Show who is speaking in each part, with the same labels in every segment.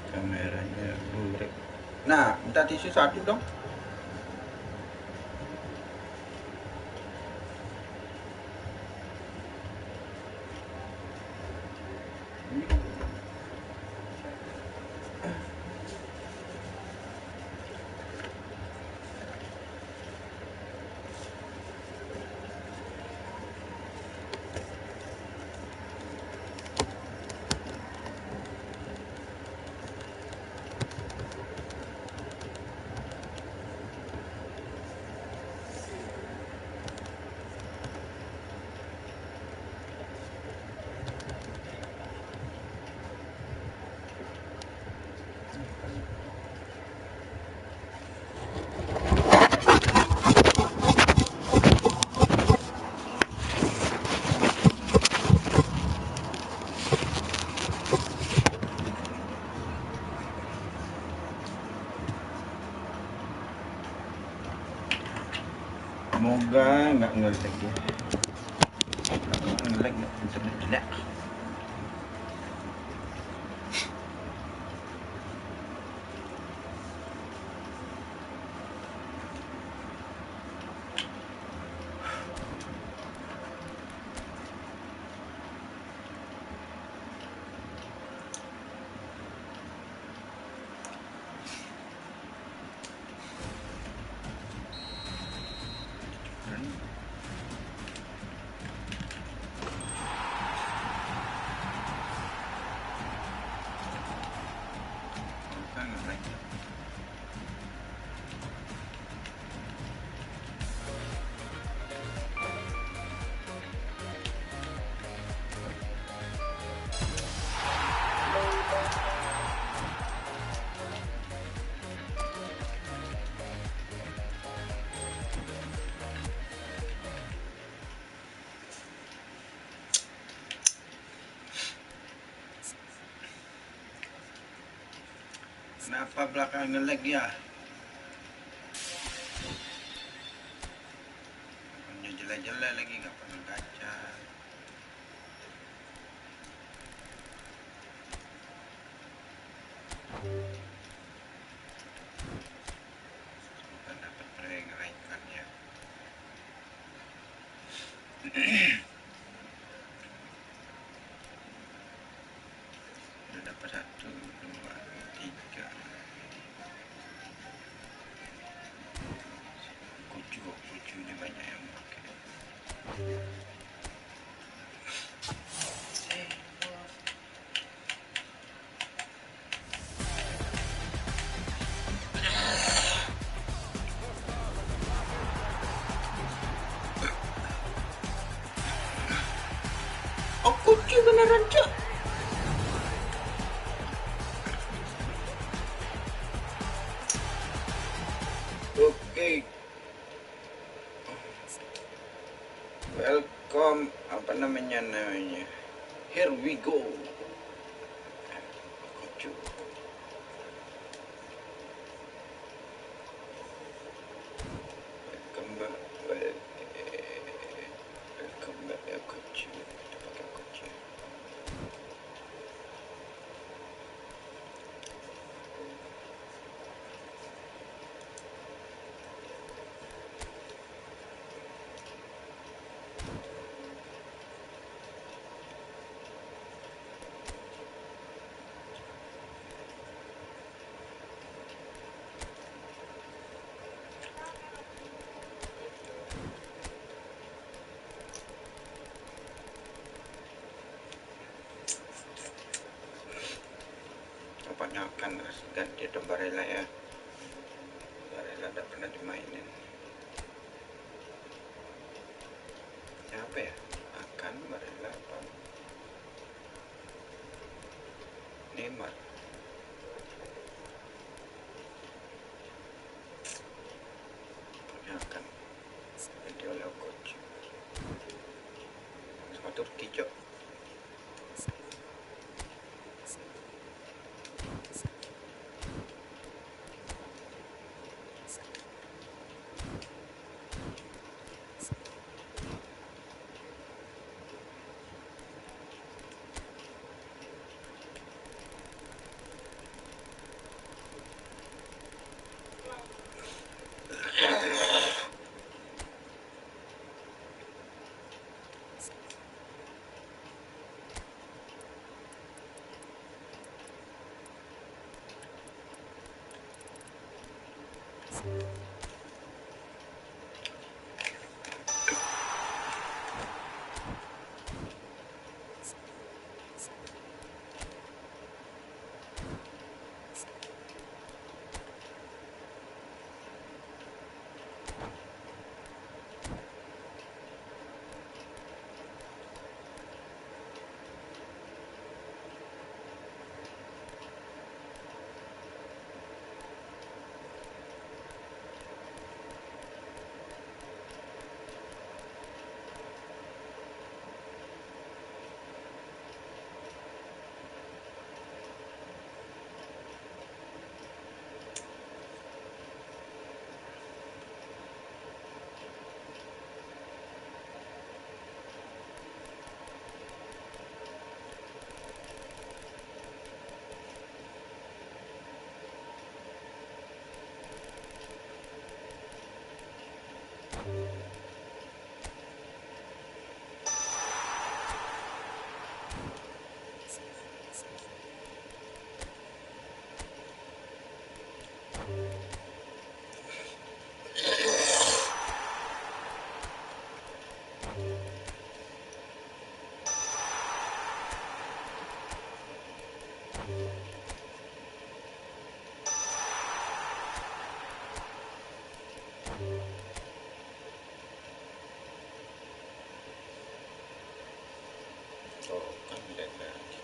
Speaker 1: Kameranya burek. Nah, minta tisu satu dong. Semoga nggak ngelag ya. Kalau ngelag internet jelek. Kenapa belakang ngelag ya? Punya jelek-jelek lagi, nggak pernah kaca. Semoga dapat prank ya. Udah dapat 1, 2, 3. Kucu ini banyak yang pakai. Oh, kucu beneran, Cok. Oke. Welcome, apa namanya? Here we go. Kucu. Welcome back. Welcome back ya kucu. Kita pakai kucu. Tampaknya akan ganti ada Barella ya. Barella tidak pernah dimainin. Siapa ya? Akan Barella apa? Lemur. Tampaknya akan ganti oleh coach. Sama Turki, Cok. Oh, kan lag lagi.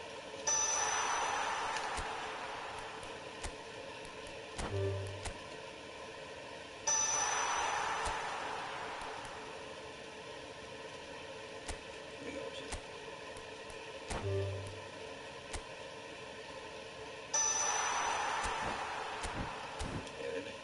Speaker 1: Nggak usah. Ya udah deh.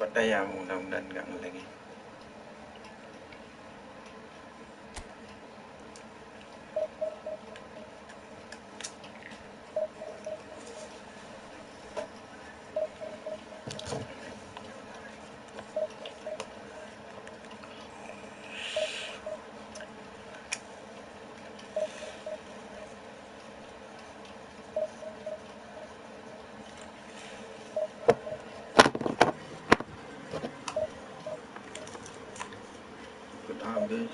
Speaker 1: Pada ya mudah-mudahan nggak ngelag. guys,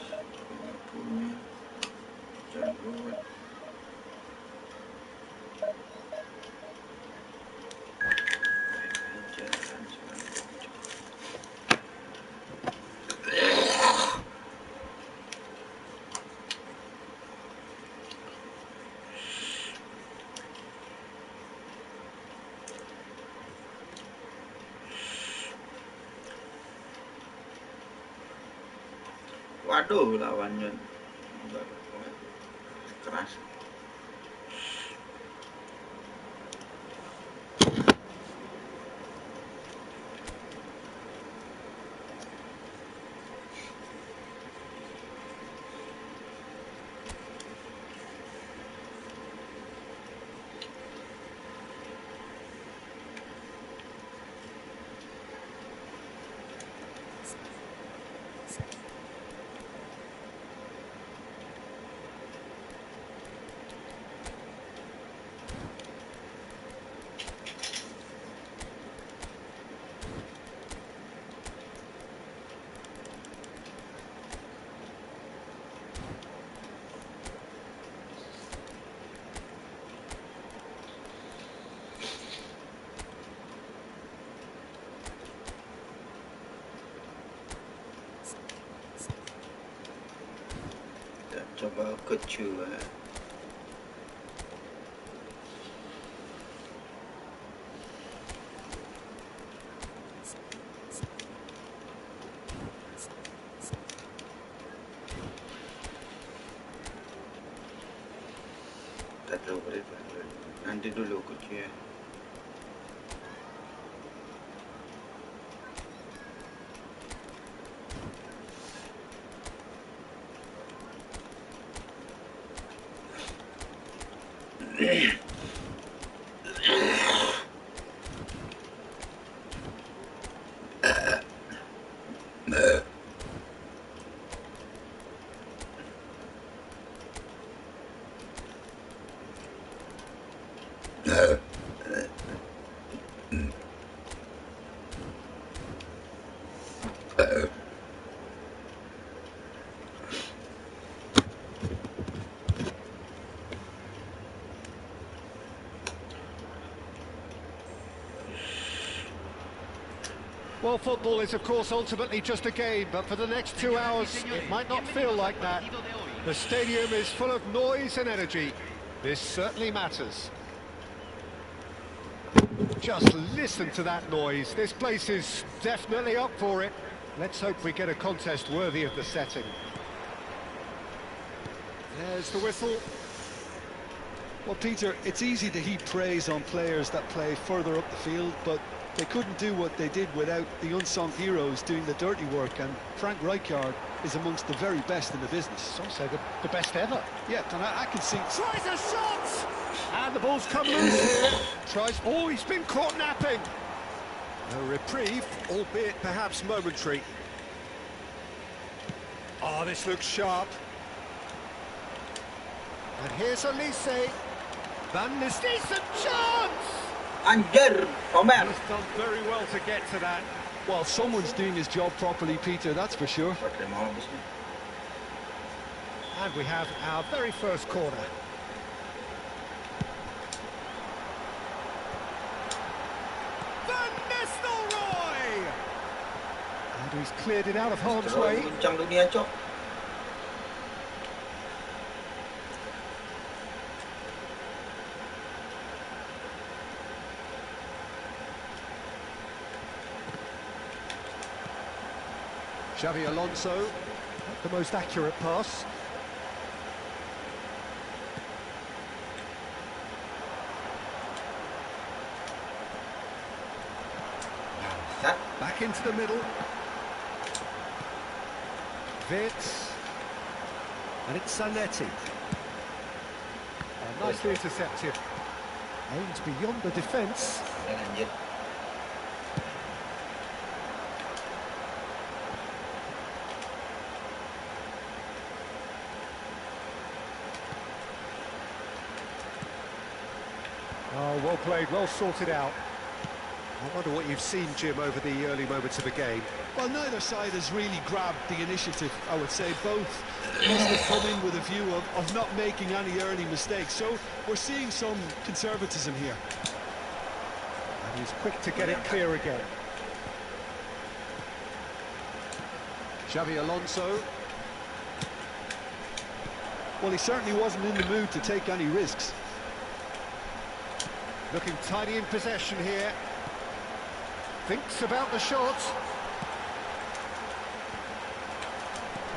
Speaker 1: punya jagoan. Waduh, lawannya keras. Coba kecil. Tak tahu berapa. Nanti dulu kecil.
Speaker 2: Well, football is, of course, ultimately just a game, but for the next 2 hours, it might not feel like that. The stadium is full of noise and energy. This certainly matters. Just listen to that noise. This place is definitely up for it. Let's hope we get a contest worthy of the setting. There's the whistle.
Speaker 3: Well, Peter, it's easy to heap praise on players that play further up the field, but they couldn't do what they did without the unsung heroes doing the dirty work, and Frank Rijkaard is amongst the very best in the business.
Speaker 2: Some say the best ever.
Speaker 3: Yeah, and I can see...
Speaker 2: Tries a shot! And the ball's come loose. Tries... Oh, he's been caught napping. A reprieve, albeit perhaps momentary. Oh, this looks sharp. And here's Elise. Van this decent chance!
Speaker 1: Anjir, Omer.
Speaker 2: He's done very well to get to that.
Speaker 3: Well, someone's doing his job properly, Peter, that's for sure.
Speaker 2: And we have our very first corner. Van Nistelrooy! And he's cleared it out of harm's way. Xavi Alonso, not the most accurate pass. Back into the middle. Vitz. And it's Zanetti. Oh, nicely intercepted. Aims beyond the defence. Oh, well played, well sorted out. I wonder what you've seen, Jim, over the early moments of the game.
Speaker 3: Well, neither side has really grabbed the initiative, I would say. Both must have come in with a view of not making any early mistakes. So we're seeing some conservatism here.
Speaker 2: And he's quick to get it clear again. Xavi Alonso.
Speaker 3: Well, he certainly wasn't in the mood to take any risks.
Speaker 2: Looking tidy in possession here. Thinks about the shot.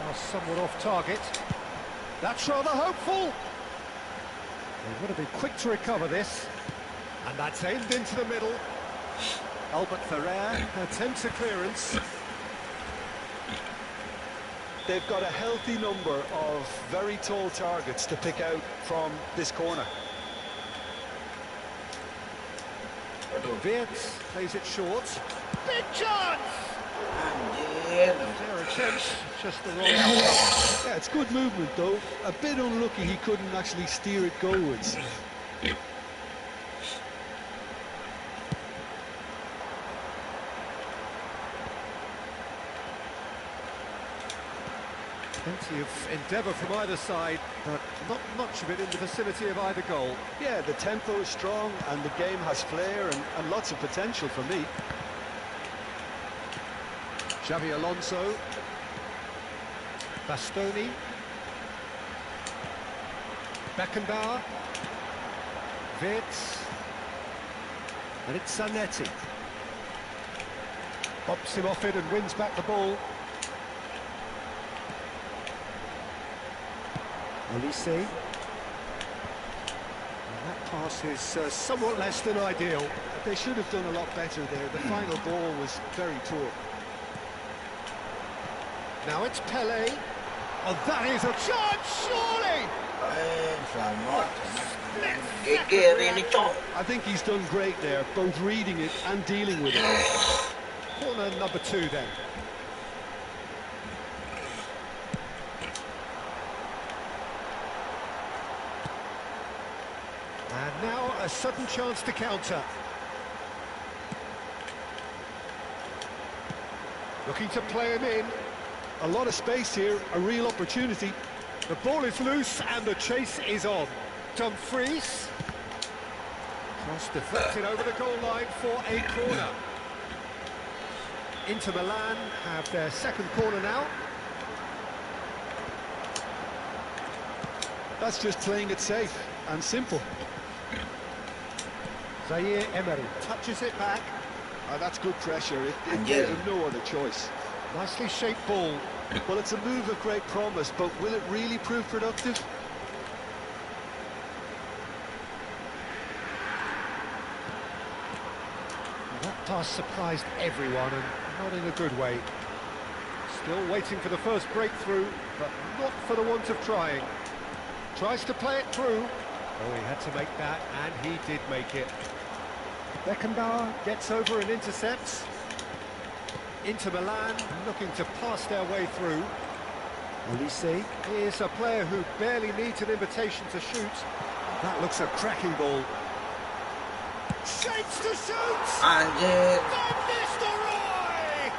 Speaker 2: Oh, somewhat off target. That's rather hopeful. They would have been quick to recover this. And that's aimed into the middle. Albert Ferrer attempts a clearance.
Speaker 3: They've got a healthy number of very tall targets to pick out from this corner.
Speaker 2: VIII plays it short. Big chance!
Speaker 1: Anjir.
Speaker 2: Their attempt, just the wrong outcome.
Speaker 3: Yeah, it's good movement though. A bit unlucky he couldn't actually steer it goalwards.
Speaker 2: Plenty of endeavour from either side, but not much of it in the vicinity of either goal.
Speaker 3: Yeah, the tempo is strong and the game has flair and lots of potential for me.
Speaker 2: Xavi Alonso. Bastoni. Beckenbauer. VIII. And it's Zanetti. Bops him off it and wins back the ball. Olise. And that pass is somewhat less than ideal.
Speaker 3: They should have done a lot better there. The final ball was very poor.
Speaker 2: Now it's Pele. Oh, that is a chance, surely!
Speaker 3: I think he's done great there, both reading it and dealing with it.
Speaker 2: Corner number 2 then. And now a sudden chance to counter. Looking to play him in.
Speaker 3: A lot of space here, a real opportunity.
Speaker 2: The ball is loose and the chase is on. Dumfries. Cross deflected over the goal line for a corner. Inter Milan have their second corner now.
Speaker 3: That's just playing it safe and simple.
Speaker 2: Zaire Emery touches it back.
Speaker 3: That's good pressure. It gave him no other choice.
Speaker 2: Nicely shaped ball.
Speaker 3: Well, it's a move of great promise, but will it really prove productive?
Speaker 2: That pass surprised everyone, and not in a good way. Still waiting for the first breakthrough, but not for the want of trying. Tries to play it through. Oh, he had to make that, and he did make it. Beckenbauer gets over and intercepts. Inter Milan looking to pass their way through. Olise is a player who barely needs an invitation to shoot. That looks a cracking ball. Shapes to shoot!
Speaker 1: Anjir.
Speaker 2: Van Nistelrooy!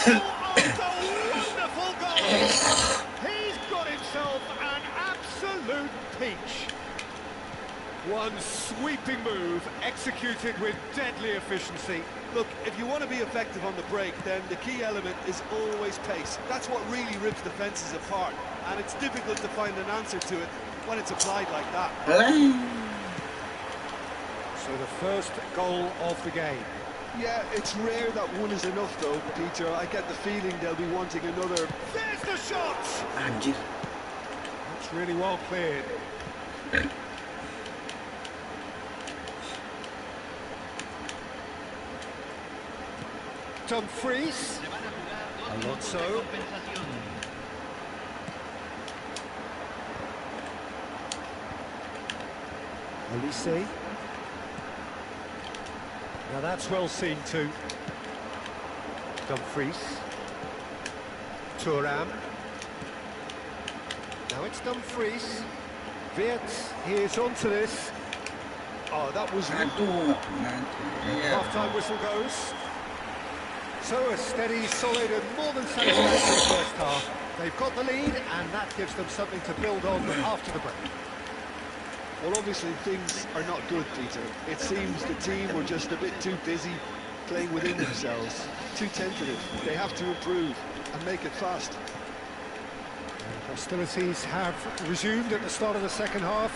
Speaker 2: Goal after wonderful goal! He's got himself an absolute peach. One sweeping move, executed with deadly efficiency.
Speaker 3: Look, if you want to be effective on the break, then the key element is always pace. That's what really rips defences apart, and it's difficult to find an answer to it when it's applied like that.
Speaker 2: So the first goal of the game.
Speaker 3: Yeah, it's rare that one is enough though, Peter. I get the feeling they'll be wanting another.
Speaker 2: There's the shot!
Speaker 1: Anjir.
Speaker 2: That's really well cleared. Dumfries. Alonso. Olise. Now that's well seen too. Dumfries. Thuram. Now it's Dumfries. VIII is onto this.
Speaker 3: Oh, that was...
Speaker 1: Aduh, nanti. Ya.
Speaker 2: Half-time whistle goes. So a steady, solid and more than satisfactory first half. They've got the lead and that gives them something to build on after the break.
Speaker 3: Well, obviously things are not good, Peter. It seems the team were just a bit too busy playing within themselves, too tentative. They have to improve and make it fast.
Speaker 2: Hostilities have resumed at the start of the second half.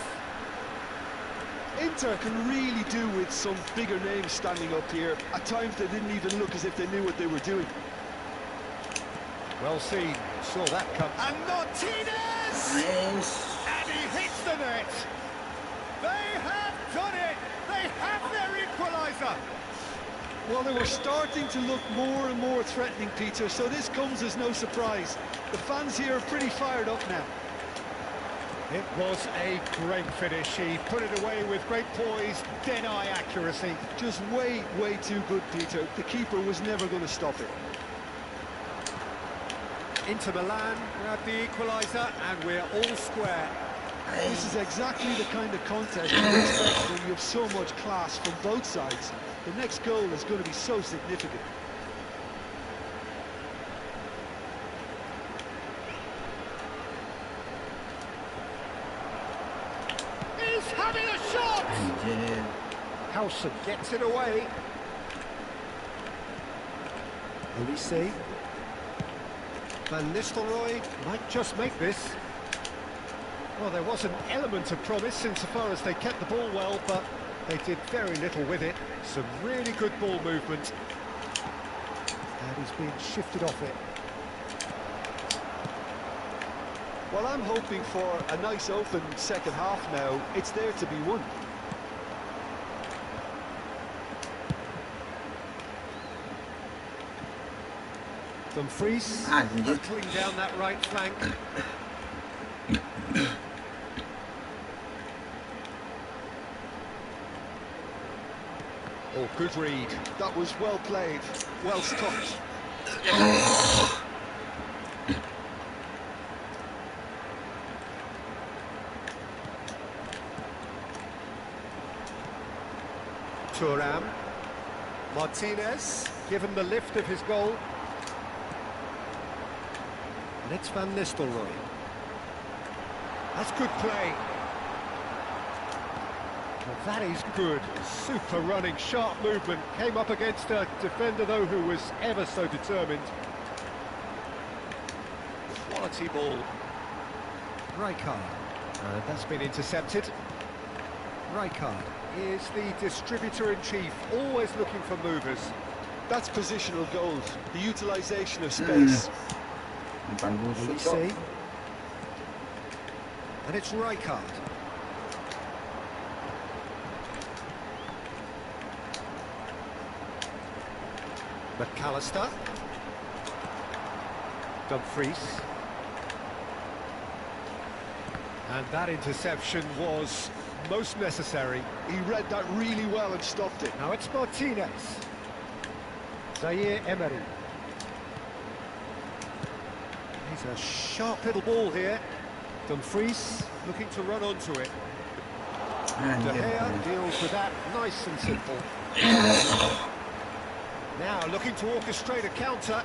Speaker 3: Inter can really do with some bigger names standing up here. At times they didn't even look as if they knew what they were doing.
Speaker 2: Well seen, saw that come. And Martinez!
Speaker 1: Nice.
Speaker 2: And he hits the net! They have done it! They have their equaliser!
Speaker 3: Well, they were starting to look more and more threatening, Peter, so this comes as no surprise. The fans here are pretty fired up now.
Speaker 2: It was a great finish. He put it away with great poise, dead-eye accuracy.
Speaker 3: Just way, way too good, Peter. The keeper was never going to stop it.
Speaker 2: Inter Milan grab the equaliser and we're all square.
Speaker 3: This is exactly the kind of contest you expect when you have so much class from both sides. The next goal is going to be so significant.
Speaker 2: He's having a shot!
Speaker 1: Anjir.
Speaker 2: Howson gets it away. Olise. Van Nistelrooy might just make this. Well, there was an element of promise insofar as they kept the ball well, but they did very little with it. Some really good ball movement. And he's being shifted off it.
Speaker 3: Well, I'm hoping for a nice open second half now. It's there to be won.
Speaker 2: Dumfries
Speaker 1: Anjir.
Speaker 2: hurtling down that right flank. Oh, good read.
Speaker 3: That was well played, well stopped.
Speaker 2: Thuram. Martinez, given the lift of his goal. And it's Van Nistelrooy. That's good play. Well, that is good. Super running, sharp movement. Came up against a defender, though, who was ever so determined. Quality ball. Rijkaard. And that's been intercepted. Rijkaard is the distributor-in-chief, always looking for movers.
Speaker 3: That's positional goals, the utilisation of space.
Speaker 1: Depan busuk kok.
Speaker 2: Olise. And it's Rijkaard. McAllister. Dumfries. And that interception was most necessary.
Speaker 3: He read that really well and stopped it.
Speaker 2: Now it's Martinez. Zaire Emery. He's a sharp little ball here. Dumfries looking to run onto it. De
Speaker 1: Anjir.
Speaker 2: Gea deals with that nice and simple. Now looking to orchestrate a counter.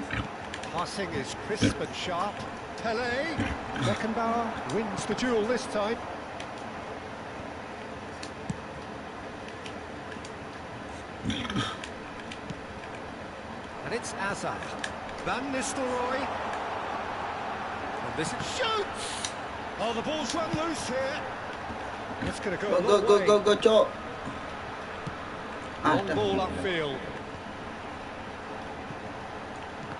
Speaker 2: Passing is crisp and sharp. Pelé. Beckenbauer wins the duel this time. And it's Hazard. Van Nistelrooy. And this it shoots! Oh, the ball's run loose here. It's going to go a
Speaker 1: Go,
Speaker 2: long
Speaker 1: go,
Speaker 2: way.
Speaker 1: go, go, cok.
Speaker 2: Long ball upfield.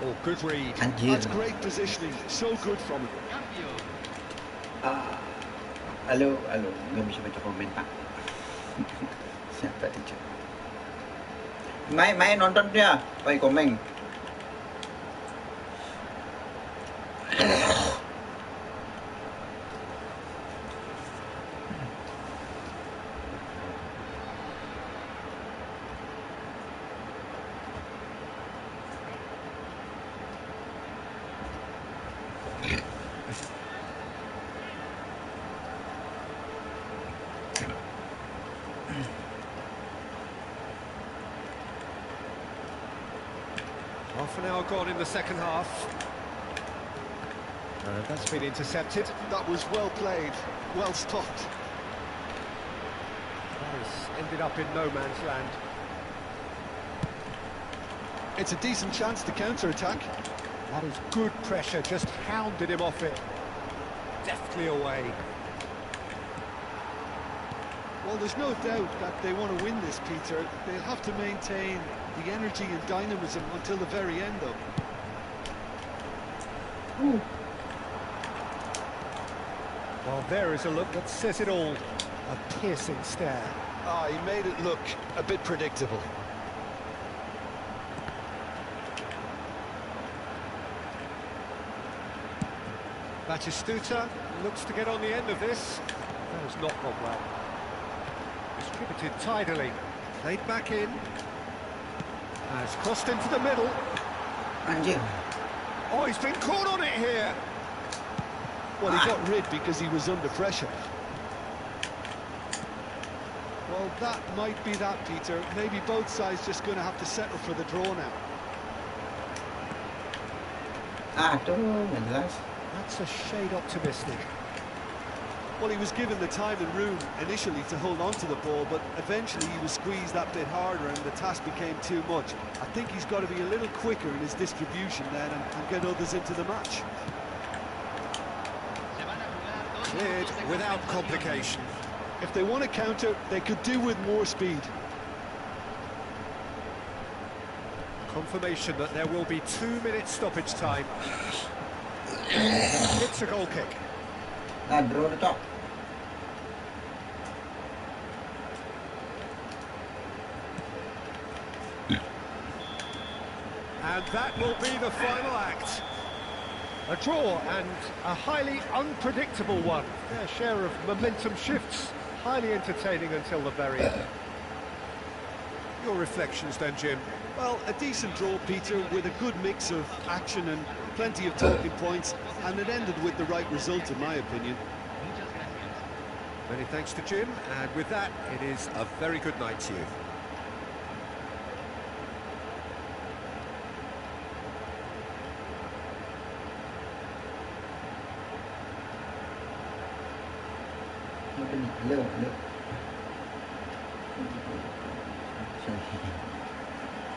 Speaker 2: Oh, good read.
Speaker 1: Anjir.
Speaker 3: That's great positioning, so good from him.
Speaker 1: Ah. Halo, halo. Nggak bisa baca komen, Pak. Siapa itu? Main nonton dia, pakai komen.
Speaker 2: Half an hour gone in the second half. And that's been intercepted.
Speaker 3: That was well played, well stopped.
Speaker 2: That has ended up in no man's land.
Speaker 3: It's a decent chance to counter-attack.
Speaker 2: That is good pressure, just hounded him off it. Deftly away.
Speaker 3: Well, there's no doubt that they want to win this, Peter. They'll have to maintain the energy and dynamism until the very end, though.
Speaker 2: Ooh. Well, there is a look that says it all. A piercing stare.
Speaker 3: Ah, he made it look a bit predictable.
Speaker 2: Batistuta looks to get on the end of this. That has not gone well. Distributed tidily. Played back in. Has crossed into the middle.
Speaker 1: Anjir.
Speaker 2: Oh, he's been caught on it here.
Speaker 3: Well, he got rid because he was under pressure. Well, that might be that, Peter. Maybe both sides just going to have to settle for the draw now.
Speaker 1: Aduh, jelas.
Speaker 2: That's a shade optimistic.
Speaker 3: Well, he was given the time and room initially to hold on to the ball, but eventually he was squeezed that bit harder and the task became too much. I think he's got to be a little quicker in his distribution then and get others into the match.
Speaker 2: Cleared without complication.
Speaker 3: If they want to counter, they could do with more speed.
Speaker 2: Confirmation that there will be 2 minutes stoppage time. It's a goal kick.
Speaker 1: Draw the top.
Speaker 2: And that will be the final act. A draw and a highly unpredictable one. Their share of momentum shifts. Highly entertaining until the very end. Your reflections then, Jim?
Speaker 3: Well, a decent draw, Peter, with a good mix of action and plenty of talking points, and it ended with the right result, in my opinion.
Speaker 2: Many thanks to Jim, and with that, it is a very good night to you.
Speaker 1: Belum.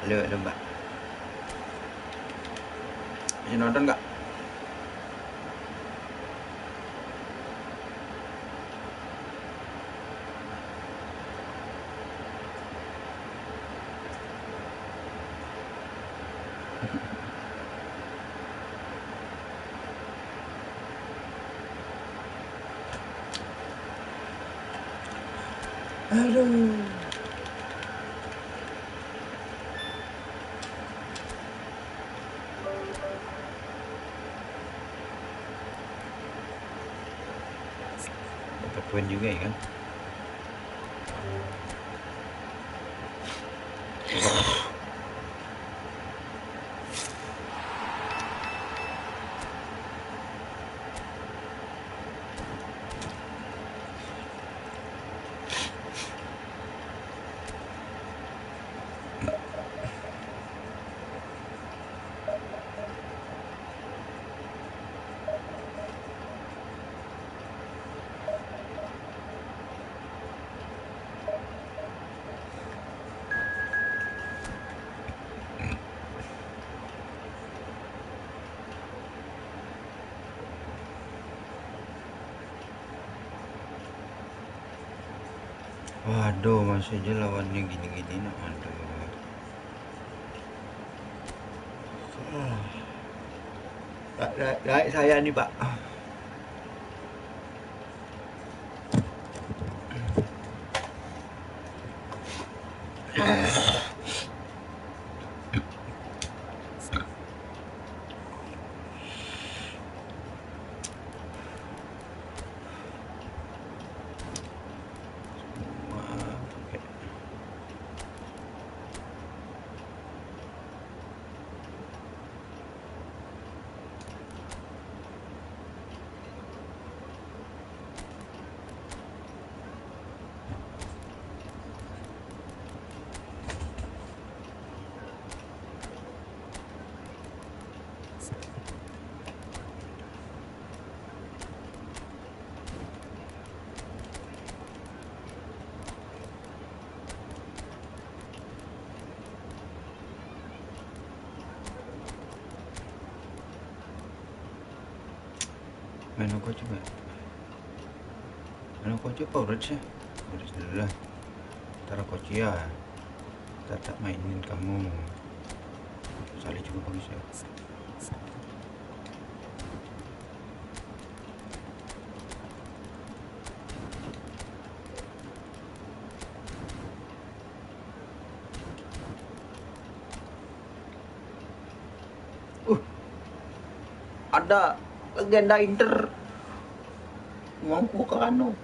Speaker 1: Belum, Mbak. Bisa nonton nggak? Aduh. Dapat poin juga ya kan? Waduh, masih aja lawannya gini-gini nah, aduh. Baik saya nih, Pak. Main aku coba. Main aku coba udah sih. Udah sudah. Ntar aku ya. Ntar tak mainin kamu. Sali juga bagus ya. Ada legenda Inter uangku ke anu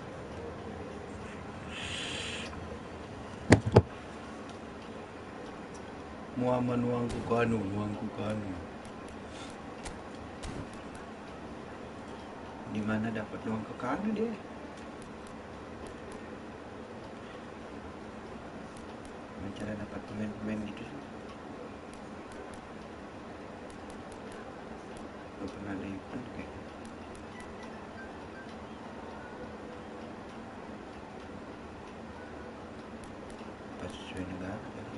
Speaker 1: Muaman uangku ke anu di mana dapat uang ke kanu dia cara dapat pemain-pemain gitu sih. Gak pernah ada event kayak pas sesuai negara kali.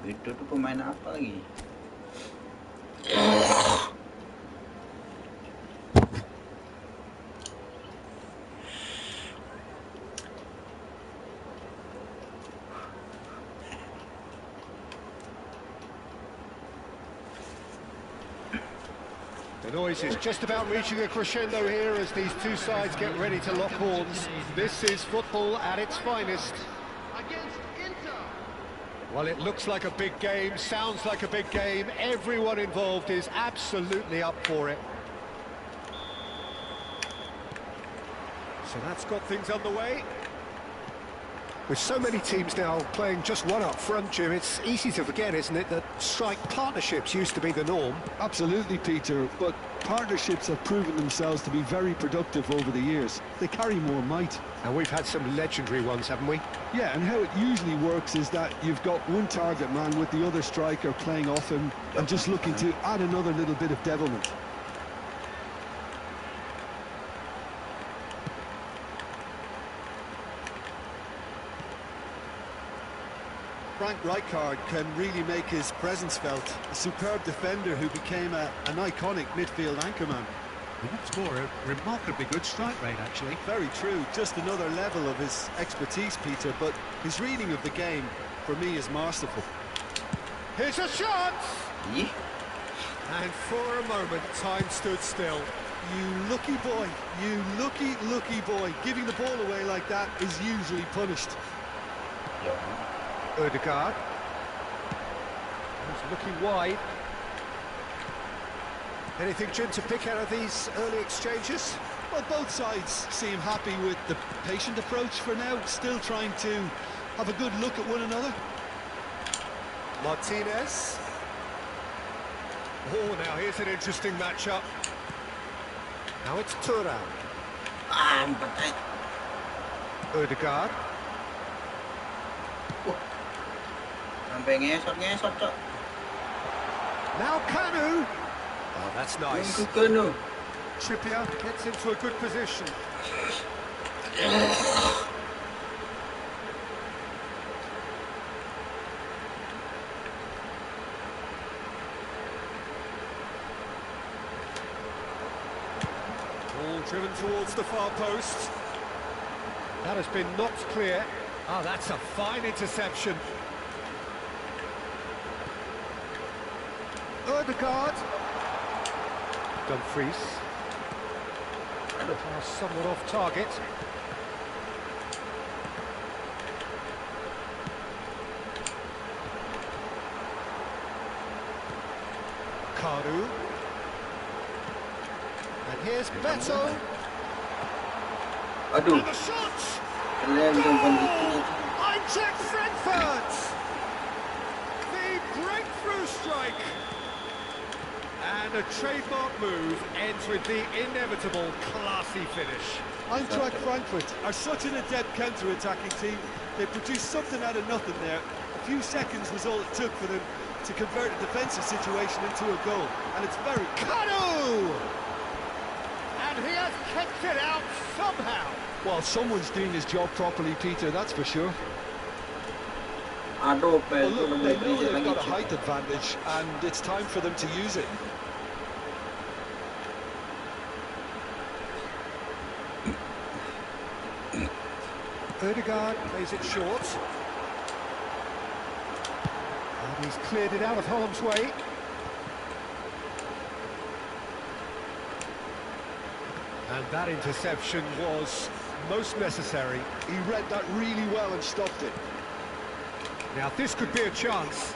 Speaker 1: Itu tuh pemain apa lagi?
Speaker 2: The noise is just about reaching a crescendo here as these two sides get ready to lock horns. This is football at its finest. Well, it looks like a big game, sounds like a big game. Everyone involved is absolutely up for it. So that's got things underway. With so many teams now playing just one up front, Jim, it's easy to forget, isn't it, that strike partnerships used to be the norm?
Speaker 3: Absolutely, Peter, but partnerships have proven themselves to be very productive over the years. They carry more might.
Speaker 2: And we've had some legendary ones, haven't we?
Speaker 3: Yeah, and how it usually works is that you've got one target man with the other striker playing off him and just looking to add another little bit of devilment. Frank Rijkaard can really make his presence felt. A superb defender who became an iconic midfield anchorman.
Speaker 2: What's more, a remarkably good strike rate, actually.
Speaker 3: Very true. Just another level of his expertise, Peter, but his reading of the game, for me, is masterful.
Speaker 2: Here's a shot!
Speaker 1: Yeah.
Speaker 2: And for a moment, time stood still.
Speaker 3: You lucky boy. You lucky boy. Giving the ball away like that is usually punished.
Speaker 2: Ødegaard. He's looking wide. Anything, Jim, to pick out of these early exchanges?
Speaker 3: Well, both sides seem happy with the patient approach for now, still trying to have a good look at one another.
Speaker 2: Martinez. Oh, now here's an interesting matchup. Now it's Thuram. Ødegaard.
Speaker 1: Sampai ngesot cok.
Speaker 2: Now Kanu. Oh, that's nice.
Speaker 1: Kanu.
Speaker 2: Trippier gets into a good position. Ball driven towards the far post. That has been knocked clear. Oh, that's a fine interception. Ødegaard. Dumfries. Somewhat off target. Karu. And here's Beto.
Speaker 1: Aduh.
Speaker 2: And the shot! Eintracht Frankfurt! The breakthrough strike! And a trademark move ends with the inevitable classy finish.
Speaker 3: Eintracht Frankfurt are such an adept counter-attacking team. They produced something out of nothing there. A few seconds was all it took for them to convert a defensive situation into a goal. And it's very...
Speaker 2: Kanu! And he has kept it out somehow.
Speaker 3: Well, someone's doing his job properly, Peter, that's for sure.
Speaker 1: Aduh,
Speaker 3: Well,
Speaker 1: Pel,
Speaker 3: look,
Speaker 1: belum
Speaker 3: they
Speaker 1: beli
Speaker 3: know they've
Speaker 1: lagi.
Speaker 3: got a height advantage, and it's time for them to use it.
Speaker 2: Ødegaard plays it short. And he's cleared it out of harm's way. And that interception was most necessary.
Speaker 3: He read that really well and stopped it.
Speaker 2: Now this could be a chance.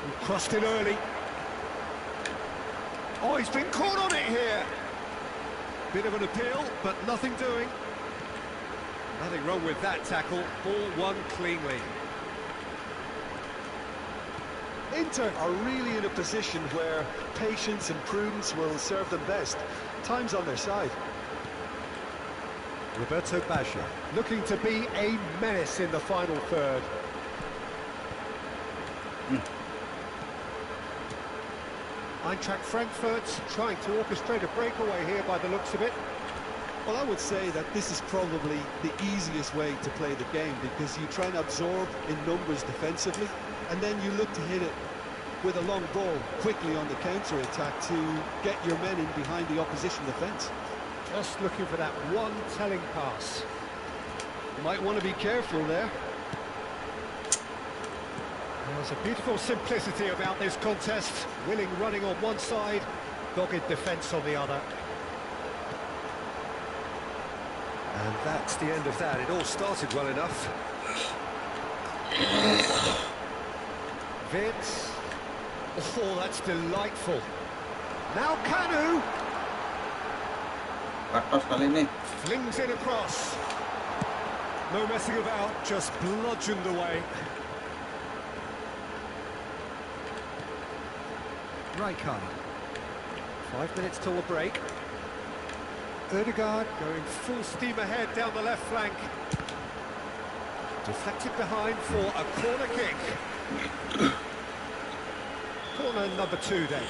Speaker 2: He crossed it early. Oh, he's been caught on it here. Bit of an appeal, but nothing doing. Nothing wrong with that tackle. Ball won cleanly.
Speaker 3: Inter are really in a position where patience and prudence will serve them best. Time's on their side.
Speaker 2: Roberto Baggio looking to be a menace in the final third. Eintracht Frankfurt trying to orchestrate a breakaway here by the looks of it.
Speaker 3: Well, I would say that this is probably the easiest way to play the game, because you try and absorb in numbers defensively, and then you look to hit it with a long ball quickly on the counter-attack to get your men in behind the opposition defence.
Speaker 2: Just looking for that one telling pass.
Speaker 3: You might want to be careful there.
Speaker 2: There's a beautiful simplicity about this contest. Willing running on one side, dogged defence on the other. And that's the end of that. It all started well enough. VIII. Oh, that's delightful. Now Kanu.
Speaker 1: Atas kali ini.
Speaker 2: Flings it across. No messing about, just bludgeoned away. Rijkaard. 5 minutes till the break. Ødegaard going full steam ahead down the left flank. Deflected behind for a corner kick. Corner number 2 then.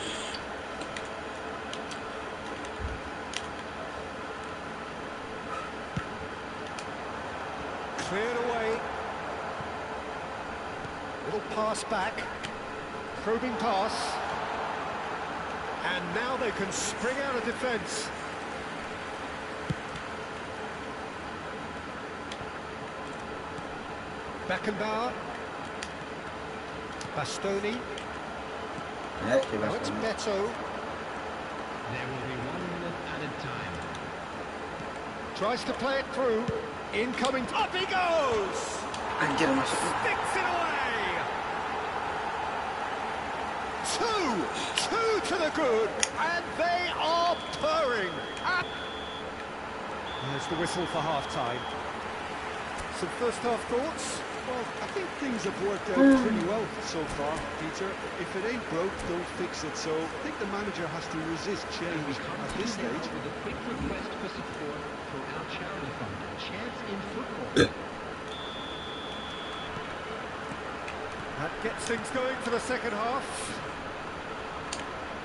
Speaker 2: Cleared away. Little pass back. Probing pass. And now they can spring out of defence. Beckenbauer. Bastoni. Now it's Beto.
Speaker 4: There will be 1 minute added time.
Speaker 2: Tries to play it through. Incoming. Up he goes!
Speaker 1: Anjir, masuk.
Speaker 2: Sticks it away! Two to the good, and they are purring. There's the whistle for half-time. Some first-half thoughts?
Speaker 3: Well, I think things have worked out pretty well so far, Peter. If it ain't broke, don't fix it. So I think the manager has to resist change at this stage.
Speaker 4: With a quick request for support for our charity fund, Chance in Football.
Speaker 2: That gets things going for the second half.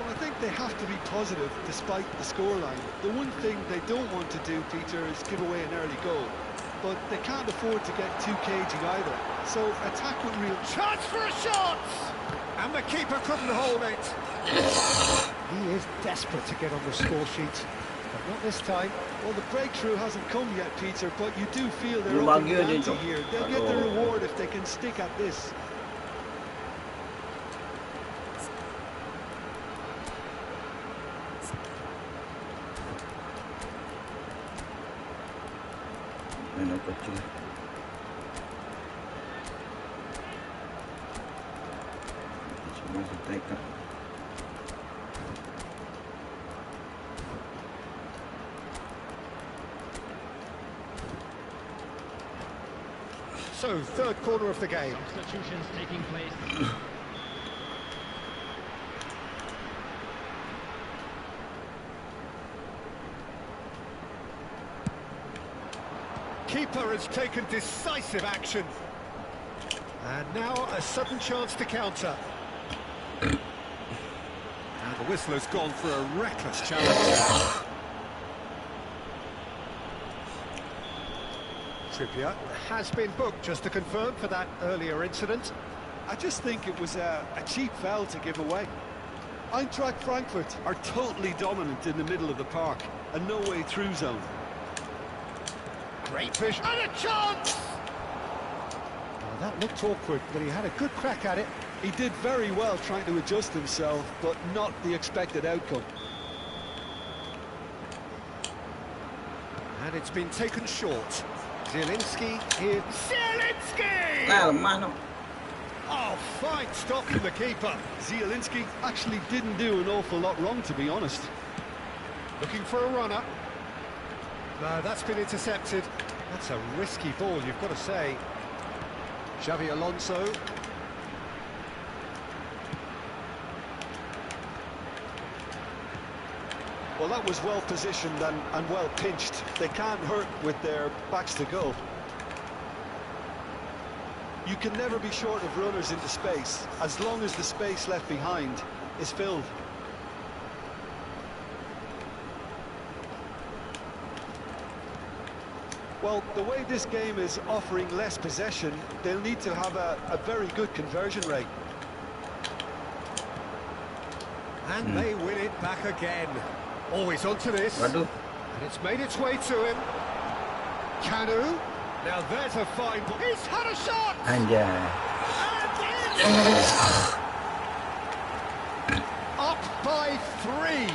Speaker 3: Well, I think they have to be positive despite the scoreline. The one thing they don't want to do, Peter, is give away an early goal. But they can't afford to get too cagey either. So attack with real...
Speaker 2: Chance for a shot! And the keeper couldn't hold it. He is desperate to get on the score sheet, but not this time.
Speaker 3: Well, the breakthrough hasn't come yet, Peter, but you do feel they're
Speaker 1: Belum
Speaker 3: up in
Speaker 1: lagi
Speaker 3: the
Speaker 1: aja,
Speaker 3: ante here. They'll get the reward if they can stick at this.
Speaker 1: Mana kecil. Cuma setekan.
Speaker 2: So, third quarter of the game.
Speaker 4: Substitutions taking place.
Speaker 2: Keeper has taken decisive action. And now a sudden chance to counter. And the whistle has gone for a reckless challenge. Trippier has been booked, just to confirm, for that earlier incident.
Speaker 3: I just think it was a cheap foul to give away. Eintracht Frankfurt are totally dominant in the middle of the park, a no-way through zone.
Speaker 2: Great vision. And a chance! Well, that looked awkward, but he had a good crack at it.
Speaker 3: He did very well trying to adjust himself, but not the expected outcome.
Speaker 2: And it's been taken short. Zielinski here. Zielinski! Oh, fine stop from the keeper.
Speaker 3: Zielinski actually didn't do an awful lot wrong, to be honest.
Speaker 2: Looking for a runner. No, that's been intercepted. That's a risky ball, you've got to say. Xavi Alonso.
Speaker 3: Well, that was well positioned and well pinched. They can't hurt with their backs to goal. You can never be short of runners into space, as long as the space left behind is filled. Well, the way this game is offering less possession, they'll need to have a very good conversion rate.
Speaker 2: And they win it back again. Always onto this.
Speaker 1: Waduh.
Speaker 2: And it's made its way to him. Kanu. Now there's a fine ball. He's had a shot!
Speaker 1: Anjay.
Speaker 2: Up by 3.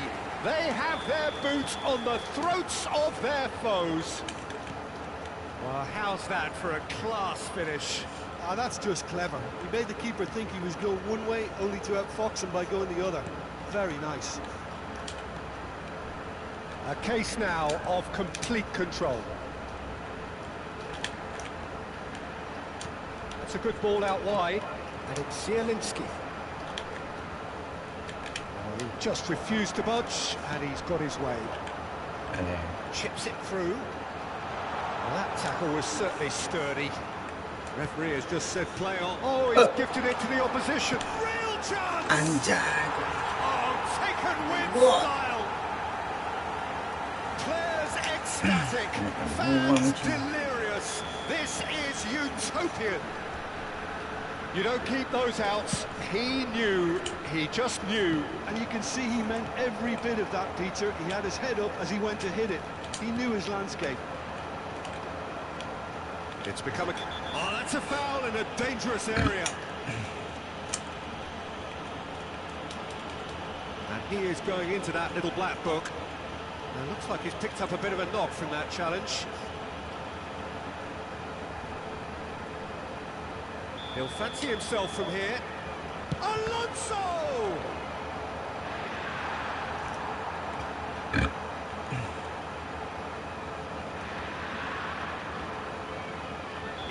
Speaker 2: They have their boots on the throats of their foes. Well, how's that for a class finish?
Speaker 3: Ah, that's just clever. He made the keeper think he was going one way, only to outfox him by going the other. Very nice.
Speaker 2: A case now of complete control. That's a good ball out wide, and it's Zielinski. Oh, he just refused to budge, and he's got his way. Chips it through. Well, that tackle was certainly sturdy. Referee has just said play on. Oh, he's gifted it to the opposition. Real chance!
Speaker 1: Anjay.
Speaker 2: Oh, taken with style. Players ecstatic. Fans delirious. This is utopian. You don't keep those outs. He knew. He just knew.
Speaker 3: And you can see he meant every bit of that, Peter. He had his head up as he went to hit it. He knew his landscape.
Speaker 2: It's become a... Oh, that's a foul in a dangerous area. And he is going into that little black book. And it looks like he's picked up a bit of a knock from that challenge. He'll fancy himself from here. Alonso!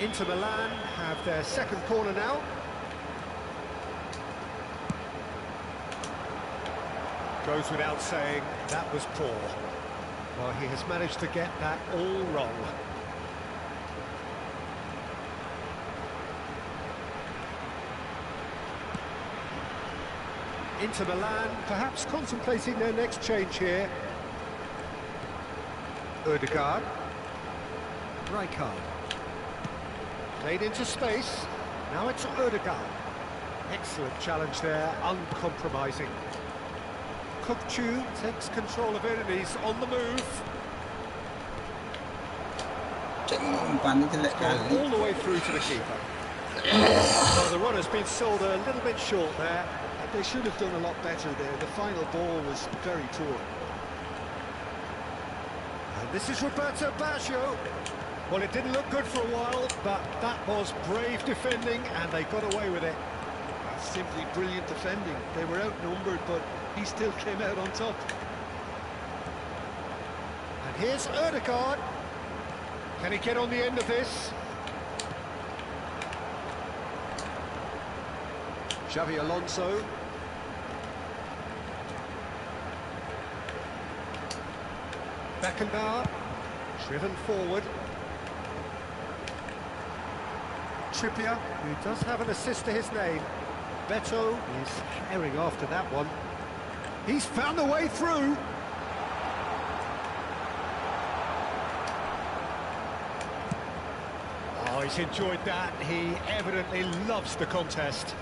Speaker 2: Inter Milan have their second corner now. Goes without saying, that was poor. Well, he has managed to get that all wrong. Inter Milan perhaps contemplating their next change here. Ødegaard. Rijkaard. Played into space. Now it's Ødegaard. Excellent challenge there, uncompromising. Kukçu takes control of it and he's on the move. All the way through to the keeper. Well, the runner's been sold a little bit short there.
Speaker 3: They should have done a lot better there. The final ball was very poor.
Speaker 2: And this is Roberto Baggio. Well, it didn't look good for a while, but that was brave defending, and they got away with it.
Speaker 3: That's simply brilliant defending. They were outnumbered, but he still came out on top.
Speaker 2: And here's Ødegaard. Can he get on the end of this? Xavi Alonso. Beckenbauer, driven forward. Trippier, who does have an assist to his name. Beto is herring after that one. He's found a way through. he's enjoyed that. He evidently loves the contest.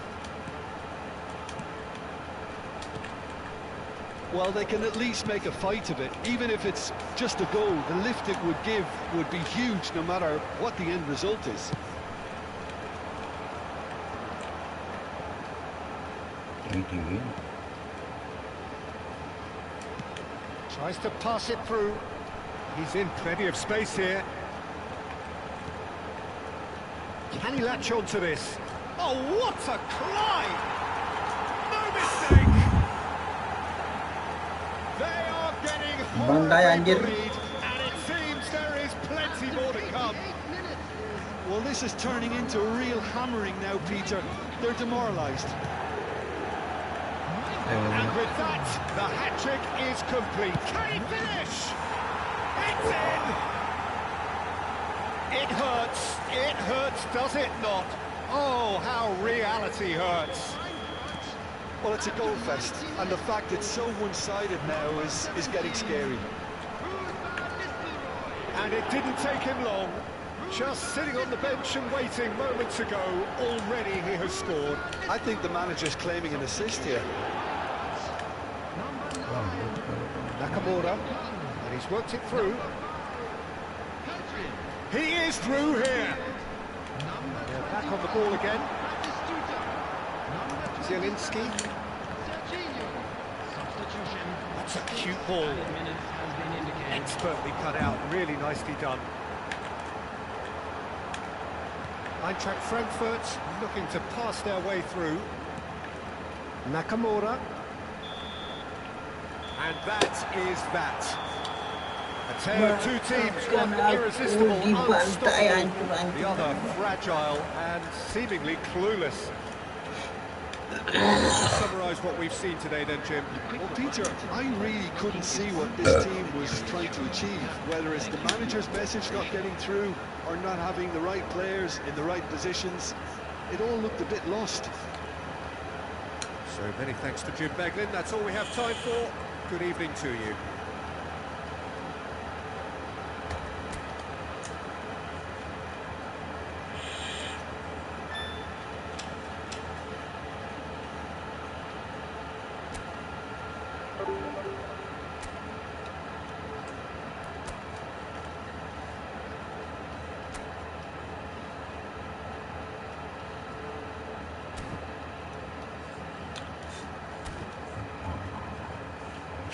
Speaker 3: Well, they can at least make a fight of it. Even if it's just a goal, the lift it would give would be huge no matter what the end result is.
Speaker 1: Tinggi-tinggi.
Speaker 2: Tries to pass it through. He's in plenty of space here. Can he latch on to this? Oh, what a climb! No mistake! They are getting
Speaker 1: Bantai,
Speaker 2: horribly
Speaker 1: anjir.
Speaker 2: bullied, and it seems there is plenty more to come.
Speaker 3: Well, this is turning into a real hammering now, Peter. They're demoralised.
Speaker 2: And with that, the hat-trick is complete. Can he finish? It's in! It hurts, does it not? Oh, how reality hurts.
Speaker 3: Well, it's a goal fest, and the fact it's so one-sided now is getting scary.
Speaker 2: And it didn't take him long. Just sitting on the bench and waiting moments ago, already he has scored.
Speaker 3: I think the manager's claiming an assist here.
Speaker 2: Nakamura, and he's worked it through. He is through here. They're back on the ball again. Zielinski. That's a cute ball. Expertly cut out, really nicely done. Eintracht Frankfurt looking to pass their way through. Nakamura. And that is that. A tale of two teams, one irresistible, unstoppable, the other fragile and seemingly clueless. Summarise what we've seen today then, Jim.
Speaker 3: Well, Peter, I really couldn't see what this team was trying to achieve, whether it's the manager's message not getting through or not having the right players in the right positions. It all looked a bit lost.
Speaker 2: So many thanks to Jim Beglin. That's all we have time for. Good evening to you.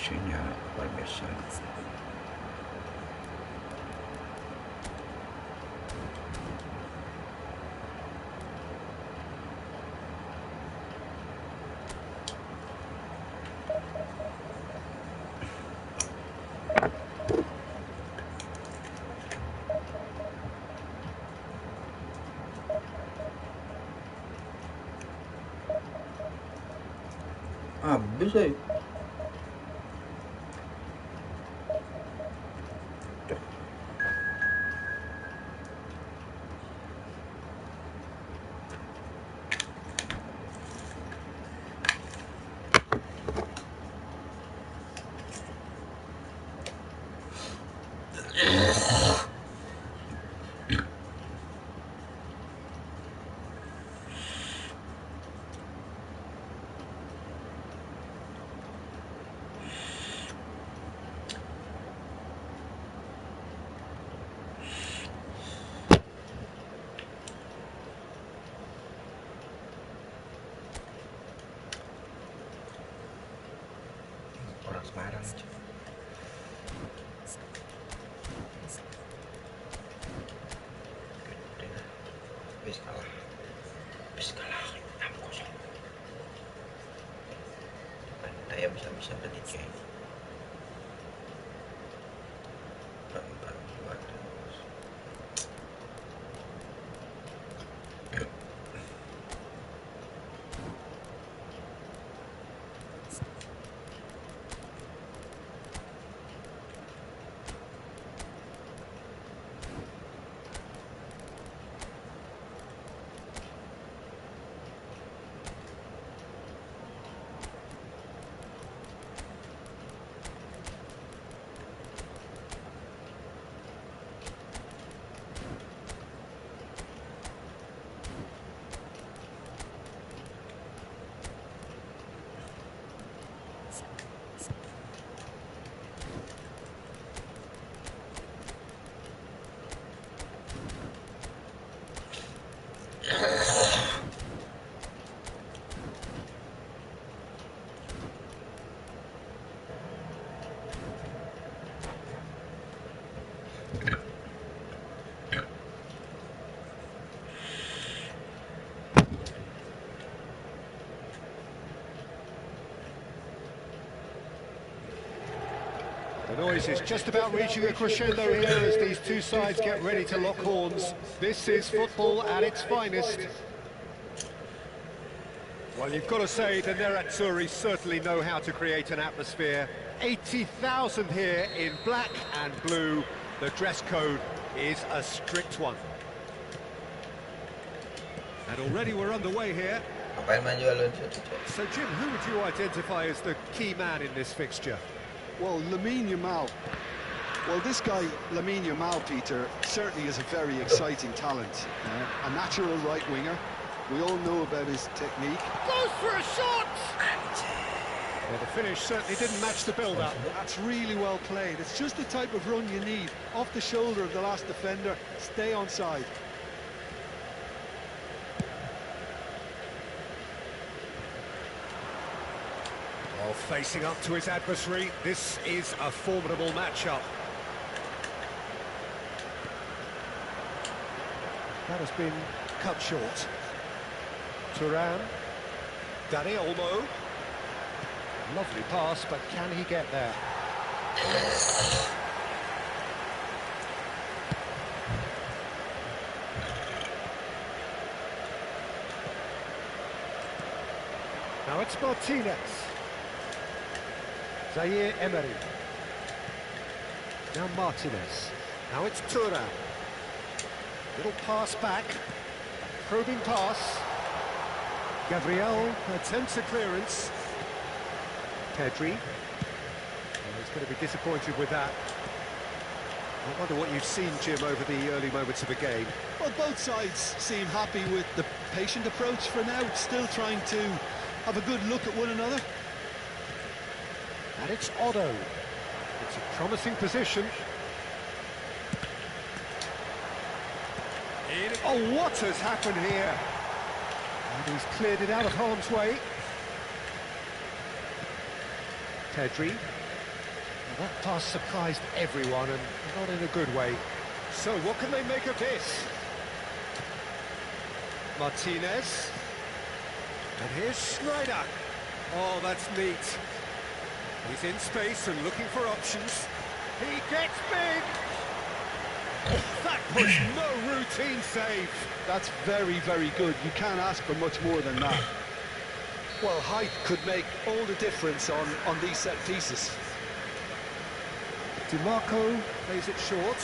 Speaker 1: Fungsinya luar biasa. Habis ya. Orang Semarang aja. Habis kalah 6-0. Saya bisa bertiga. 4-4 terus.
Speaker 2: The noise is just about reaching a crescendo here as these two sides get ready to lock horns. This is football at its finest. Well, you've got to say the Nerazzurri certainly know how to create an atmosphere. 80,000 here in black and blue. The dress code is a strict one. And already we're underway here. So, Jim, who would you identify as the key man in this fixture?
Speaker 3: Well, Lamine Yamal. Well, this guy, Lamine Yamal, Peter, certainly is a very exciting talent. A natural right winger. We all know about his technique.
Speaker 2: Goes for a shot! Well, the finish certainly didn't match the build-up.
Speaker 3: That's really well played. It's just the type of run you need. Off the shoulder of the last defender, stay onside.
Speaker 2: Well, facing up to his adversary, this is a formidable matchup. That has been cut short. Thuram, Dani Olmo. Lovely pass, but can he get there? Now it's Martinez. Zaire Emery. Now Martinez. Now it's Thuram. Little pass back. Probing pass. Gabriel attempts a clearance. Pedri. Well, he's going to be disappointed with that. I wonder what you've seen, Jim, over the early moments of the game.
Speaker 3: Well, both sides seem happy with the patient approach for now, still trying to have a good look at one another.
Speaker 2: And it's Otto. It's a promising position. Oh, what has happened here? And he's cleared it out of harm's way. Pedri. Well, that pass surprised everyone, and not in a good way. So what can they make of this? Martinez. And here's Schneider. Oh, that's neat. He's in space and looking for options. He gets big. That was no routine save.
Speaker 3: That's very, very good. You can't ask for much more than that. Well, height could make all the difference on these set pieces.
Speaker 2: DiMarco plays it short.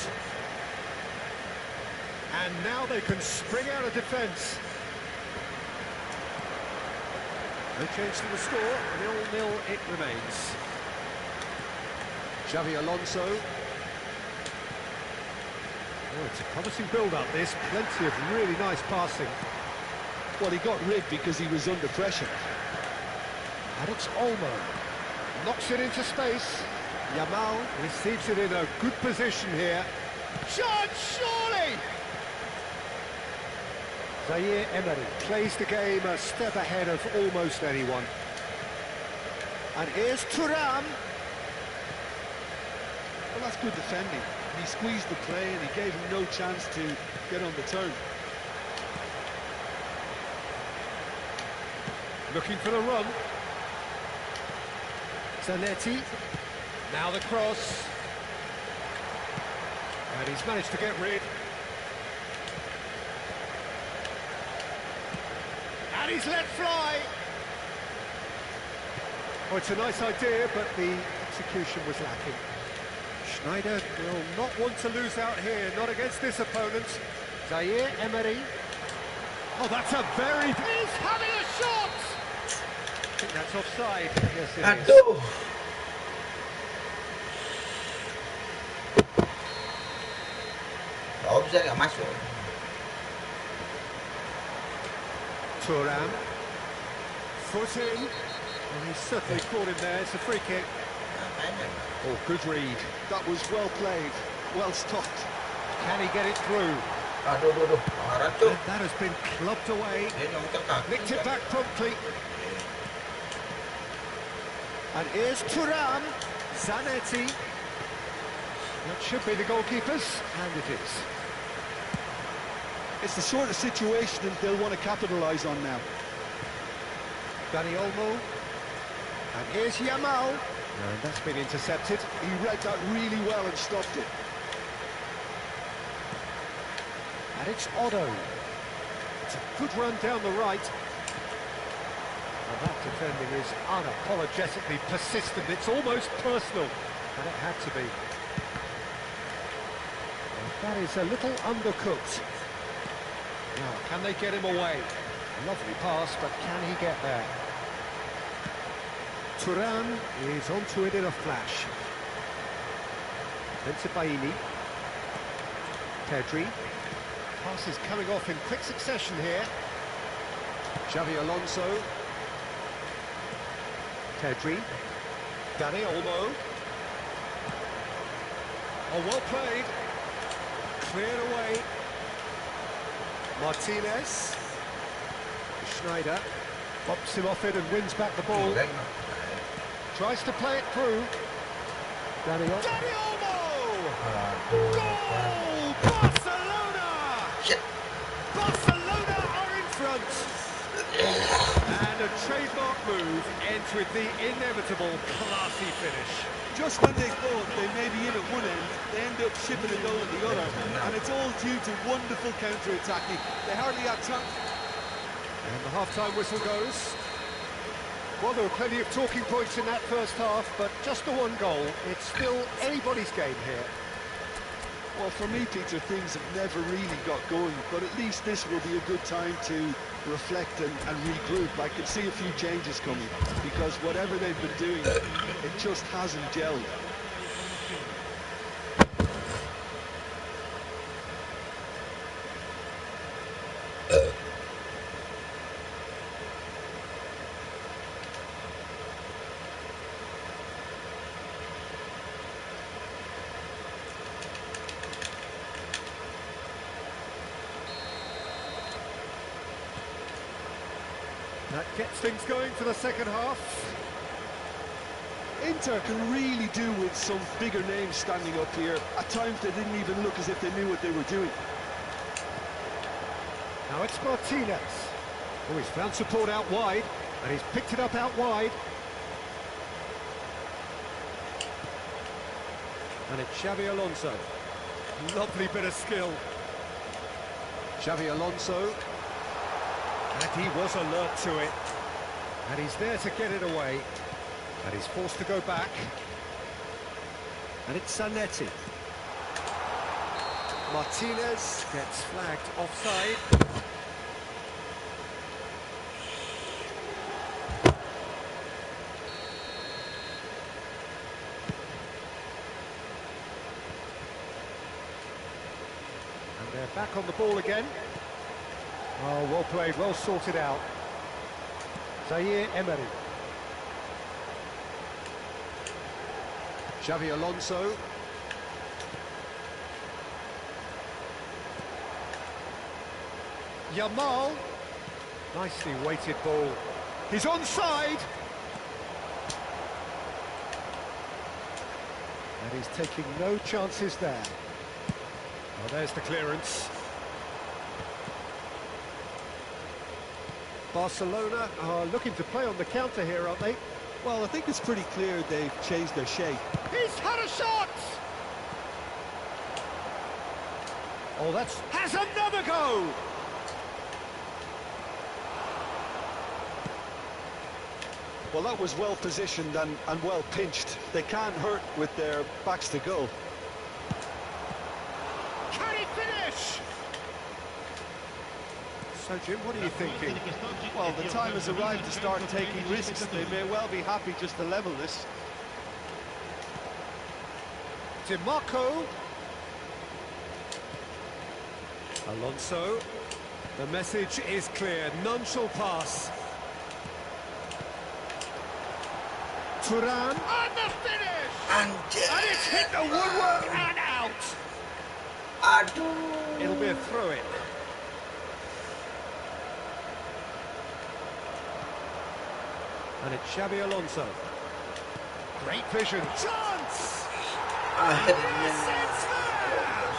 Speaker 2: And now they can spring out of defence. No change to the score, 0-0 it remains. Xavi Alonso. Oh, it's a promising build-up, this. Plenty of really nice passing.
Speaker 3: Well, he got rid because he was under pressure.
Speaker 2: And it's Olmo. Knocks it into space. Yamal receives it in a good position here. Shot, surely! Zaire Emery plays the game a step ahead of almost anyone. And here's Thuram.
Speaker 3: Well, that's good defending. He squeezed the play and he gave him no chance to get on the turn.
Speaker 2: Looking for the run. Zanetti. Now the cross. And he's managed to get rid. And he's let fly. Oh, it's a nice idea, but the execution was lacking. Schneider will not want to lose out here, not against this opponent. Zaire Emery. Oh, that's a very... He's having a shot! I think that's offside. Yes, it is.
Speaker 1: Offside nggak masuk.
Speaker 2: Thuram. Foot in. Well, he's certainly caught him there. It's a free kick. Oh, good read.
Speaker 3: That was well played, well stopped.
Speaker 2: Can he get it through?
Speaker 1: Aduh.
Speaker 2: And that has been clubbed away. Nicked it back promptly. And here's Thuram. Zanetti. That should be the goalkeepers, and it is.
Speaker 3: It's the sort of situation that they'll want to capitalise on now.
Speaker 2: Dani Olmo. And here's Yamal. And that's been intercepted.
Speaker 3: He read that really well and stopped it.
Speaker 2: And it's Otto. It's a good run down the right. Well, that defending is unapologetically persistent. It's almost personal. And it had to be. Well, that is a little undercooked. Now, can they get him away? Lovely pass, but can he get there? Turan is onto it in a flash. Then to Baini. Pedri. Pass is coming off in quick succession here. Xavi Alonso. Pedri. Dani Olmo. Oh, well played. Cleared away. Martinez. Schneider. Bops him off it and wins back the ball. Tries to play it through. Dani Olmo! Goal! Barcelona! Barcelona are in front. And a trademark move ends with the inevitable classy finish.
Speaker 3: Just when they thought they may be in at one end, they end up shipping a goal at the other. And it's all due to wonderful counter-attacking. They hardly had time.
Speaker 2: And the half-time whistle goes. Well, there were plenty of talking points in that first half, but just the one goal. It's still anybody's game here.
Speaker 3: Well, for me, Peter, things have never really got going, but at least this will be a good time to reflect and regroup. I could see a few changes coming, because whatever they've been doing, it just hasn't gelled.
Speaker 2: That gets things going for the second half.
Speaker 3: Inter can really do with some bigger names standing up here. At times they didn't even look as if they knew what they were doing.
Speaker 2: Now it's Martinez. Oh, he's found support out wide, and he's picked it up out wide. And it's Xavi Alonso. Lovely bit of skill. Xavi Alonso. And he was alert to it. And he's there to get it away. And he's forced to go back. And it's Zanetti. Martinez gets flagged offside. And they're back on the ball again. Oh, well played, well sorted out. Zaire Emery. Xavi Alonso. Yamal. Nicely weighted ball. He's onside. And he's taking no chances there. Oh, there's the clearance. Barcelona are looking to play on the counter here, aren't they?
Speaker 3: Well, I think it's pretty clear they've changed their shape.
Speaker 2: He's had a shot! Oh, has another go!
Speaker 3: Well, that was well positioned and well pinched. They can't hurt with their backs to goal.
Speaker 2: Can he finish? So, Jim, what are you thinking?
Speaker 3: Well, the time has arrived to start taking risks. They may well be happy just to level this.
Speaker 2: DiMarco. Alonso. The message is clear. None shall pass. Turan. And the finish! And it's hit the woodwork and out! It'll be a throw-in. And it's Xavi Alonso. Great vision. Chance! Yes, it's there!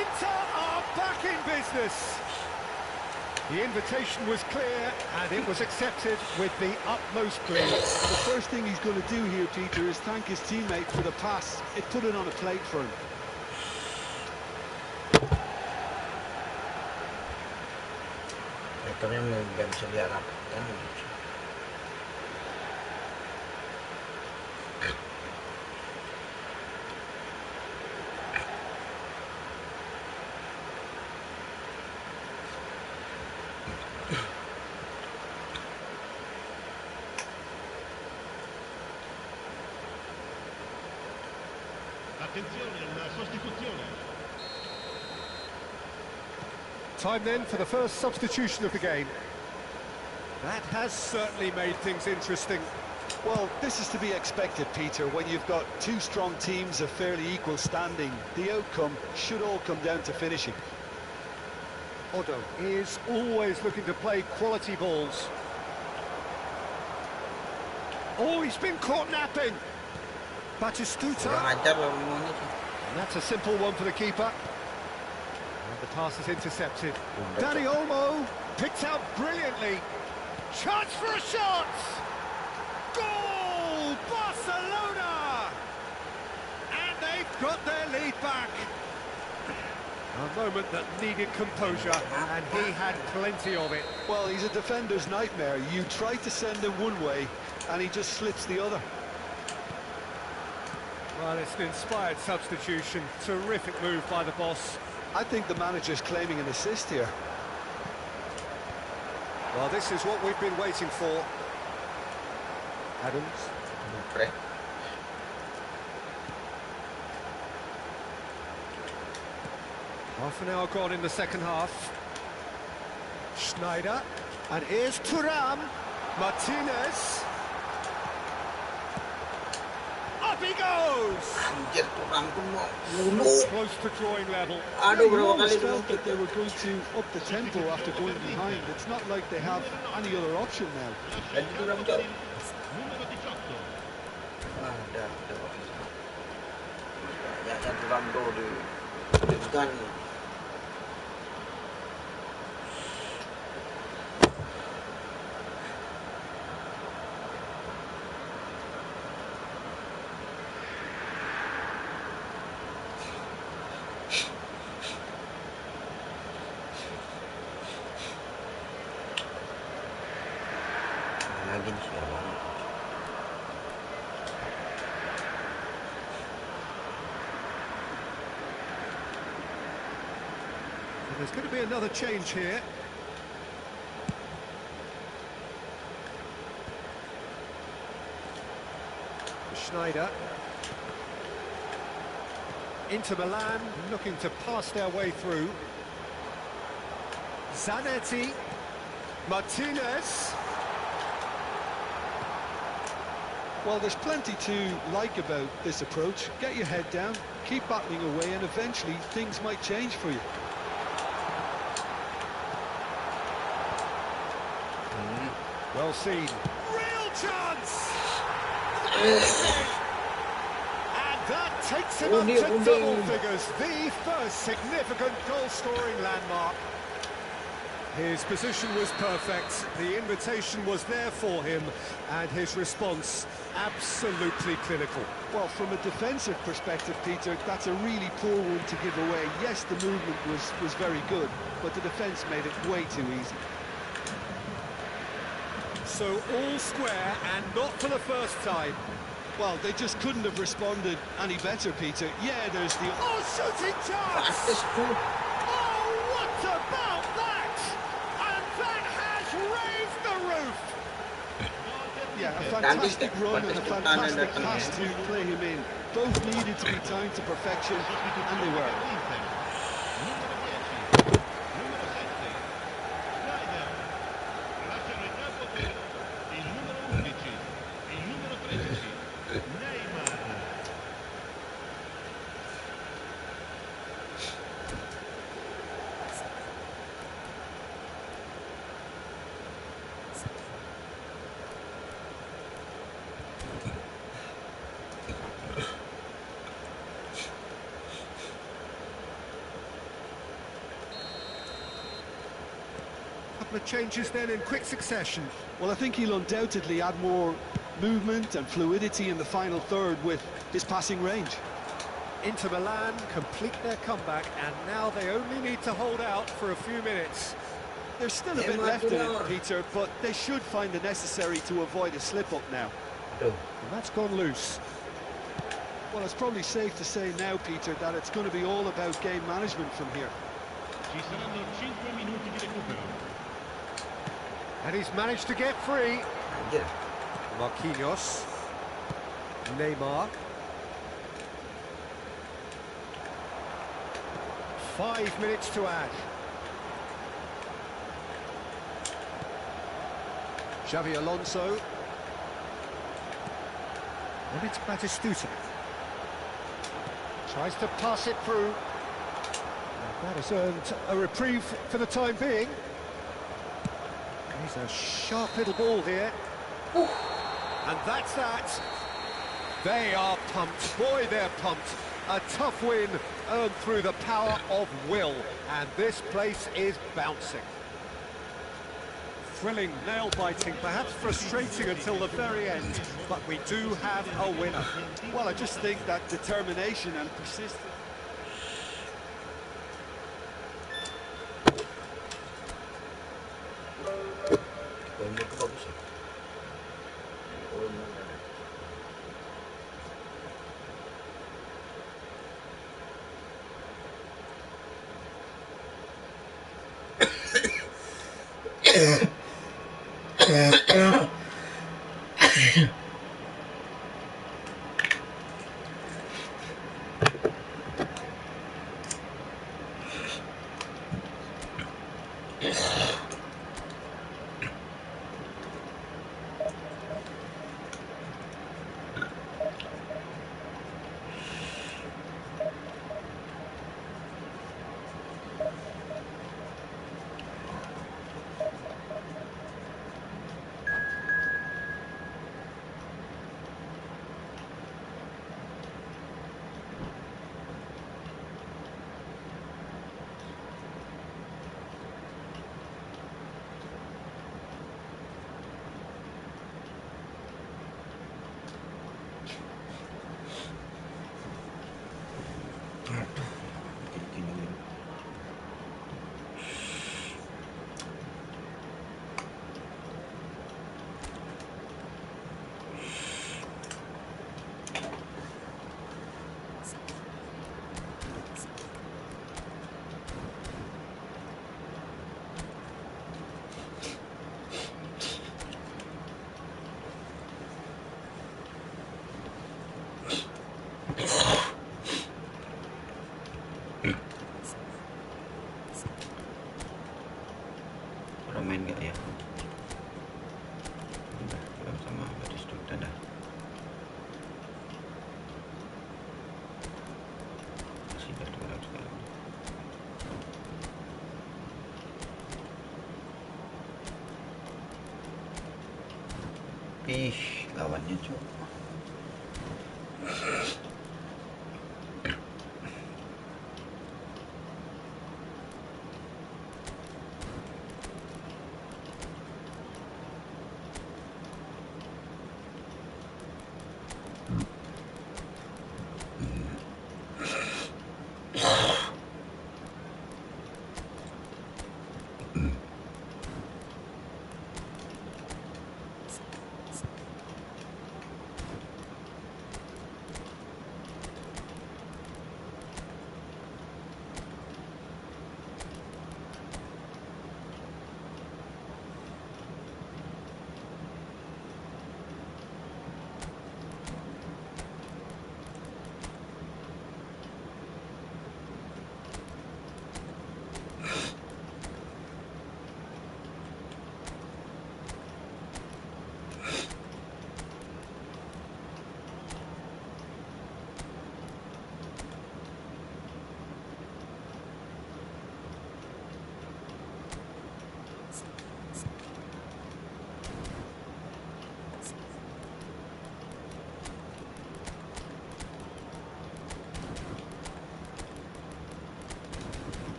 Speaker 2: Inter are back in business. The invitation was clear, and it was accepted with the utmost glee.
Speaker 3: The first thing he's going to do here, Peter, is thank his teammate for the pass. It put it on a plate for him.
Speaker 5: Retornya nggak bisa diharapkan.
Speaker 4: Attenzione alla sostituzione.
Speaker 2: Time then for the first substitution of the game. That has certainly made things interesting.
Speaker 3: Well, this is to be expected, Peter, when you've got two strong teams of fairly equal standing. The outcome should all come down to finishing.
Speaker 2: Odo is always looking to play quality balls. Oh, he's been caught napping. Batistuta.
Speaker 5: Kurang ajar loh ini.
Speaker 2: And that's a simple one for the keeper. And the pass is intercepted. Dani Olmo picked out brilliantly. Chance for a shot! Goal! Barcelona! And they've got their lead back. A moment that needed composure, and he had plenty of it.
Speaker 3: Well, he's a defender's nightmare. You try to send him one way, and he just slips the other.
Speaker 2: Well, it's an inspired substitution. Terrific move by the boss.
Speaker 3: I think the manager's claiming an assist here.
Speaker 2: Well, this is what we've been waiting for. Adams.
Speaker 5: Okay.
Speaker 2: Half an hour gone in the second half. Schneider. And here's Thuram. Martinez. Up he goes!
Speaker 5: Anjir, Turam tuh mau bunuh.
Speaker 2: Close to drawing level.
Speaker 5: Aduh,
Speaker 3: You
Speaker 5: berapa
Speaker 3: almost
Speaker 5: kali
Speaker 3: felt that they were going to up the tempo after going behind. It's not like they have any other option now.
Speaker 5: Jadi Turam cok.
Speaker 4: Numero 18.
Speaker 5: Ada. Banyaknya Turam tuh di Genie. Lagi di siapa?
Speaker 2: So there's going to be another change here. Schneider. Inter Milan looking to pass their way through. Zanetti. Martinez.
Speaker 3: Well, there's plenty to like about this approach. Get your head down, keep battling away, and eventually things might change for you.
Speaker 2: Well seen. Real chance! And that takes him up to double figures. The first significant goal-scoring landmark. His position was perfect, the invitation was there for him, and his response absolutely clinical.
Speaker 3: Well, from a defensive perspective, Peter, that's a really poor one to give away. Yes, the movement was very good, but the defence made it way too easy.
Speaker 2: So all square, and not for the first time.
Speaker 3: Well, they just couldn't have responded any better, Peter. Yeah, there's the...
Speaker 2: Oh, shooting chance!
Speaker 5: Praktis tuh.
Speaker 2: Oh, what about that? And that has raised the roof!
Speaker 3: Yeah, a fantastic run and a fantastic pass to play him in. Both needed to be timed to perfection, and they were.
Speaker 2: couple of changes then in quick succession.
Speaker 3: Well, I think he'll undoubtedly add more movement and fluidity in the final third with his passing range.
Speaker 2: Inter Milan complete their comeback, and now they only need to hold out for a few minutes.
Speaker 3: There's still a bit left in it, Peter, but they should find it necessary to avoid a slip-up now.
Speaker 2: And that's gone loose.
Speaker 3: Well, it's probably safe to say now, Peter, that it's going to be all about game management from here.
Speaker 4: Ci saranno 5 minuti di recupero.
Speaker 2: And he's managed to get free.
Speaker 5: Yeah.
Speaker 2: Marquinhos. Neymar. 5 minutes to add. Xavi Alonso. And it's Batistuta. Tries to pass it through. And that has earned a reprieve for the time being. He's a sharp little ball here. And that's that. They are pumped. Boy, they're pumped. A tough win earned through the power of will. And this place is bouncing. Thrilling, nail-biting, perhaps frustrating until the very end. But we do have a winner.
Speaker 3: Well, I just think that determination and persistence...
Speaker 5: Lemur tuh bagus ya. Lemur.
Speaker 1: Udah main gak ya? Udah, belum sama Batistuta dah. Masih berkurang sekarang. Ih, lawannya cuy.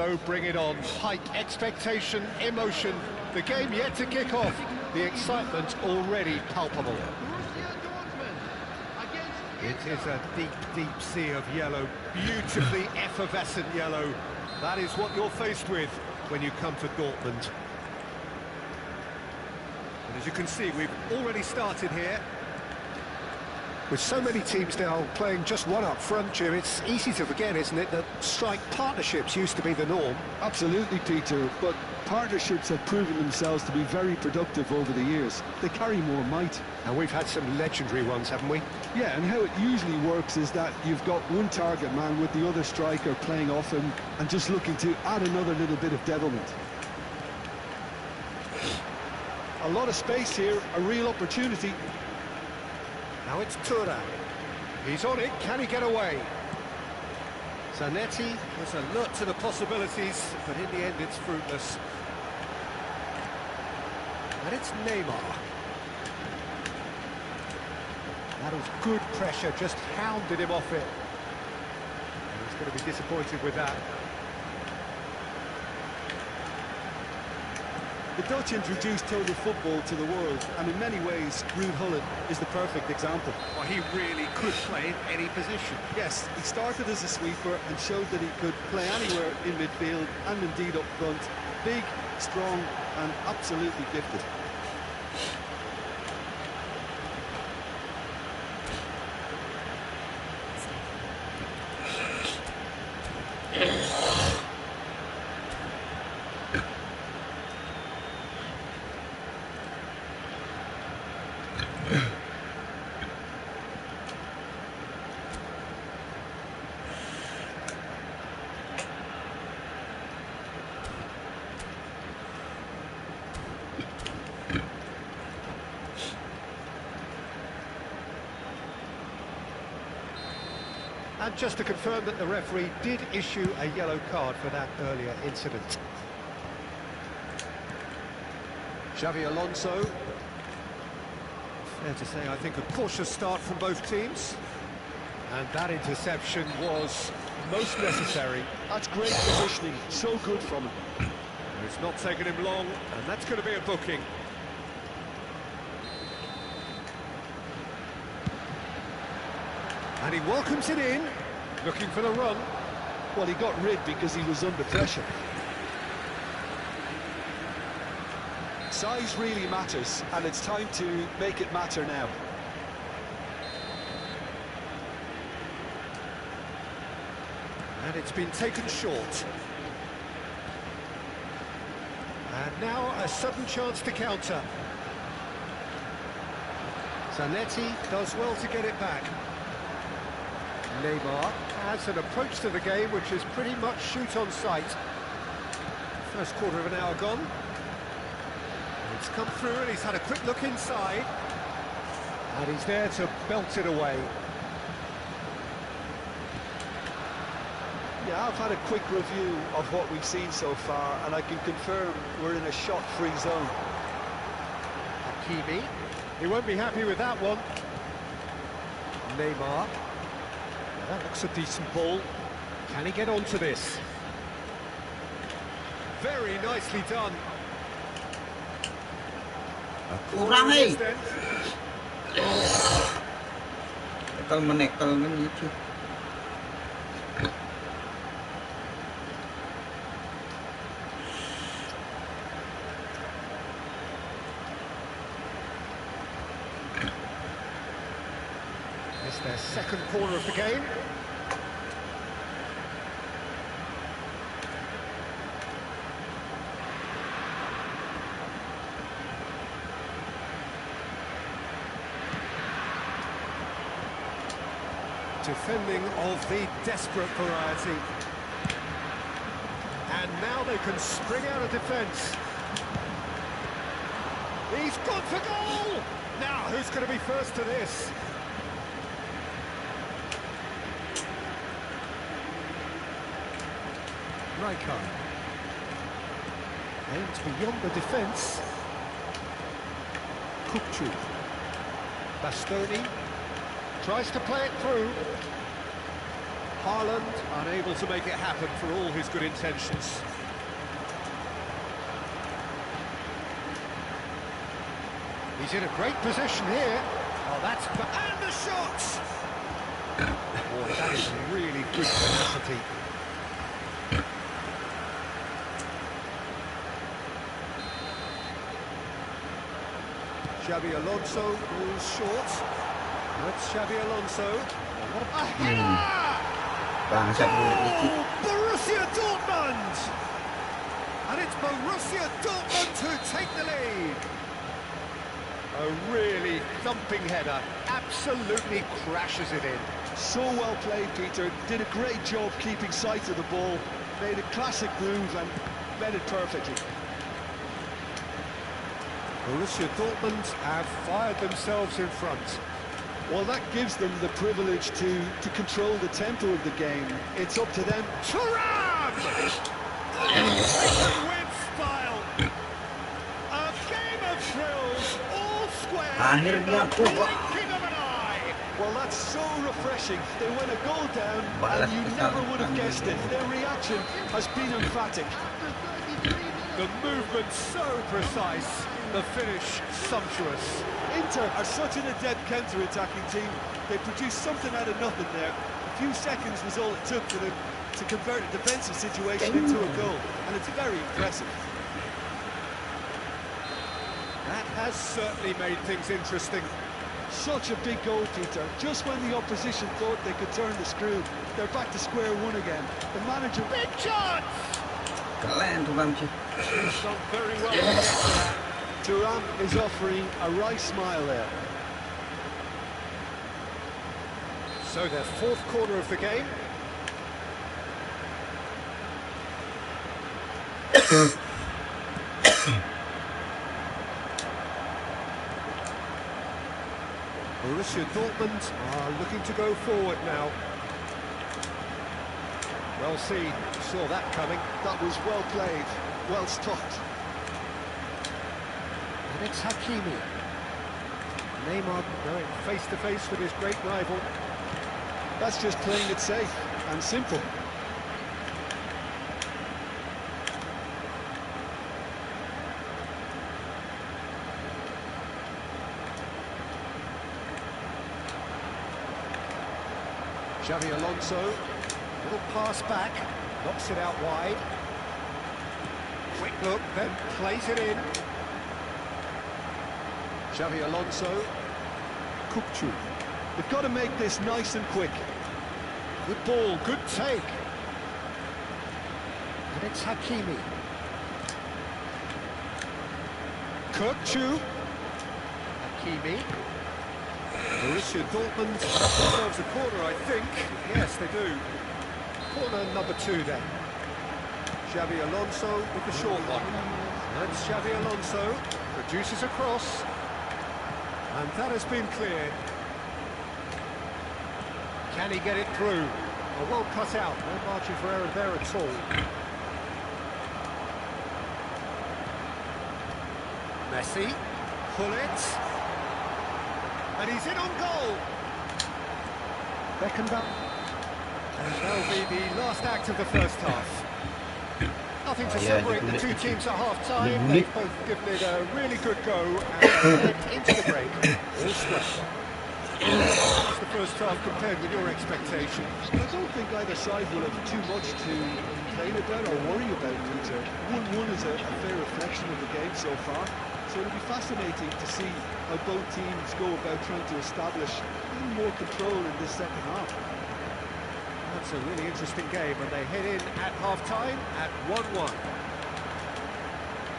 Speaker 2: So bring it on. Hype, expectation, emotion. The game yet to kick off. The excitement already palpable. It is a deep, deep sea of yellow. Beautifully effervescent yellow. That is what you're faced with when you come to Dortmund. And as you can see, we've already started here. With so many teams now playing just one up front, Jim, it's easy to forget, isn't it, that strike partnerships used to be the norm.
Speaker 3: Absolutely, Peter, but partnerships have proven themselves to be very productive over the years. They carry more might.
Speaker 2: And we've had some legendary ones, haven't we?
Speaker 3: Yeah, and how it usually works is that you've got one target man with the other striker playing off him and just looking to add another little bit of devilment. A lot of space here, a real opportunity.
Speaker 2: Now it's Tura. He's on it, can he get away? Zanetti was alert to the possibilities, but in the end it's fruitless. And it's Neymar. That was good pressure, just hounded him off it. And he's going to be disappointed with that.
Speaker 3: The Dutch introduced total football to the world, and in many ways, Ruud Gullit is the perfect example.
Speaker 2: Well, he really could play in any position.
Speaker 3: Yes, he started as a sweeper and showed that he could play anywhere in midfield and indeed up front. Big, strong, and absolutely gifted.
Speaker 2: And just to confirm that the referee did issue a yellow card for that earlier incident. Xavi Alonso. Fair to say, I think, a cautious start from both teams. And that interception was most necessary.
Speaker 3: That's great positioning, so good from him.
Speaker 2: It's not taken him long, and that's going to be a booking. And he welcomes it in, looking for the run.
Speaker 3: Well, he got rid because he was under pressure. Size really matters, and it's time to make it matter now.
Speaker 2: And it's been taken short. And now a sudden chance to counter. Zanetti does well to get it back. Neymar has an approach to the game which is pretty much shoot on sight. First quarter of an hour gone. It's come through and he's had a quick look inside. And he's there to belt it away.
Speaker 3: Yeah, I've had a quick review of what we've seen so far, and I can confirm we're in a shot-free zone.
Speaker 2: Hakimi. He won't be happy with that one. Neymar. That looks a decent ball. Can he get onto this? Very nicely done.
Speaker 1: Kurang Tekel menekel kan gitu.
Speaker 2: It's their second corner of the game. Defending of the desperate variety. And now they can spring out of defence. He's gone for goal! Now, who's going to be first to this? Rijkaard. Aims beyond the defence. Kupchu. Bastoni. Tries to play it through. Haaland unable to make it happen for all his good intentions. He's in a great position here. Oh, that's... And the shots! Boy, that is really good tenacity. Xabi Alonso goes short. That's Xabi Alonso. A header!
Speaker 1: Bangsat bulat dikit.
Speaker 2: Borussia Dortmund! And it's Borussia Dortmund who take the lead. A really thumping header. Absolutely crashes it in.
Speaker 3: So well played, Peter. Did a great job keeping sight of the ball. Made a classic move and met it perfectly.
Speaker 2: Borussia Dortmund have fired themselves in front.
Speaker 3: Well, that gives them the privilege to control the tempo of the game. It's up to them.
Speaker 2: Thuram! With style. A game of thrills, all square.
Speaker 1: Akhirnya
Speaker 2: Blinking of an eye.
Speaker 3: Well, that's so refreshing. They went a goal down,
Speaker 1: Balas
Speaker 3: and you
Speaker 1: besar.
Speaker 3: never would have guessed it. Their reaction has been emphatic.
Speaker 2: The movement so precise, the finish sumptuous.
Speaker 3: Inter are such an adept counter-attacking team. They produced something out of nothing there. A few seconds was all it took for them to convert a defensive situation into a goal, and it's very impressive.
Speaker 2: That has certainly made things interesting.
Speaker 3: Such a big goal, Peter. Just when the opposition thought they could turn the screw, they're back to square one again. The manager...
Speaker 2: Big chance!
Speaker 1: Keren tuh Bang.
Speaker 2: He's done very well to get to that.
Speaker 3: Thuram is offering a wry smile there.
Speaker 2: So their fourth corner of the game. Borussia Dortmund are looking to go forward now. Well seen, saw that coming.
Speaker 3: That was well played, well stopped.
Speaker 2: And it's Hakimi. Neymar going face to face with his great rival.
Speaker 3: That's just playing it safe and simple.
Speaker 2: Xabi Alonso, little pass back, knocks it out wide. Quick look, then plays it in. Xabi Alonso.
Speaker 3: Kukçu. They've got to make this nice and quick.
Speaker 2: Good ball, good take. And it's Hakimi. Kukçu. Hakimi. Borussia Dortmund themselves a corner, I think. Yes, they do. Corner number 2 then. Xabi Alonso with the short one. That's Xabi Alonso. Produces a cross. And that has been cleared. Can he get it through? A well cut out. No margin for error there at all. Messi. Pull it. And he's in on goal. Beckenbauer. And that'll be the last act of the first half. Nothing to separate the two teams at half-time. They've both given it a really good go and head into the break. All square. How's the first half compared with your expectations?
Speaker 3: I don't think either side will have too much to complain about or worry about, Peter. 1-1 is a fair reflection of the game so far. So it'll be fascinating to see how both teams go about trying to establish even more control in this second half.
Speaker 2: That's a really interesting game, and they head in at half-time at 1-1.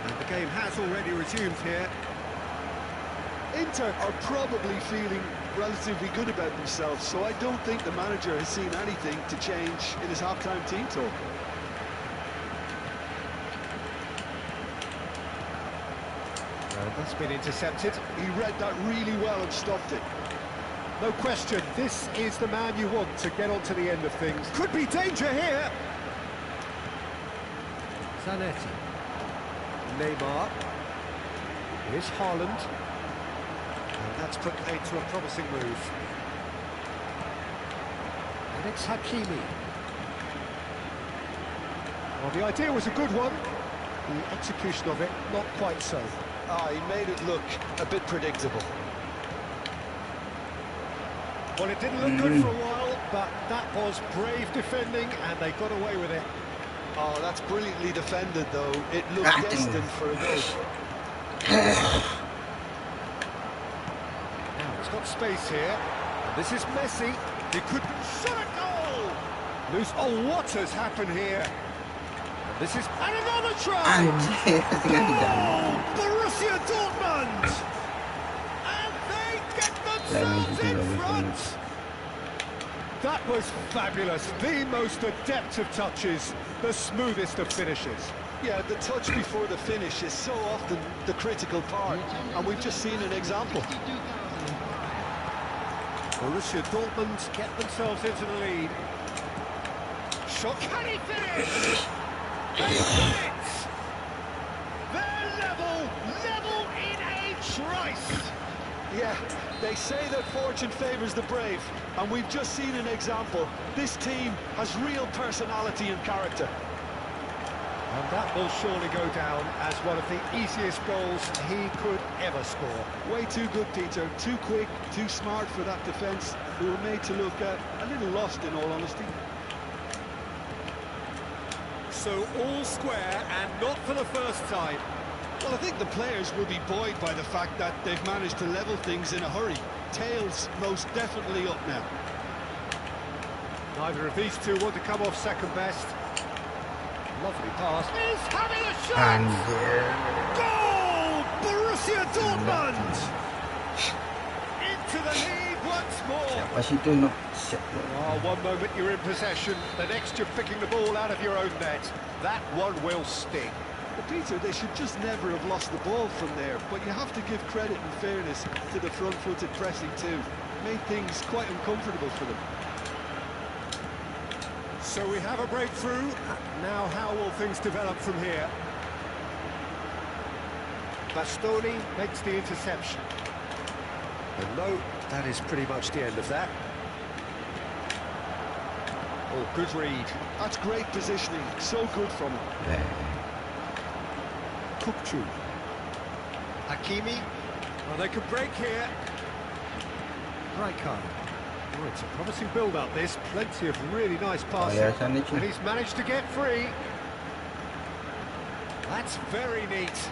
Speaker 2: And the game has already resumed here.
Speaker 3: Inter are probably feeling relatively good about themselves, so I don't think the manager has seen anything to change in his half-time team talk.
Speaker 2: That's been intercepted.
Speaker 3: He read that really well and stopped it.
Speaker 2: No question, this is the man you want to get onto the end of things. Could be danger here. Zanetti. Neymar. Here's Haaland. And that's put paid to a promising move. And it's Hakimi. Well, the idea was a good one. The execution of it, not quite so.
Speaker 3: He made it look a bit predictable.
Speaker 2: Well, it didn't look good for a while, but that was brave defending, and they got away with it.
Speaker 3: Oh, that's brilliantly defended, though. It looked destined for a goal.
Speaker 2: Now, it's got space here. And this is Messi. He could shot a goal! Loose. Oh, what has happened here? And this is... And another try! Oh, Borussia Dortmund! And they get themselves in front! That was fabulous. The most adept of touches, the smoothest of finishes.
Speaker 3: Yeah, the touch before the finish is so often the critical part, and we've just seen an example.
Speaker 2: Borussia Dortmund get themselves into the lead. Shot, can he finish? They won it! They're level in a trice!
Speaker 3: Yeah, they say that fortune favours the brave, and we've just seen an example. This team has real personality and character.
Speaker 2: And that will surely go down as one of the easiest goals he could ever score.
Speaker 3: Way too good, Peter. Too quick, too smart for that defence, who were made to look a little lost, in all honesty.
Speaker 2: So all square, and not for the first time.
Speaker 3: Well, I think the players will be buoyed by the fact that they've managed to level things in a hurry. Tails most definitely up now.
Speaker 2: Neither of these two want to come off second best. Lovely pass. He's having a shot! Goal! Borussia Dortmund! Into the lead once more. Oh, one moment you're in possession, the next you're picking the ball out of your own net. That one will sting.
Speaker 3: Well, Peter, they should just never have lost the ball from there, but you have to give credit and fairness to the front-footed pressing too. Made things quite uncomfortable for them.
Speaker 2: So we have a breakthrough. Now how will things develop from here? Bastoni makes the interception. And no, that is pretty much the end of that. Oh, good read.
Speaker 3: That's great positioning. So good from him.
Speaker 2: Kukçu. Hakimi. Well, they could break here. Rijkaard. Oh, it's a promising build-up, this. Plenty of really nice passing. And he's managed to get free. That's very neat.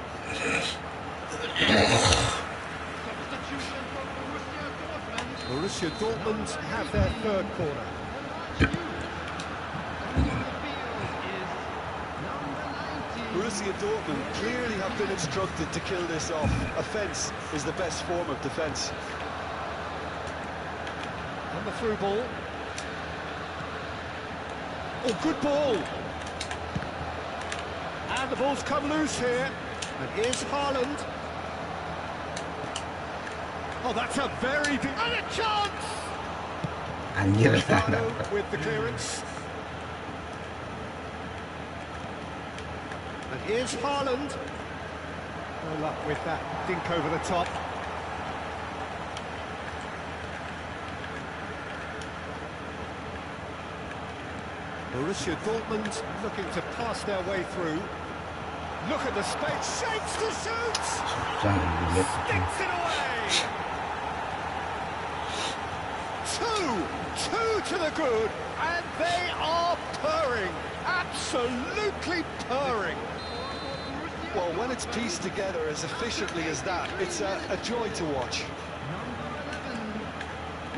Speaker 2: Borussia Dortmund have their third corner.
Speaker 3: Borussia Dortmund clearly have been instructed to kill this off. Offence is the best form of defence.
Speaker 2: And the through ball. Oh, good ball. And the ball's come loose here. And here's Haaland. Oh, that's a very deep... And a chance! Cristiano with the clearance. And here's Haaland. No luck with that dink over the top. Borussia Dortmund looking to pass their way through. Look at the space, shapes to shoot! Sticks it away! Two to the good, and they are purring, absolutely purring.
Speaker 3: Well, when it's pieced together as efficiently as that, it's a joy to watch.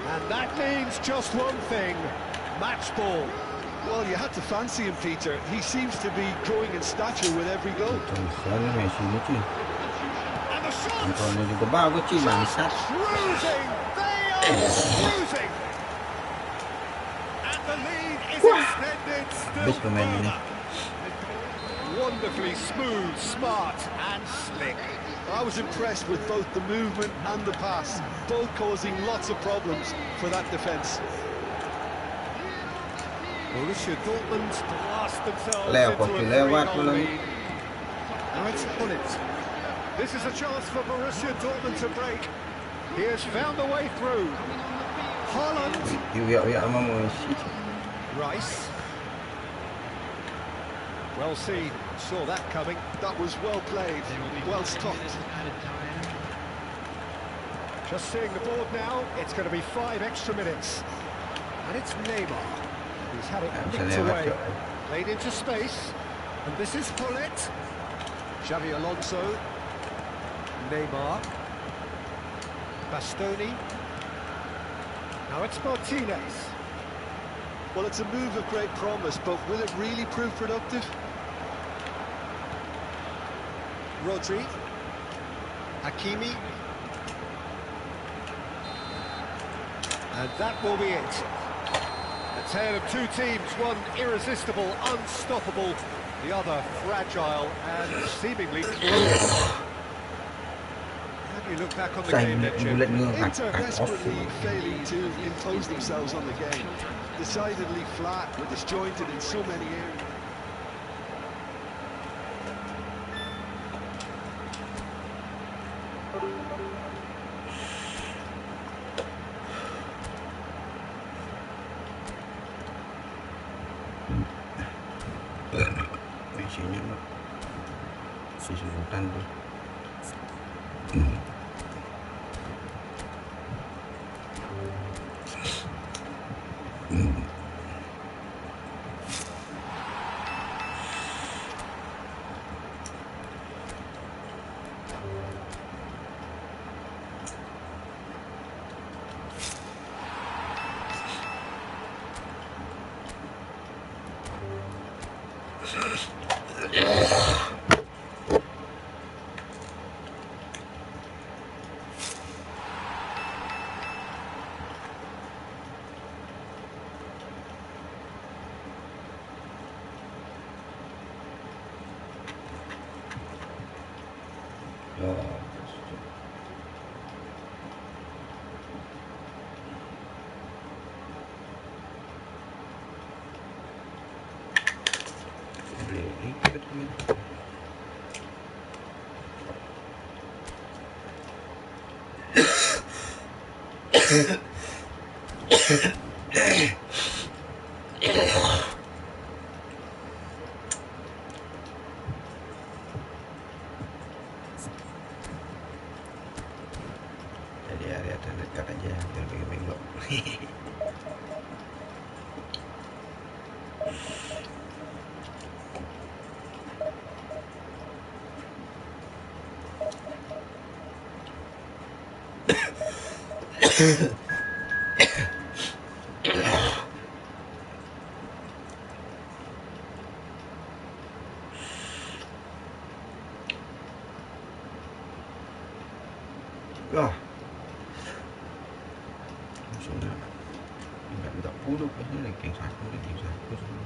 Speaker 2: And that means just one thing, match ball.
Speaker 3: Well, you had to fancy him, Peter. He seems to be growing in stature with every goal.
Speaker 2: And the shot! Cruising! They are cruising! And the lead is extended still further. Wonderfully smooth, smart and slick.
Speaker 3: I was impressed with both the movement and the pass, both causing lots of problems for that defence.
Speaker 2: Borussia Dortmund blast themselves into a 3-goal lead. Now it's Gullit. This is a chance for Borussia Dortmund to break. He has found a way through. Haaland. Rice. Well seen, saw that coming.
Speaker 3: That was well played, well stopped.
Speaker 4: Added time.
Speaker 2: Just seeing the board now, it's going to be 5 extra minutes. And it's Neymar. He's had it
Speaker 1: Bisa
Speaker 2: nicked
Speaker 1: lewat
Speaker 2: away.
Speaker 1: ke?
Speaker 2: Played into space. And this is Pullet. Xavi Alonso. Neymar. Bastoni. Now it's Martinez.
Speaker 3: Well, it's a move of great promise, but will it really prove productive?
Speaker 2: Rodri. Hakimi. And that will be it. A tale of two teams, one irresistible, unstoppable, the other fragile and seemingly clueless. How do you look back on the game then, Jim?
Speaker 3: Inter desperately failing to impose themselves on the game. Decidedly flat, or disjointed in so many areas.
Speaker 1: Mesinnya mah sesebutan tuh. Jadi area terdekat aja biar bego-bego. Wah, langsung nggak puluh kayaknya ranking 1 semua.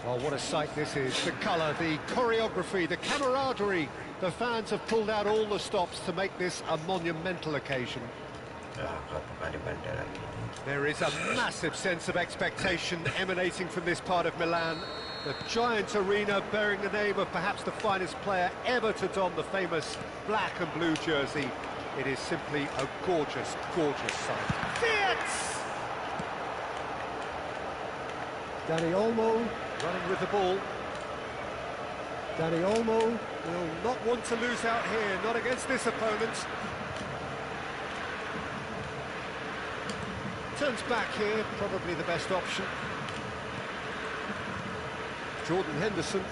Speaker 2: Well, what a sight this is. The colour, the choreography, the camaraderie. The fans have pulled out all the stops to make this a monumental occasion. There is a massive sense of expectation emanating from this part of Milan. The giant arena bearing the name of perhaps the finest player ever to don the famous black and blue jersey. It is simply a gorgeous, gorgeous sight. VIII! Dani Olmo running with the ball. Dani Olmo will not want to lose out here, not against this opponent. Turns back here, probably the best option. Jordan Henderson.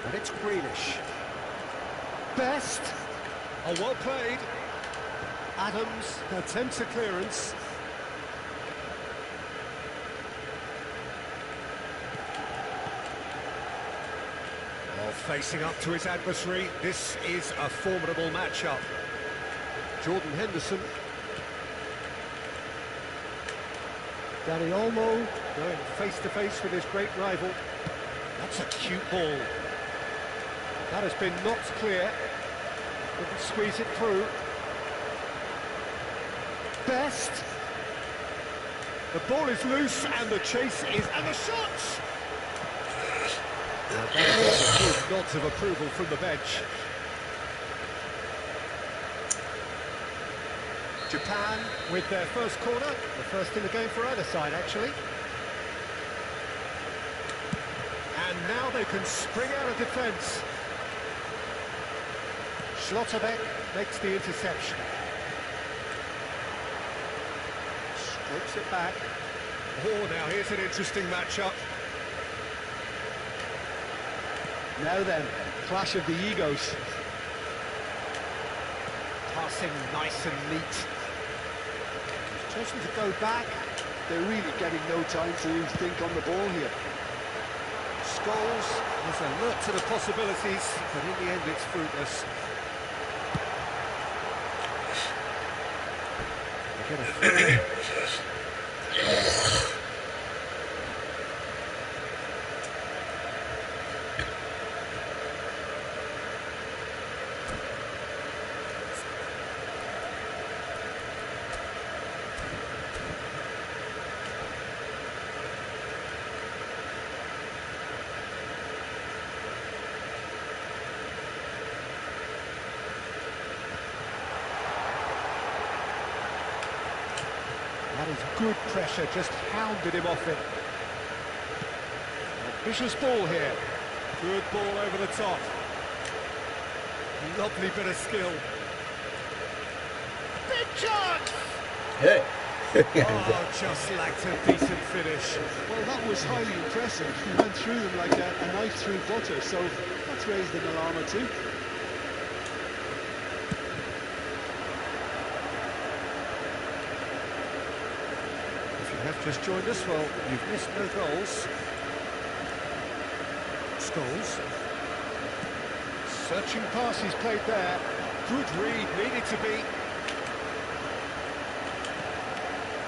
Speaker 2: And it's Greenish. Best. Oh, well played. Adams attempts a clearance. Facing up to his adversary, this is a formidable matchup. Jordan Henderson. Dani Olmo going face to face with his great rival. That's a cute ball. That has been knocked clear. Couldn't squeeze it through. Best. The ball is loose and the chase is... and the shots! Good nods of approval from the bench. Japan with their first corner, the first in the game for either side actually. And now they can spring out of defence. Schlotterbeck makes the interception. Strokes it back. Oh, now here's an interesting matchup.
Speaker 3: Now then, clash of the egos.
Speaker 2: Passing nice and neat. He's chosen to go back.
Speaker 3: They're really getting no time to think on the ball here.
Speaker 2: Scholes is alert to the possibilities, but in the end it's fruitless. They get a throw. That is good pressure, just hounded him off it. A vicious ball here. Good ball over the top. Lovely bit of skill. Big chance!
Speaker 5: Hey!
Speaker 2: Oh, just lacked a decent finish.
Speaker 3: Well, that was highly impressive. He went through them like a knife through butter, so that's raised an alarm or two.
Speaker 2: Have just joined us, well, you've missed no goals. Scholes. Searching pass he's played there. Good read, needed to be.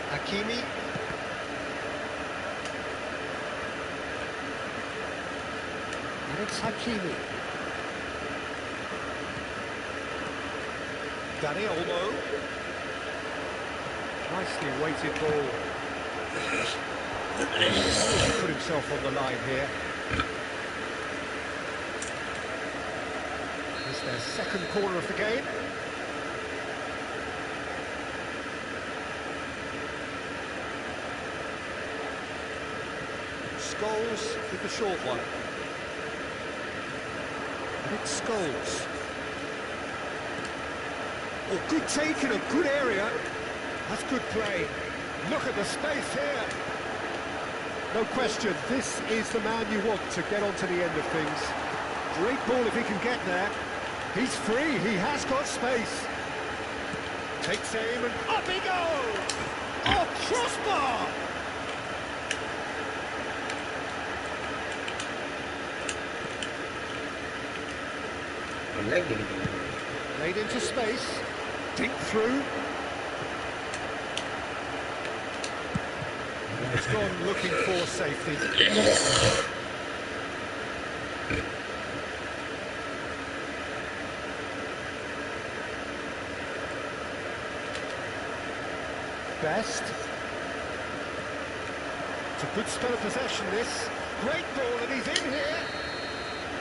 Speaker 2: Hakimi. And it's Hakimi. Dani Olmo. Nicely weighted ball. Put himself on the line here. It's their second corner of the game. Scholes with the short one. And it's Scholes. Oh, good take in a good area. That's good play. Look at the space here. No question, this is the man you want to get onto the end of things. Great ball if he can get there. He's free, he has got space. Takes aim and up he goes! Oh, crossbar!
Speaker 5: lag gitu.
Speaker 2: Laid into space. Dink through. It's gone looking for safety. Best. It's a good spell of possession, this. Great ball, and he's in here.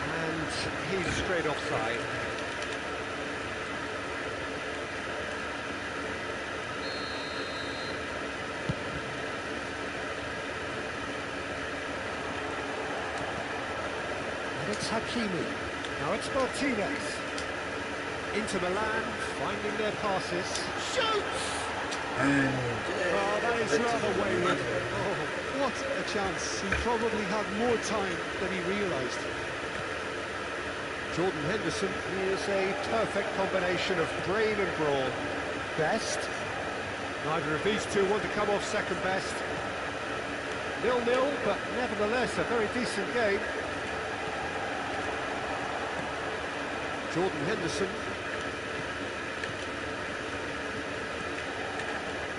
Speaker 2: And he's straight offside. And it's Hakimi. Now it's Martinez. Into Milan, finding their passes. Shoots! Oh, that is rather wayward.
Speaker 3: Oh, what a chance. He probably had more time than he realised.
Speaker 2: Jordan Henderson is a perfect combination of brain and brawn. Best. Neither of these two want to come off second best. 0-0, but nevertheless a very decent game. Jordan Henderson.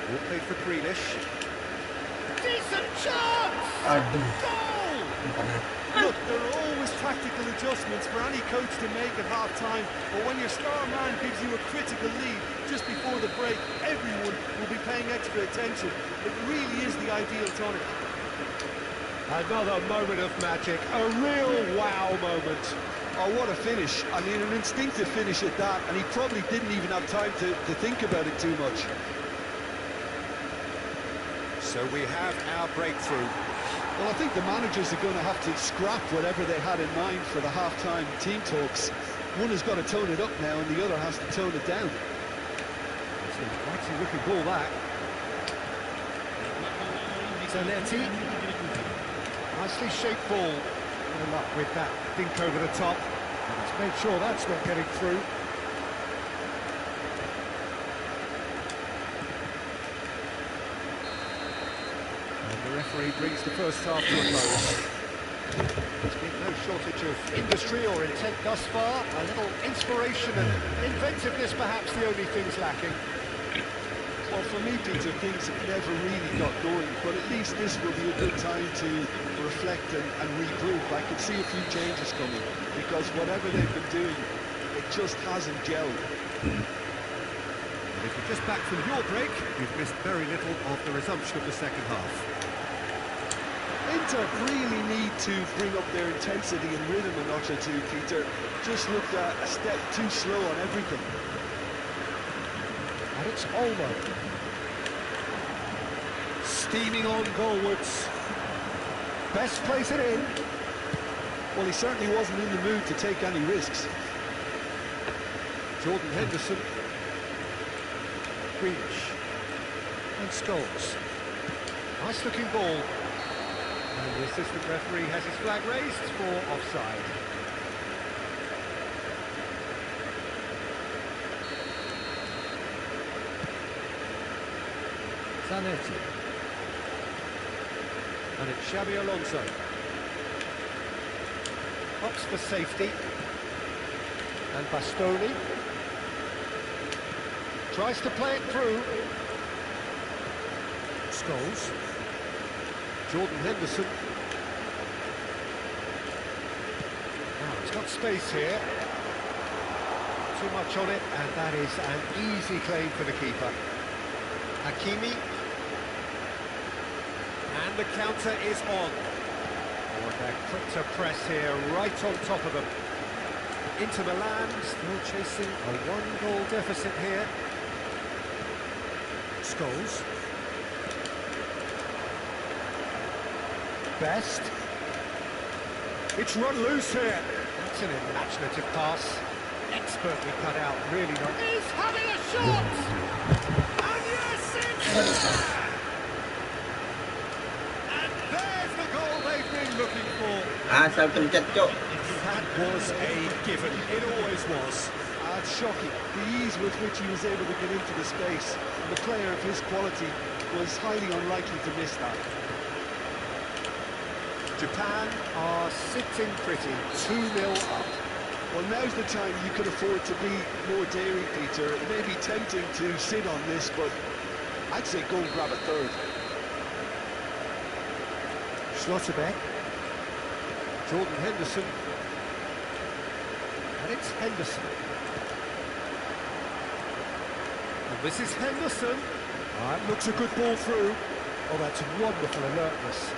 Speaker 2: All played for Grealish. Decent chance! Goal!
Speaker 3: Look, there are always tactical adjustments for any coach to make at half-time, but when your star man gives you a critical lead just before the break, everyone will be paying extra attention. It really is the ideal tonic.
Speaker 2: Another moment of magic, a real wow moment.
Speaker 3: Oh, what a finish. I mean, an instinctive finish at that, and he probably didn't even have time to think about it too much.
Speaker 2: So we have our breakthrough.
Speaker 3: Well, I think the managers are going to have to scrap whatever they had in mind for the half-time team talks. One has got to tone it up now, and the other has to tone it down.
Speaker 2: It's a quite looking ball back. Zanetti. Nicely shaped ball. No luck with that dink over the top. Let's make sure that's not getting through. The referee brings the first half to a close. There's been no shortage of industry or intent thus far. A little inspiration and inventiveness, perhaps the only things lacking.
Speaker 3: Well, for me, Peter, things have never really got going, but at least this will be a good time to reflect and regroup. I can see a few changes coming, because whatever they've been doing, it just hasn't gelled.
Speaker 2: And if you're just back from your break, you've missed very little of the resumption of the second half.
Speaker 3: Inter really need to bring up their intensity and rhythm a notch or two, Peter. Just looked a step too slow on everything.
Speaker 2: And it's Olmo. Steaming on goalwards. Best place it in.
Speaker 3: Well, he certainly wasn't in the mood to take any risks.
Speaker 2: Jordan Henderson. Grealish. And Scholes. Nice looking ball. And the assistant referee has his flag raised for offside. Zanetti. And it's Xabi Alonso. Opts for safety. And Bastoni. Tries to play it through. Scholes. Jordan Henderson. Now it's got space here. Too much on it, and that is an easy claim for the keeper. Hakimi. And the counter is on. Oh, they're quick to press here, right on top of them. Inter Milan, still chasing a one-goal deficit here. Scholes. Best. It's run loose here. That's an imaginative pass. Expertly cut out, really not. He's having a shot! And yes, it's there! And there's the goal they've been looking for.
Speaker 5: Asal pencet, Cok.
Speaker 2: That was a given. It always was.
Speaker 3: It's shocking, the ease with which he was able to get into the space. And the player of his quality was highly unlikely to miss that.
Speaker 2: Japan are sitting pretty, 2-0 up.
Speaker 3: Well, now's the time you could afford to be more daring, Peter. It may be tempting to sit on this, but I'd say go and grab a third.
Speaker 2: Schlotterbeck. Jordan Henderson. And it's Henderson. And this is Henderson. That looks a good ball through. Oh, that's wonderful alertness.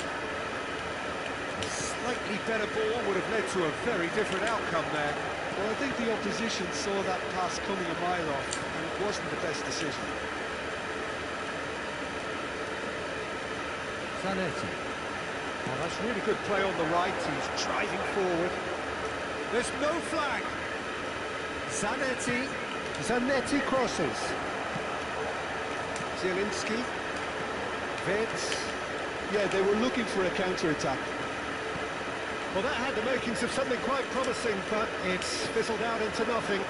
Speaker 2: A slightly better ball would have led to a very different outcome there.
Speaker 3: Well, I think the opposition saw that pass coming a mile off, and it wasn't the best decision.
Speaker 2: Zanetti. Oh, that's really good play on the right. He's driving forward. There's no flag. Zanetti. Zanetti crosses. Zielinski. Vince.
Speaker 3: Yeah, they were looking for a counter-attack.
Speaker 2: Well, that had the makings of something quite promising, but it's fizzled out into nothing.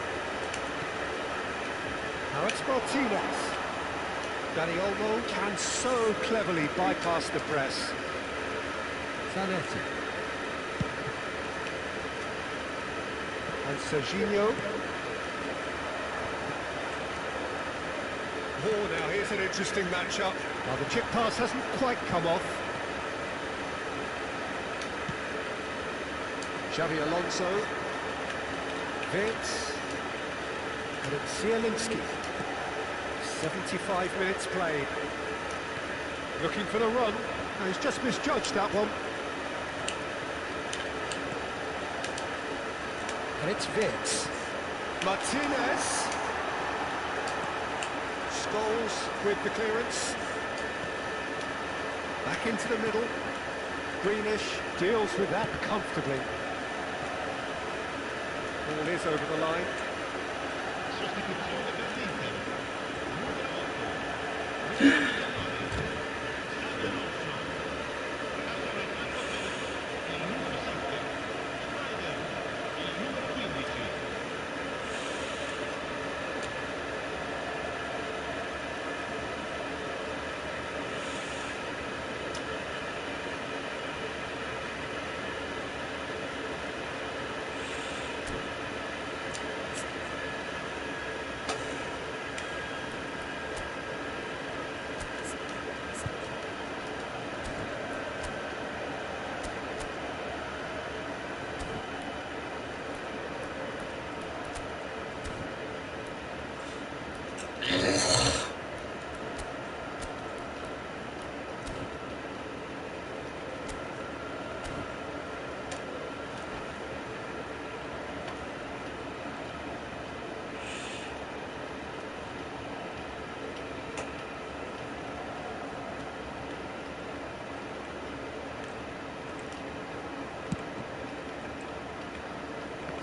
Speaker 2: Now it's Martinez. Dani Olmo can so cleverly bypass the press. Zanetti. And Serginho. Oh, now here's an interesting matchup. Well, the chip pass hasn't quite come off. Xavi Alonso. Vince. And it's Zielinski. 75 minutes played. Looking for the run. Oh, he's just misjudged that one. And it's Vince. Martinez. Scholes with the clearance. Back into the middle. Greenish deals with that comfortably. Ball is over the line.
Speaker 4: Sostituzione per l'Inter. Numero 8.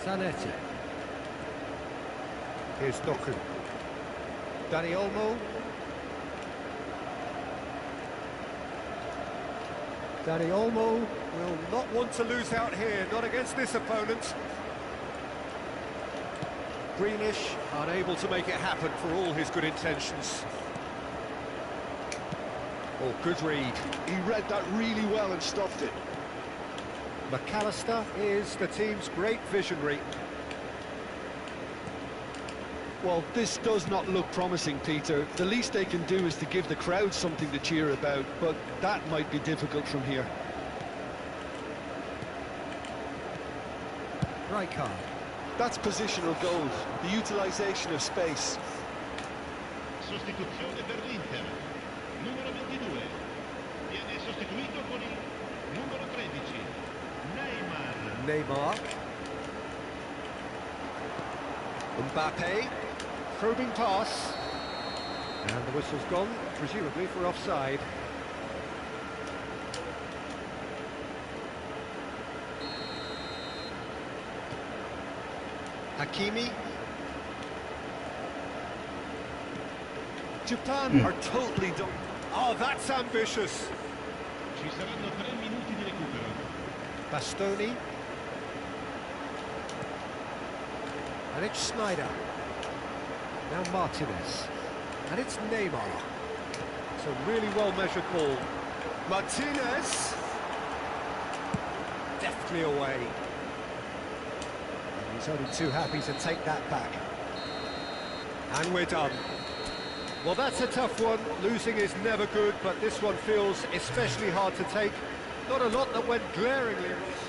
Speaker 2: Zanetti. Here's Doku. Dani Olmo. Dani Olmo will not want to lose out here, not against this opponent. Greenish unable to make it happen for all his good intentions. Oh, good read.
Speaker 3: He read that really well and stopped it.
Speaker 2: McAllister is the team's great visionary.
Speaker 3: Well, this does not look promising, Peter. The least they can do is to give the crowd something to cheer about, but that might be difficult from here.
Speaker 2: Rijkaard.
Speaker 3: That's positional goals, the utilisation of space.
Speaker 4: Sostituzione per l'Inter. Numero 22. Viene sostituito con il numero 13.
Speaker 2: Neymar. Mbappe. Probing pass. And the whistle's gone, presumably for offside. Hakimi. Japan are totally done. Oh, that's ambitious.
Speaker 4: Ci saranno 3 minuti di recupero.
Speaker 2: Bastoni. And it's Snyder. Now Martinez. And it's Neymar. It's a really well-measured ball. Martinez. Deftly away. He's only too happy to take that back. And we're done. Well, that's a tough one. Losing is never good, but this one feels especially hard to take. Not a lot that went glaringly wrong.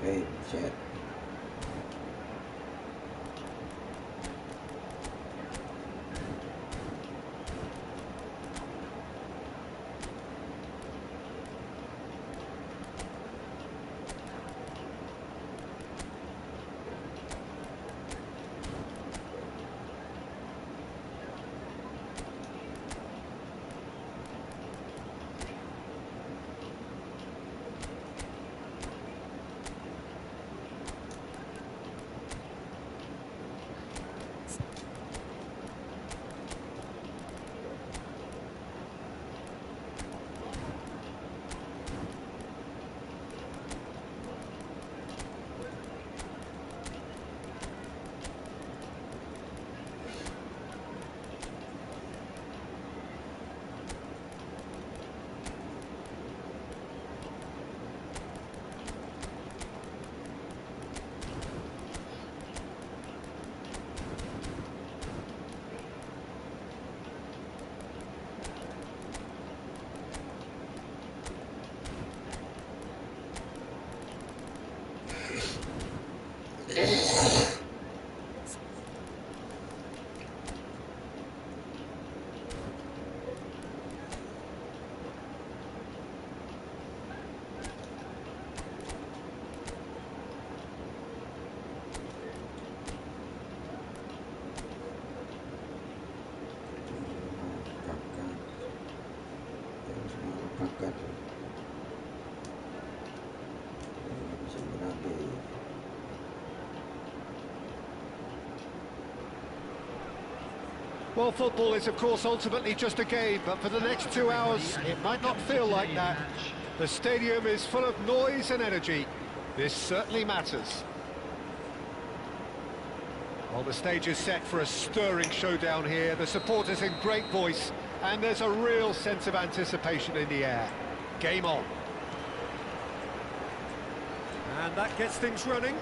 Speaker 5: Hey, chat.
Speaker 2: Well, football is, of course, ultimately just a game, but for the next 2 hours, it might not feel like that. The stadium is full of noise and energy. This certainly matters. Well, the stage is set for a stirring showdown here. The supporters in great voice, and there's a real sense of anticipation in the air. Game on. And that gets things running.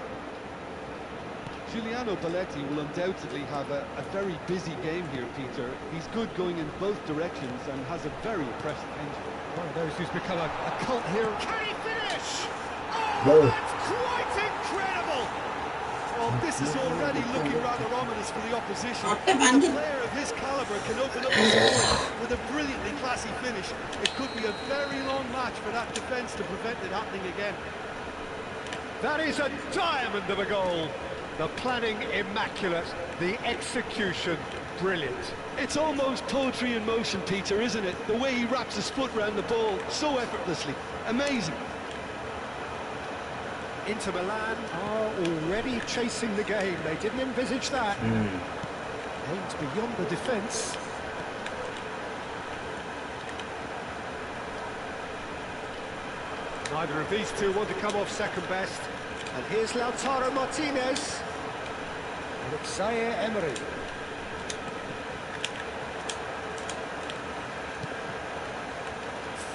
Speaker 3: Giuliano Belletti will undoubtedly have a very busy game here, Peter. He's good going in both directions and has a very impressive engine.
Speaker 2: One of those who's become a cult hero. Can he finish? Oh,
Speaker 5: No.
Speaker 2: that's quite incredible!
Speaker 3: Well, this is already looking rather ominous for the opposition.
Speaker 5: Oh,
Speaker 3: If
Speaker 5: man.
Speaker 3: a player of his calibre can open up the scoring with a brilliantly classy finish, it could be a very long match for that defence to prevent it happening again.
Speaker 2: That is a diamond of a goal. The planning immaculate, the execution brilliant.
Speaker 3: It's almost poetry in motion, Peter, isn't it? The way he wraps his foot round the ball so effortlessly. Amazing.
Speaker 2: Inter Milan are already chasing the game. They didn't envisage that. Aimed beyond the defence. Neither of these two want to come off second best. And here's Lautaro Martinez. Alexander Emery.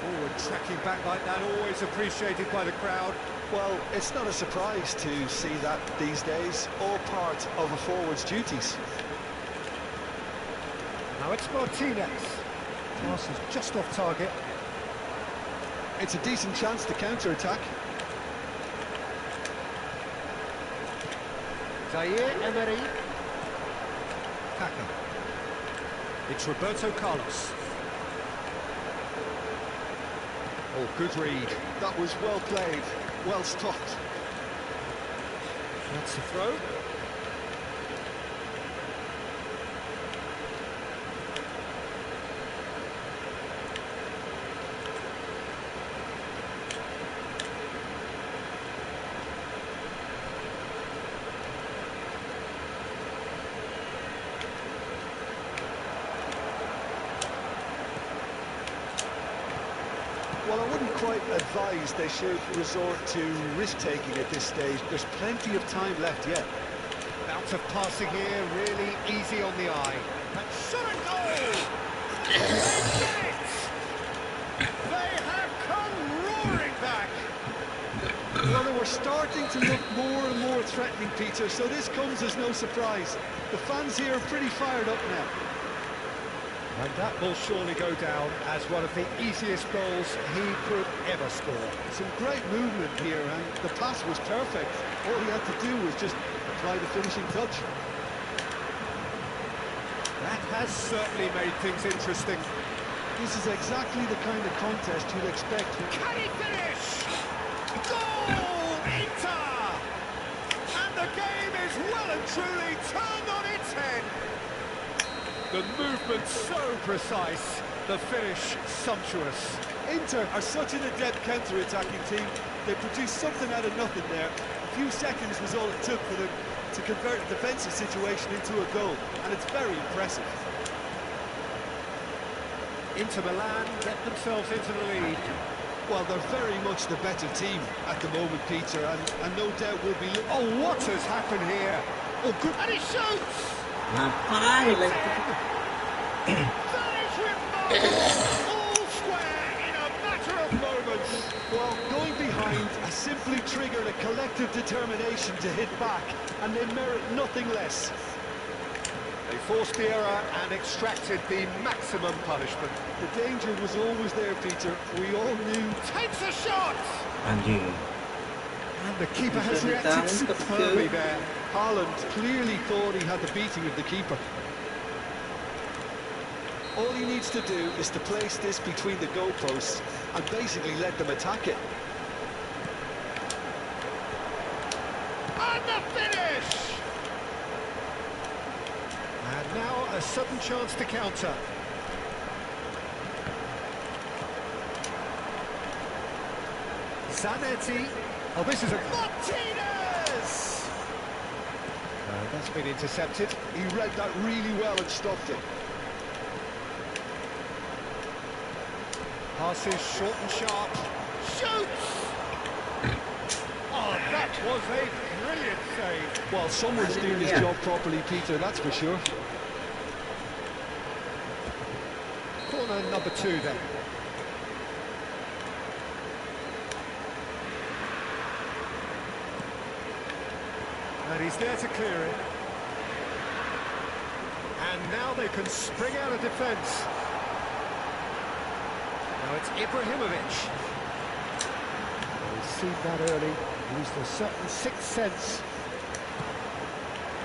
Speaker 2: Forward tracking back like that, always appreciated by the crowd.
Speaker 3: Well, it's not a surprise to see that these days, all part of a forward's duties.
Speaker 2: Now it's Martinez. Pass is just off target.
Speaker 3: It's a decent chance to counter-attack.
Speaker 2: Zaire Emery. Akan. It's Roberto Carlos. Oh, good read.
Speaker 3: That was well played, well stopped.
Speaker 2: That's the throw.
Speaker 3: Well, I wouldn't quite advise they should resort to risk-taking at this stage. There's plenty of time left yet.
Speaker 2: Bout of passing here, really easy on the eye. And shot and goal! They have come roaring back!
Speaker 3: Well, they were starting to look more and more threatening, Peter, so this comes as no surprise. The fans here are pretty fired up now.
Speaker 2: And that will surely go down as one of the easiest goals he could ever score.
Speaker 3: Some great movement here, and the pass was perfect. All he had to do was just apply the finishing touch.
Speaker 2: That has certainly made things interesting.
Speaker 3: This is exactly the kind of contest you'd expect.
Speaker 2: Can he finish? Goal! Inter! And the game is well and truly turned on its head. The movement so precise, the finish sumptuous.
Speaker 3: Inter are such an adept counter-attacking team. They produced something out of nothing there. A few seconds was all it took for them to convert a defensive situation into a goal, and it's very impressive.
Speaker 2: Inter Milan get themselves into the lead.
Speaker 3: Well, they're very much the better team at the moment, Peter, and no doubt will be...
Speaker 2: Oh, what has happened here? Oh, good. And he shoots!
Speaker 5: Ngapain lagi?
Speaker 2: That is remarkable! All square in a matter of moments.
Speaker 3: Well, going behind has simply triggered a collective determination to hit back, and they merit nothing less.
Speaker 2: They forced the error and extracted the maximum punishment.
Speaker 3: The danger was always there, Peter. We all knew.
Speaker 2: Takes a shot!
Speaker 1: Anjing.
Speaker 2: And the keeper has
Speaker 5: Bisa
Speaker 2: reacted
Speaker 5: ditangkap
Speaker 2: superbly
Speaker 5: tuh.
Speaker 2: there.
Speaker 3: Haaland clearly thought he had the beating of the keeper. All he needs to do is to place this between the goalposts and basically let them attack it.
Speaker 2: And the finish! And now a sudden chance to counter. Zanetti. Oh, this is a... Martinez! That's been intercepted.
Speaker 3: He read that really well and stopped it.
Speaker 2: Passes short and sharp. Shoots! Oh, that was a brilliant save.
Speaker 3: Well, someone's doing his job properly, Peter, that's for sure.
Speaker 2: Corner number 2 then. And he's there to clear it. And now they can spring out of defence. Now it's Ibrahimovic. He's seen that early. Used a certain sixth sense.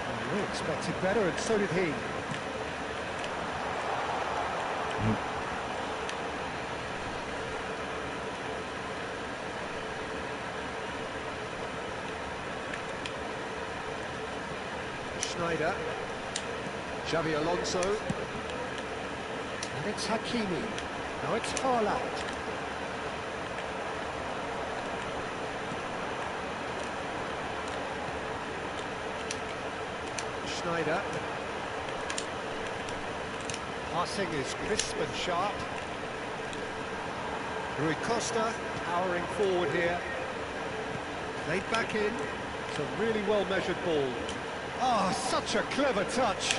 Speaker 2: And we expected better, and so did he. Schneider. Xavi Alonso. And it's Hakimi. Now it's Haaland. Schneider. Passing is crisp and sharp. Rui Costa powering forward here. Played back in. It's a really well-measured ball. Oh, such a clever touch.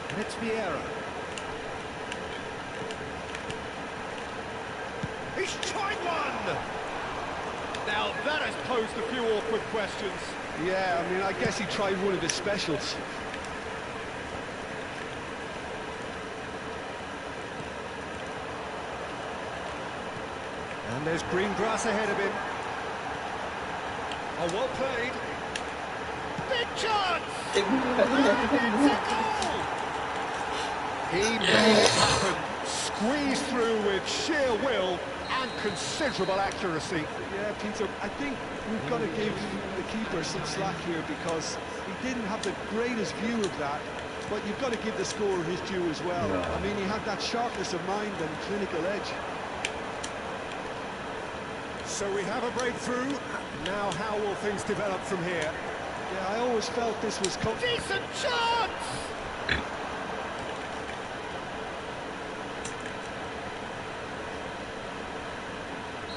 Speaker 2: And it's Vieira. He's tried one! Now that has posed a few awkward questions.
Speaker 3: Yeah, I mean, I guess he tried one of his specials.
Speaker 2: And there's green grass ahead of him. Oh, well played. Big chance! He made it happen. Squeezed through with sheer will and considerable accuracy.
Speaker 3: Yeah, Peter, I think we've got to give the keeper some slack here because he didn't have the greatest view of that, but you've got to give the scorer his due as well.
Speaker 1: Yeah.
Speaker 3: I mean, he had that sharpness of mind and clinical edge.
Speaker 2: So we have a breakthrough. Now how will things develop from here?
Speaker 3: Yeah, I always felt this was...
Speaker 2: Decent chance!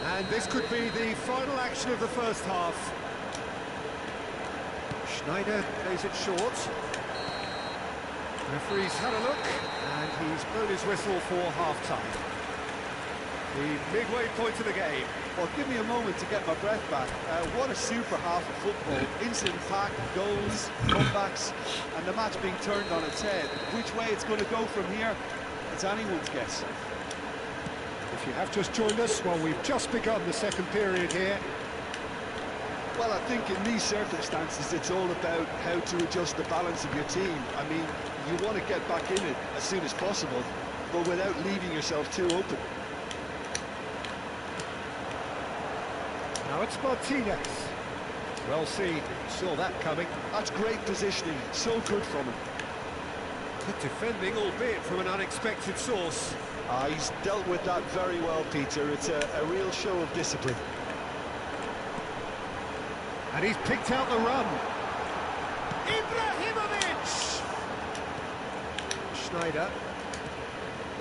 Speaker 2: And this could be the final action of the first half. Schneider plays it short. Referee's had a look, and he's blown his whistle for half-time. The midway point of the game.
Speaker 3: Well, give me a moment to get my breath back. What a super half of football. Incident-packed, goals, comebacks, and the match being turned on its head. Which way it's going to go from here, it's anyone's guess.
Speaker 2: If you have just joined us, well, we've just begun the second period here.
Speaker 3: Well, I think in these circumstances, it's all about how to adjust the balance of your team. I mean, you want to get back in it as soon as possible, but without leaving yourself too open.
Speaker 2: Now it's Martinez. Well seen, saw that coming.
Speaker 3: That's great positioning, so good from him.
Speaker 2: Good defending, albeit from an unexpected source.
Speaker 3: He's dealt with that very well, Peter. It's a real show of discipline.
Speaker 2: And he's picked out the run. Ibrahimovic! Schneider.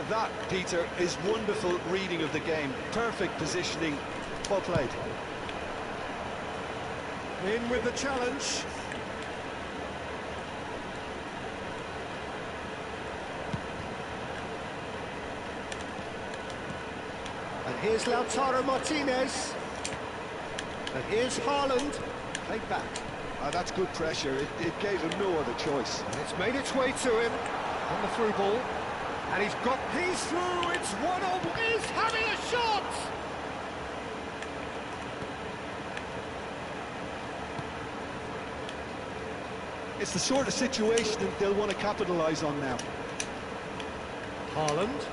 Speaker 3: That, Peter, is wonderful reading of the game. Perfect positioning, well played.
Speaker 2: In with the challenge. And here's Lautaro Martinez. And here's Haaland. Played back.
Speaker 3: That's good pressure. It gave him no other choice.
Speaker 2: And it's made its way to him on the through ball. And he's through. It's 1-0. He's having a shot.
Speaker 3: It's the sort of situation that they'll want to capitalise on now.
Speaker 2: Haaland.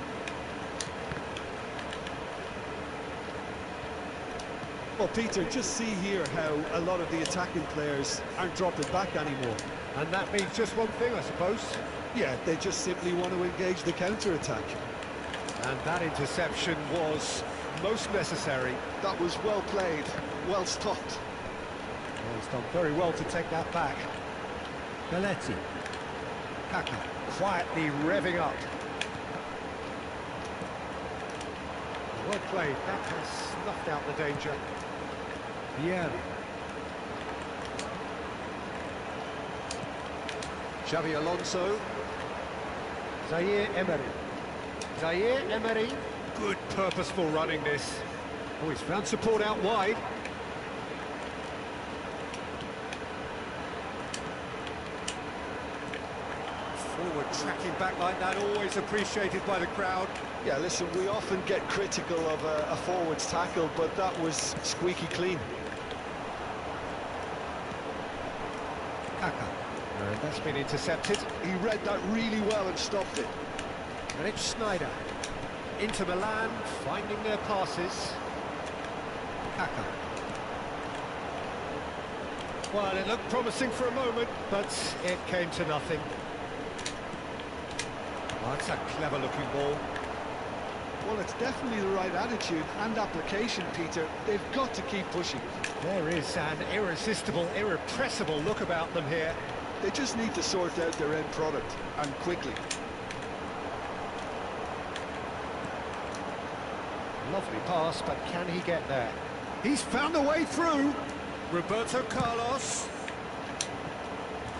Speaker 3: Well, Peter, just see here how a lot of the attacking players aren't dropping back anymore.
Speaker 2: And that means just one thing, I suppose.
Speaker 3: Yeah, they just simply want to engage the counter-attack.
Speaker 2: And that interception was most necessary.
Speaker 3: That was well played, well stopped.
Speaker 2: Well, he's done very well to take that back. Belletti. Kaka quietly revving up. Well played, that has snuffed out the danger. Vieira. Xavi Alonso. Zaire Emery. Zaire Emery. Good purposeful running this. Oh, he's found support out wide. Forward tracking back like that, always appreciated by the crowd.
Speaker 3: Yeah, listen, we often get critical of a forward's tackle, but that was squeaky clean.
Speaker 2: Kaka. And that's been intercepted.
Speaker 3: He read that really well and stopped it.
Speaker 2: And it's Schneider. Inter Milan finding their passes. Kaka. Well, it looked promising for a moment, but it came to nothing. Oh, that's a clever-looking ball.
Speaker 3: Well, it's definitely the right attitude and application, Peter. They've got to keep pushing.
Speaker 2: There is an irresistible, irrepressible look about them here.
Speaker 3: They just need to sort out their end product, and quickly.
Speaker 2: Lovely pass, but can he get there? He's found a way through. Roberto Carlos.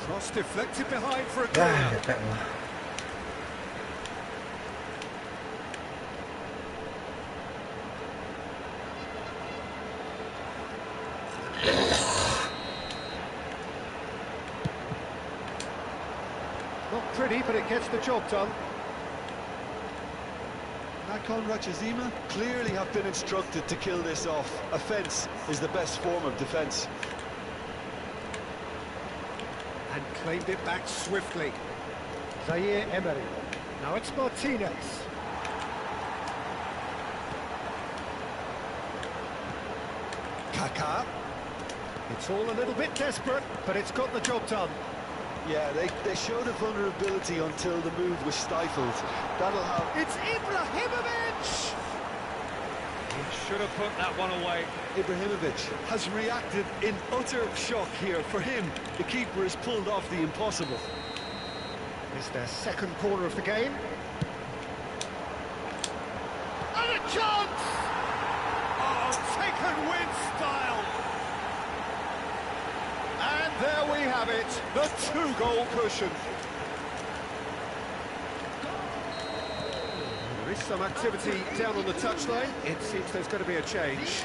Speaker 2: Cross deflected behind for a corner. Not pretty, but it gets the job done.
Speaker 3: Akan Rachazima clearly have been instructed to kill this off. Offence is the best form of defence.
Speaker 2: And claimed it back swiftly. Zaire Emery. Now it's Martinez. Kaka. It's all a little bit desperate, but it's got the job done.
Speaker 3: Yeah, they showed a vulnerability until the move was stifled. That'll have...
Speaker 2: It's Ibrahimovic! He should have put that one away.
Speaker 3: Ibrahimovic has reacted in utter shock here. For him, the keeper has pulled off the impossible.
Speaker 2: It's their second corner of the game. And a chance! Oh, taken with style! And there we have it, the two-goal cushion. There is some activity down on the touchline. It seems there's going to be a change.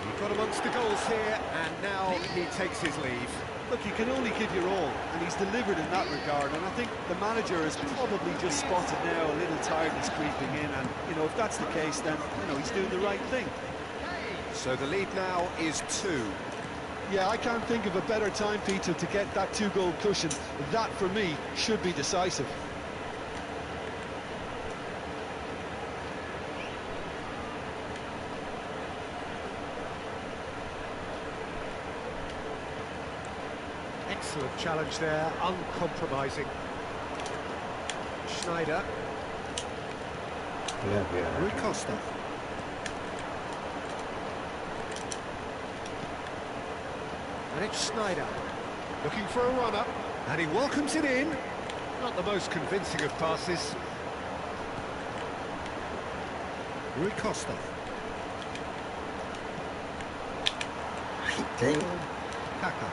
Speaker 2: He got amongst the goals here, and now he takes his leave.
Speaker 3: Look, you can only give your all, and he's delivered in that regard, and I think the manager has probably just spotted now a little tiredness creeping in, and, you know, if that's the case, then, you know, he's doing the right thing.
Speaker 2: So the lead now is 2.
Speaker 3: Yeah, I can't think of a better time, Peter, to get that two-goal cushion. That, for me, should be decisive.
Speaker 2: Excellent challenge there, uncompromising. Schneider. Rui Costa. And it's Schneider, looking for a run-up, and he welcomes it in. Not the most convincing of passes. Rui Costa. Kaka.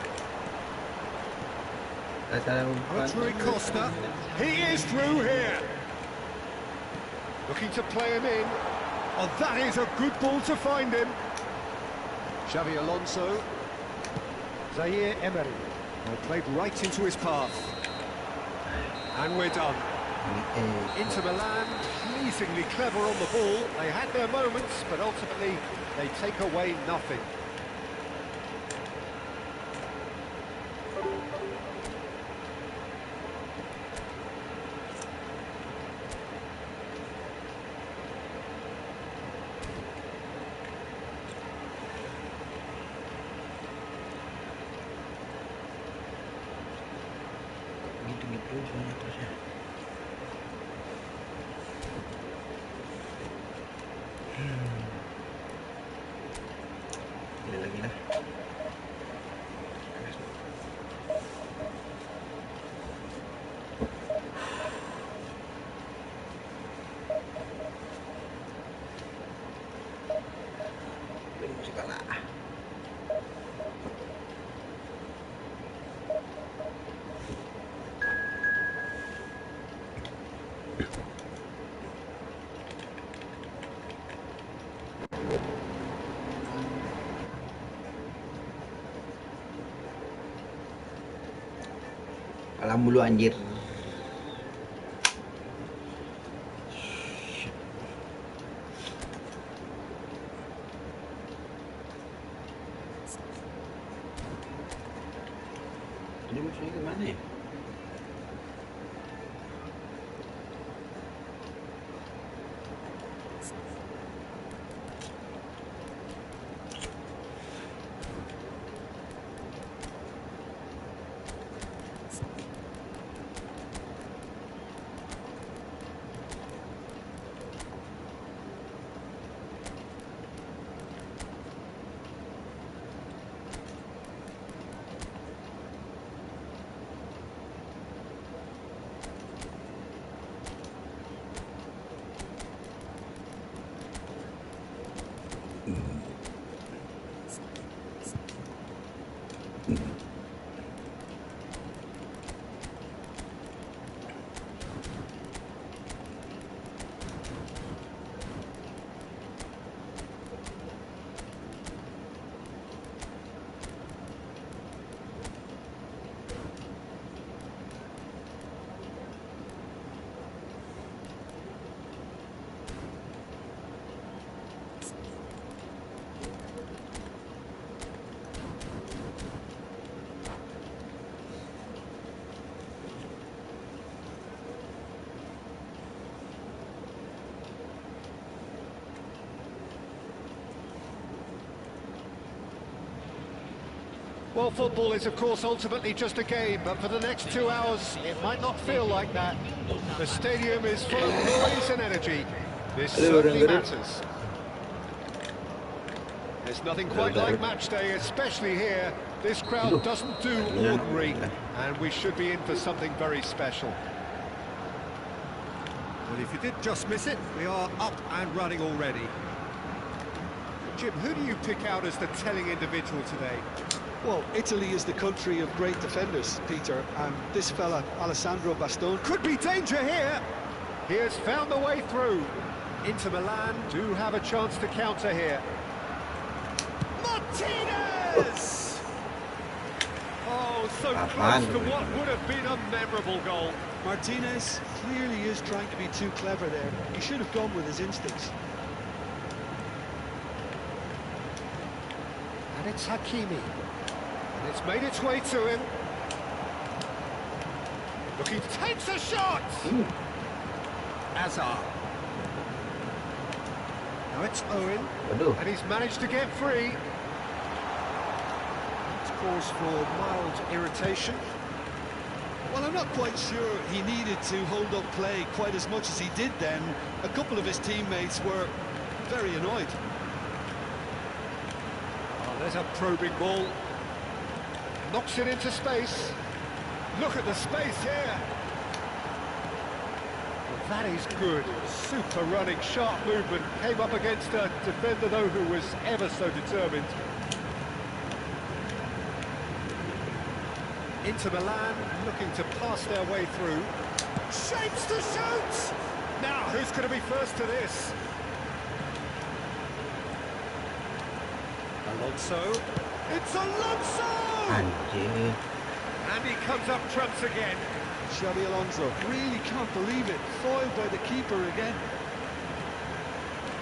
Speaker 2: That's Rui Costa. He is through here. Looking to play him in. Oh, that is a good ball to find him. Xavi Alonso. Zaire Emery. Well, played right into his path. And we're done. Inter Milan, pleasingly clever on the ball. They had their moments, but ultimately they take away nothing.
Speaker 1: Aduh, soalnya terusnya. Beli lagi lah. Beli musik kalah. Kalah mulu anjir. Ini musuhnya kemana ya?
Speaker 2: Well, football is, of course, ultimately just a game, but for the next 2 hours, it might not feel like that. The stadium is full of noise and energy. This certainly matters. There's nothing quite like match day, especially here. This crowd doesn't do ordinary, and we should be in for something very special.
Speaker 6: Well, if you did just miss it, we are up and running already. Jim, who do you pick out as the telling individual today?
Speaker 3: Well, Italy is the country of great defenders, Peter, and this fella, Alessandro Bastoni,
Speaker 2: Could be danger here. He has found the way through. Inter Milan do have a chance to counter here.
Speaker 6: Martinez!
Speaker 2: Oh, so close to what would have been a memorable goal.
Speaker 3: Martinez clearly is trying to be too clever there. He should have gone with his instincts.
Speaker 2: And it's Hakimi. And it's made its way to him. Looking, takes a shot!
Speaker 6: Azar.
Speaker 2: Now it's Owen.
Speaker 1: Waduh.
Speaker 2: And he's managed to get free.
Speaker 6: It's cause for mild irritation.
Speaker 3: Well, I'm not quite sure he needed to hold up play quite as much as he did then. A couple of his teammates were very annoyed.
Speaker 2: Oh, there's a probing ball. Knocks it into space. Look at the space here. Well, that is good. Super running, sharp movement. Came up against a defender, though, who was ever so determined. Inter Milan looking to pass their way through. Shapes to shoot! Now, who's going to be first to this? Alonso. It's Alonso!
Speaker 1: Anjir.
Speaker 2: And he comes up trumps again.
Speaker 3: Xabi Alonso, really can't believe it. Foiled by the keeper again.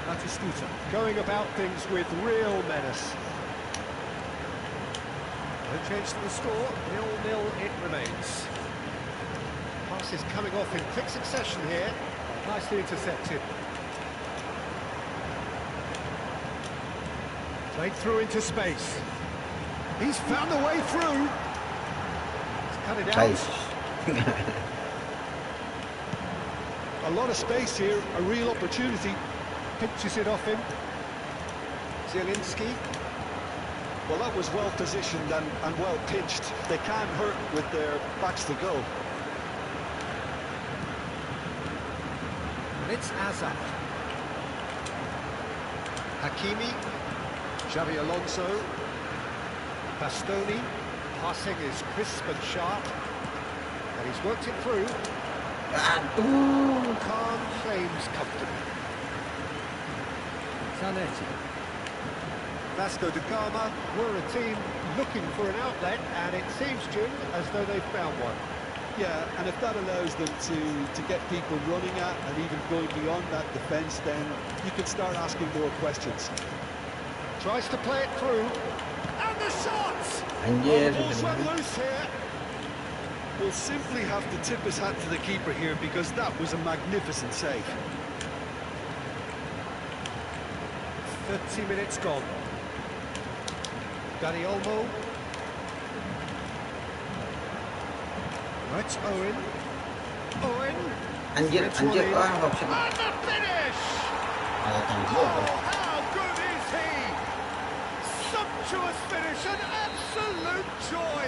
Speaker 6: Batistuta.
Speaker 2: Going about things with real menace.
Speaker 6: No change to the score. 0-0 it remains.
Speaker 2: Pass is coming off in quick succession here. Nicely intercepted. Played through into space. He's found the way through. He's cut it out.
Speaker 1: Guys.
Speaker 3: A lot of space here, a real opportunity.
Speaker 2: Pinches it off him. Zielinski.
Speaker 3: Well, that was well positioned and well pitched. They can't hurt with their backs to goal.
Speaker 2: And it's Azar. Hakimi. Xabi Alonso. Bastoni. Passing is crisp and sharp. And he's worked it through.
Speaker 5: Aduh.
Speaker 2: Calm claims comfortably. Zanetti. Vasco da Gama were a team looking for an outlet, and it seems, Jim, as though they've found one.
Speaker 3: Yeah, and if that allows them to get people running at and even going beyond that defence, then you can start asking more questions.
Speaker 2: Tries to play it through. And the shots!
Speaker 5: Anjir,
Speaker 2: The ball's run loose here.
Speaker 3: We'll simply have to tip his hat to the keeper here because that was a magnificent save.
Speaker 2: 30 minutes gone. Danny Olmo. Right, Owen. Owen.
Speaker 5: anjir,
Speaker 2: It's
Speaker 5: anjir,
Speaker 2: one in.
Speaker 5: wah, nggak bisa.
Speaker 2: And the finish!
Speaker 5: Malah tangguh.
Speaker 2: Oh, how good is he? Sumptuous finish, an absolute joy.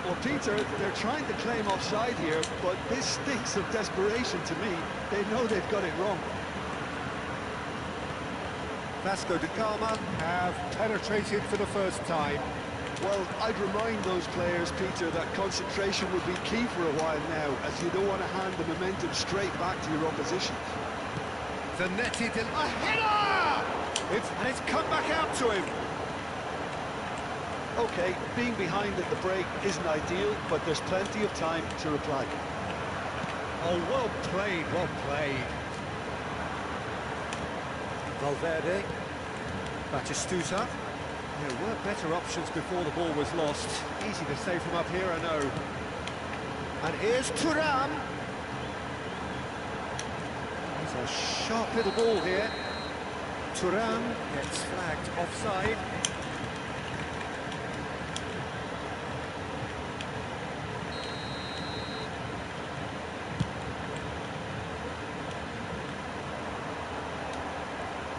Speaker 3: Well, Peter, they're trying to claim offside here, but this stinks of desperation to me. They know they've got it wrong.
Speaker 2: Vasco da Gama have penetrated for the first time.
Speaker 3: Well, I'd remind those players, Peter, that concentration would be key for a while now, as you don't want to hand the momentum straight back to your opposition.
Speaker 2: Zanetti did a header! And it's come back out to him.
Speaker 3: OK, being behind at the break isn't ideal, but there's plenty of time to reply.
Speaker 2: Oh, well played, well played. Valverde. Batistuta. There were better options before the ball was lost. Easy to say from up here, I know. And here's Thuram. It's a sharp little ball here. Thuram gets flagged offside.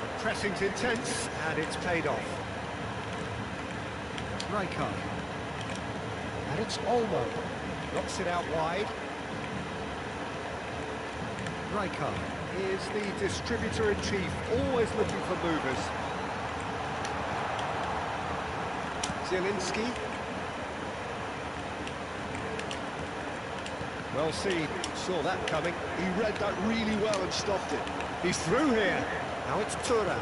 Speaker 2: The pressing's intense, and it's paid off. Rijkaard. And it's Olmo. Knocks it out wide. Rijkaard is the distributor-in-chief, always looking for movers. Zielinski. Well seen, saw that coming.
Speaker 3: He read that really well and stopped it.
Speaker 2: He's through here. Now it's Thuram.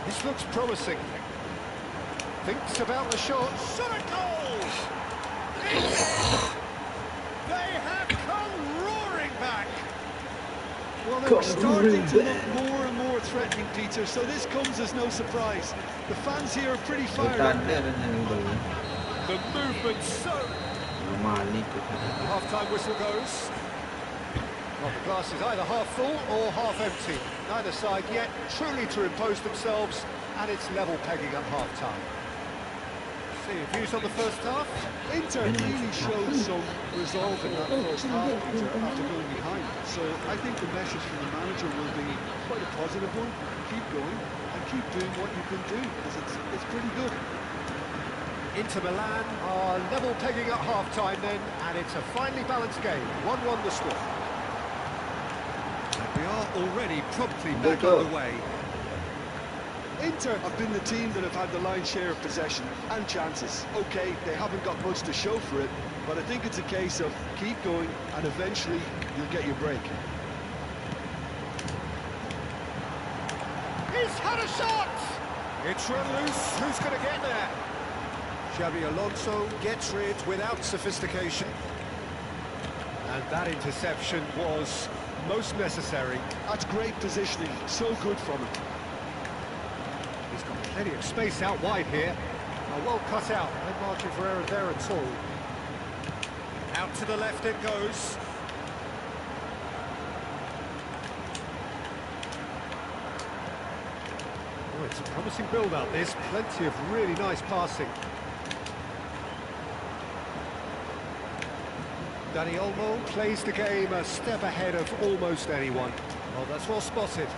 Speaker 2: This looks promising. Thinks about the shot. Shot at goal! They have come roaring back.
Speaker 3: Well, they're starting to look more and more threatening, Peter, so this comes as no surprise. The fans here are pretty fired up.
Speaker 2: The movement so... The half-time whistle goes. Well, the glass is either half full or half empty. Neither side yet truly to impose themselves, and it's level pegging at half-time. See your views on the first half?
Speaker 3: Inter really showed some resolve in that first half, Peter, after going behind. So I think the message from the manager will be quite a positive one. Keep going and keep doing what you can do, because it's pretty good.
Speaker 2: Inter Milan are level pegging at half-time then, and it's a finely balanced game. 1-1 the score. And we are already promptly back underway.
Speaker 3: Inter have been the team that have had the lion's share of possession and chances. OK, they haven't got much to show for it, but I think it's a case of keep going and eventually you'll get your break.
Speaker 2: He's had a shot! It's run loose. Who's going to get there? Xabi Alonso gets rid without sophistication. And that interception was most necessary.
Speaker 3: That's great positioning. So good from him.
Speaker 2: He's got plenty of space out wide here. Well cut out. No margin for error there at all. Out to the left it goes. Oh, it's a promising build-up, this. Plenty of really nice passing. Dani Olmo plays the game a step ahead of almost anyone. Oh, that's well spotted.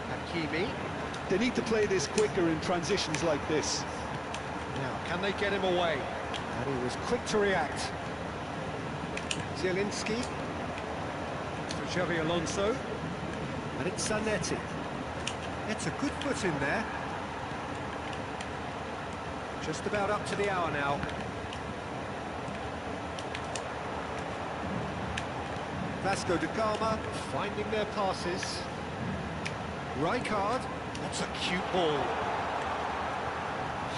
Speaker 2: Hakimi.
Speaker 3: They need to play this quicker in transitions like this.
Speaker 2: Now, can they get him away? And he was quick to react. Zielinski. To Xavi Alonso. And it's Zanetti. It's a good foot in there. Just about up to the hour now. Vasco da Gama finding their passes. Rijkaard, that's a cute ball.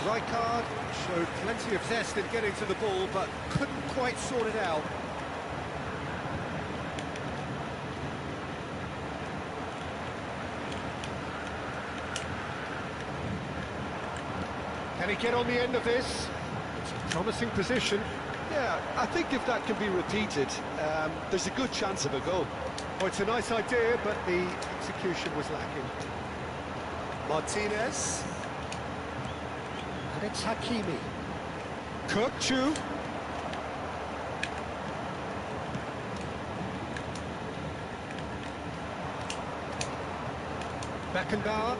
Speaker 2: Rijkaard showed plenty of zest in getting to the ball, but couldn't quite sort it out. Can he get on the end of this? It's a promising position.
Speaker 3: Yeah, I think if that can be repeated, there's a good chance of a goal.
Speaker 2: Oh, it's a nice idea, but the execution was lacking. Martinez. And it's Hakimi. Kirkchu. Beckenbauer.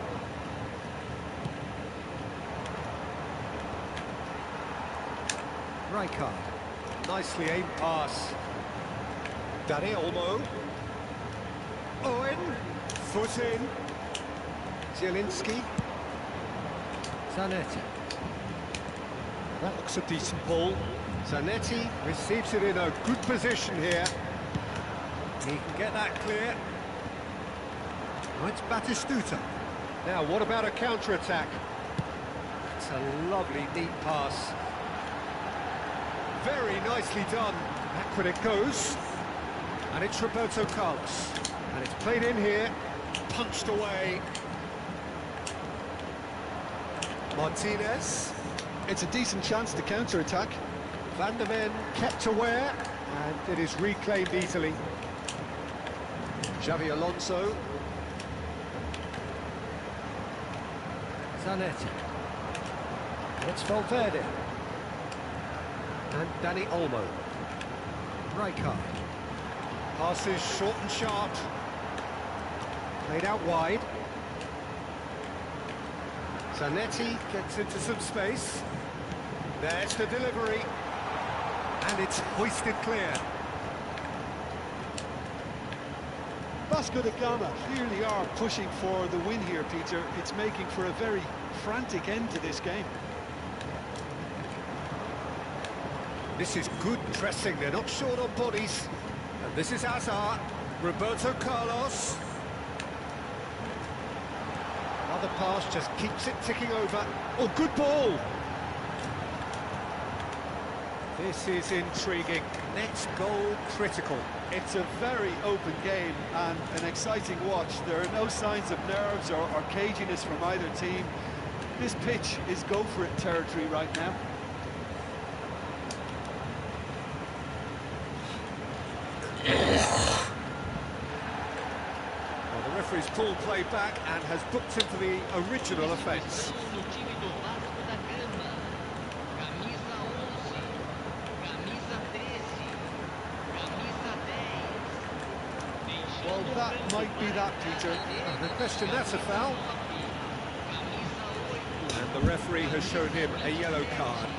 Speaker 2: Rijkaard. Nicely aimed pass. Dani Olmo. Owen. Foot in. Zielinski. Zanetti. That looks a decent ball. Zanetti receives it in a good position here. He can get that clear. Oh, it's Batistuta. Now, what about a counter-attack? It's a lovely, neat pass. Very nicely done. Backward it goes. And it's Roberto Carlos. And it's played in here. Punched away. Martinez.
Speaker 3: It's a decent chance to counter-attack.
Speaker 2: Van der Ven kept aware. And it is reclaimed easily. Xavi Alonso. Zanetti. It's Valverde. And Dani Olmo. Rijkaard. Passes short and sharp. Played out wide. Zanetti gets into some space. There's the delivery. And it's hoisted clear.
Speaker 3: Vasco da Gama clearly are pushing for the win here, Peter. It's making for a very frantic end to this game.
Speaker 2: This is good pressing, they're not short on bodies. And this is Hazard, Roberto Carlos. Another pass just keeps it ticking over. Oh, good ball! This is intriguing. Next goal critical.
Speaker 3: It's a very open game and an exciting watch. There are no signs of nerves or caginess from either team. This pitch is go-for-it territory right now.
Speaker 2: Well, the referee's pulled play back and has booked him for the original offence.
Speaker 3: Well, that might be that, Peter.
Speaker 2: No question, that's a foul. And the referee has shown him a yellow card.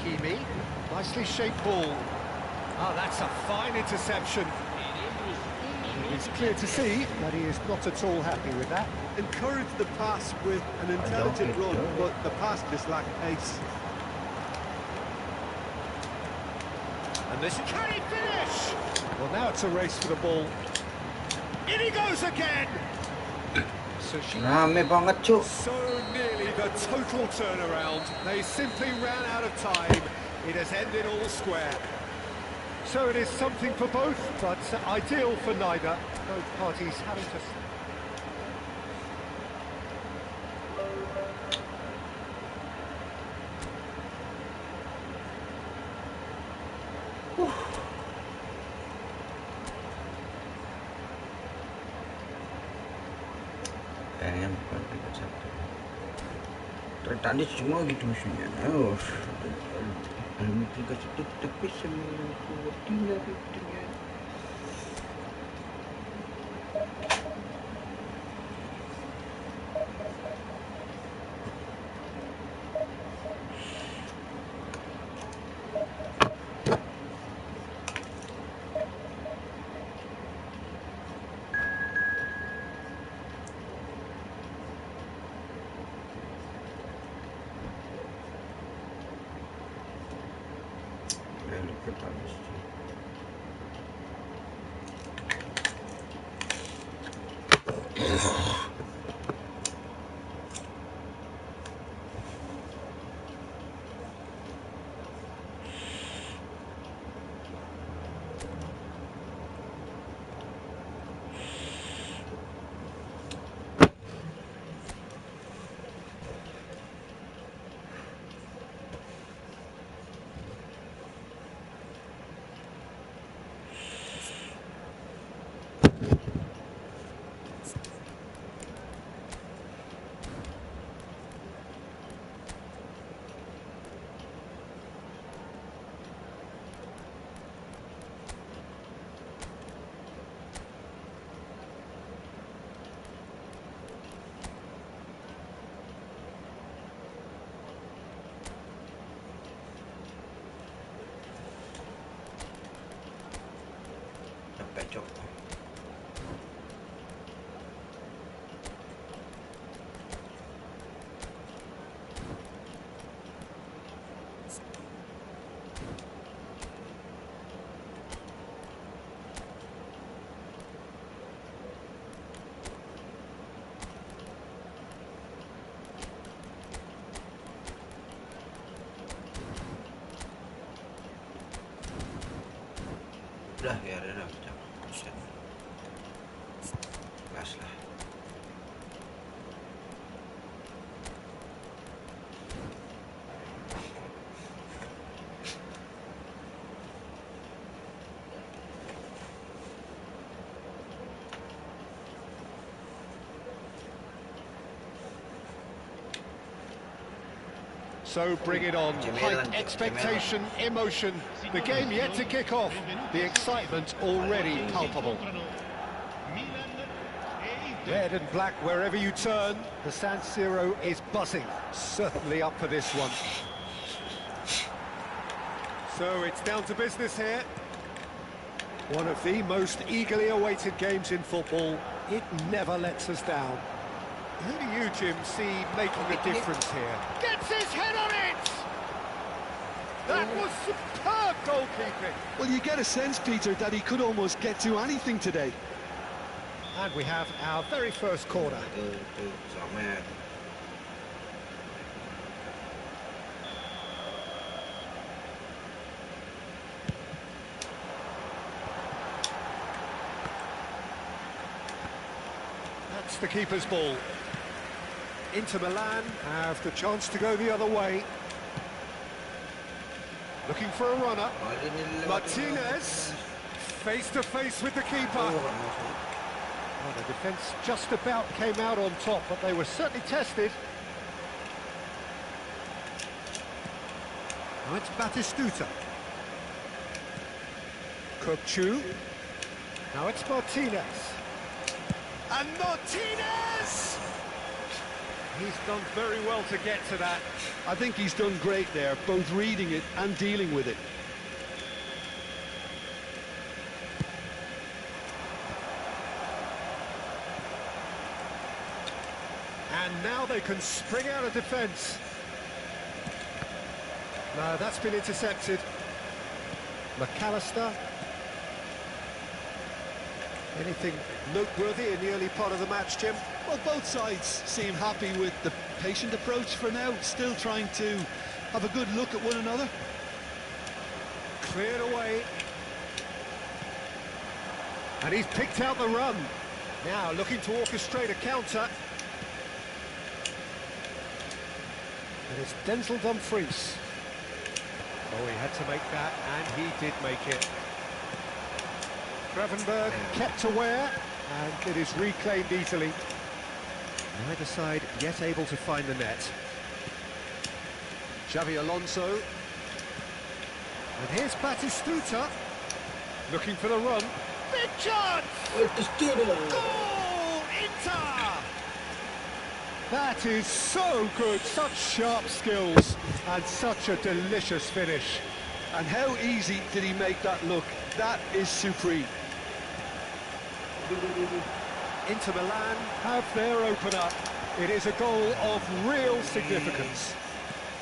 Speaker 2: Hakimi, nicely shaped ball. Oh, that's a fine interception. It's clear to see that he is not at all happy with that.
Speaker 3: Encouraged the pass with an intelligent run, but the pass just lacked pace.
Speaker 2: And this can he finish? Well, now it's a race for the ball. In he goes again. So
Speaker 1: Rame banget, Cuk.
Speaker 2: So nearly the total turnaround. They simply ran out of time. It has ended all square. So it is something for both, but ideal for neither. Both parties having to...
Speaker 1: tertandis semua gitu musuhnya. Oh, mungkin kasih tapi semua tinggal tinggal. Cok. Udah ya, udah. Gas lah.
Speaker 2: So bring it on. High expectation, emotion. The game yet to kick off. The excitement already palpable. Red and black wherever you turn. The San Siro is buzzing. Certainly up for this one. So it's down to business here. One of the most eagerly awaited games in football. It never lets us down. Who do you, Jim, see making a difference here? Gets his head on it! That was superb goalkeeping.
Speaker 3: Well, you get a sense, Peter, that he could almost get to anything today.
Speaker 2: And we have our very first corner. That's the keeper's ball. Inter Milan have the chance to go the other way. Looking for a runner. Martinez, face to face with the keeper. Well, the defence just about came out on top, but they were certainly tested. Now it's Batistuta. Kupchu. Now it's Martinez. And Martinez! He's done very well to get to that.
Speaker 3: I think he's done great there, both reading it and dealing with it.
Speaker 2: And now they can spring out of defence. No, that's been intercepted. McAllister. Anything noteworthy in the early part of the match, Jim?
Speaker 3: Well, both sides seem happy with the patient approach for now, still trying to have a good look at one another.
Speaker 2: Cleared away. And he's picked out the run. Now looking to orchestrate a counter. And it's Denzel Dumfries. Oh, he had to make that, and he did make it. Gravenberg kept aware, and it is reclaimed easily. Neither side yet able to find the net. Xavi Alonso. And here's Batistuta, looking for the run. Big chance! Goal! Inter! That is so good, such sharp skills, and such a delicious finish.
Speaker 3: And how easy did he make that look? That is supreme.
Speaker 2: Inter Milan have their opener. It is a goal of real significance.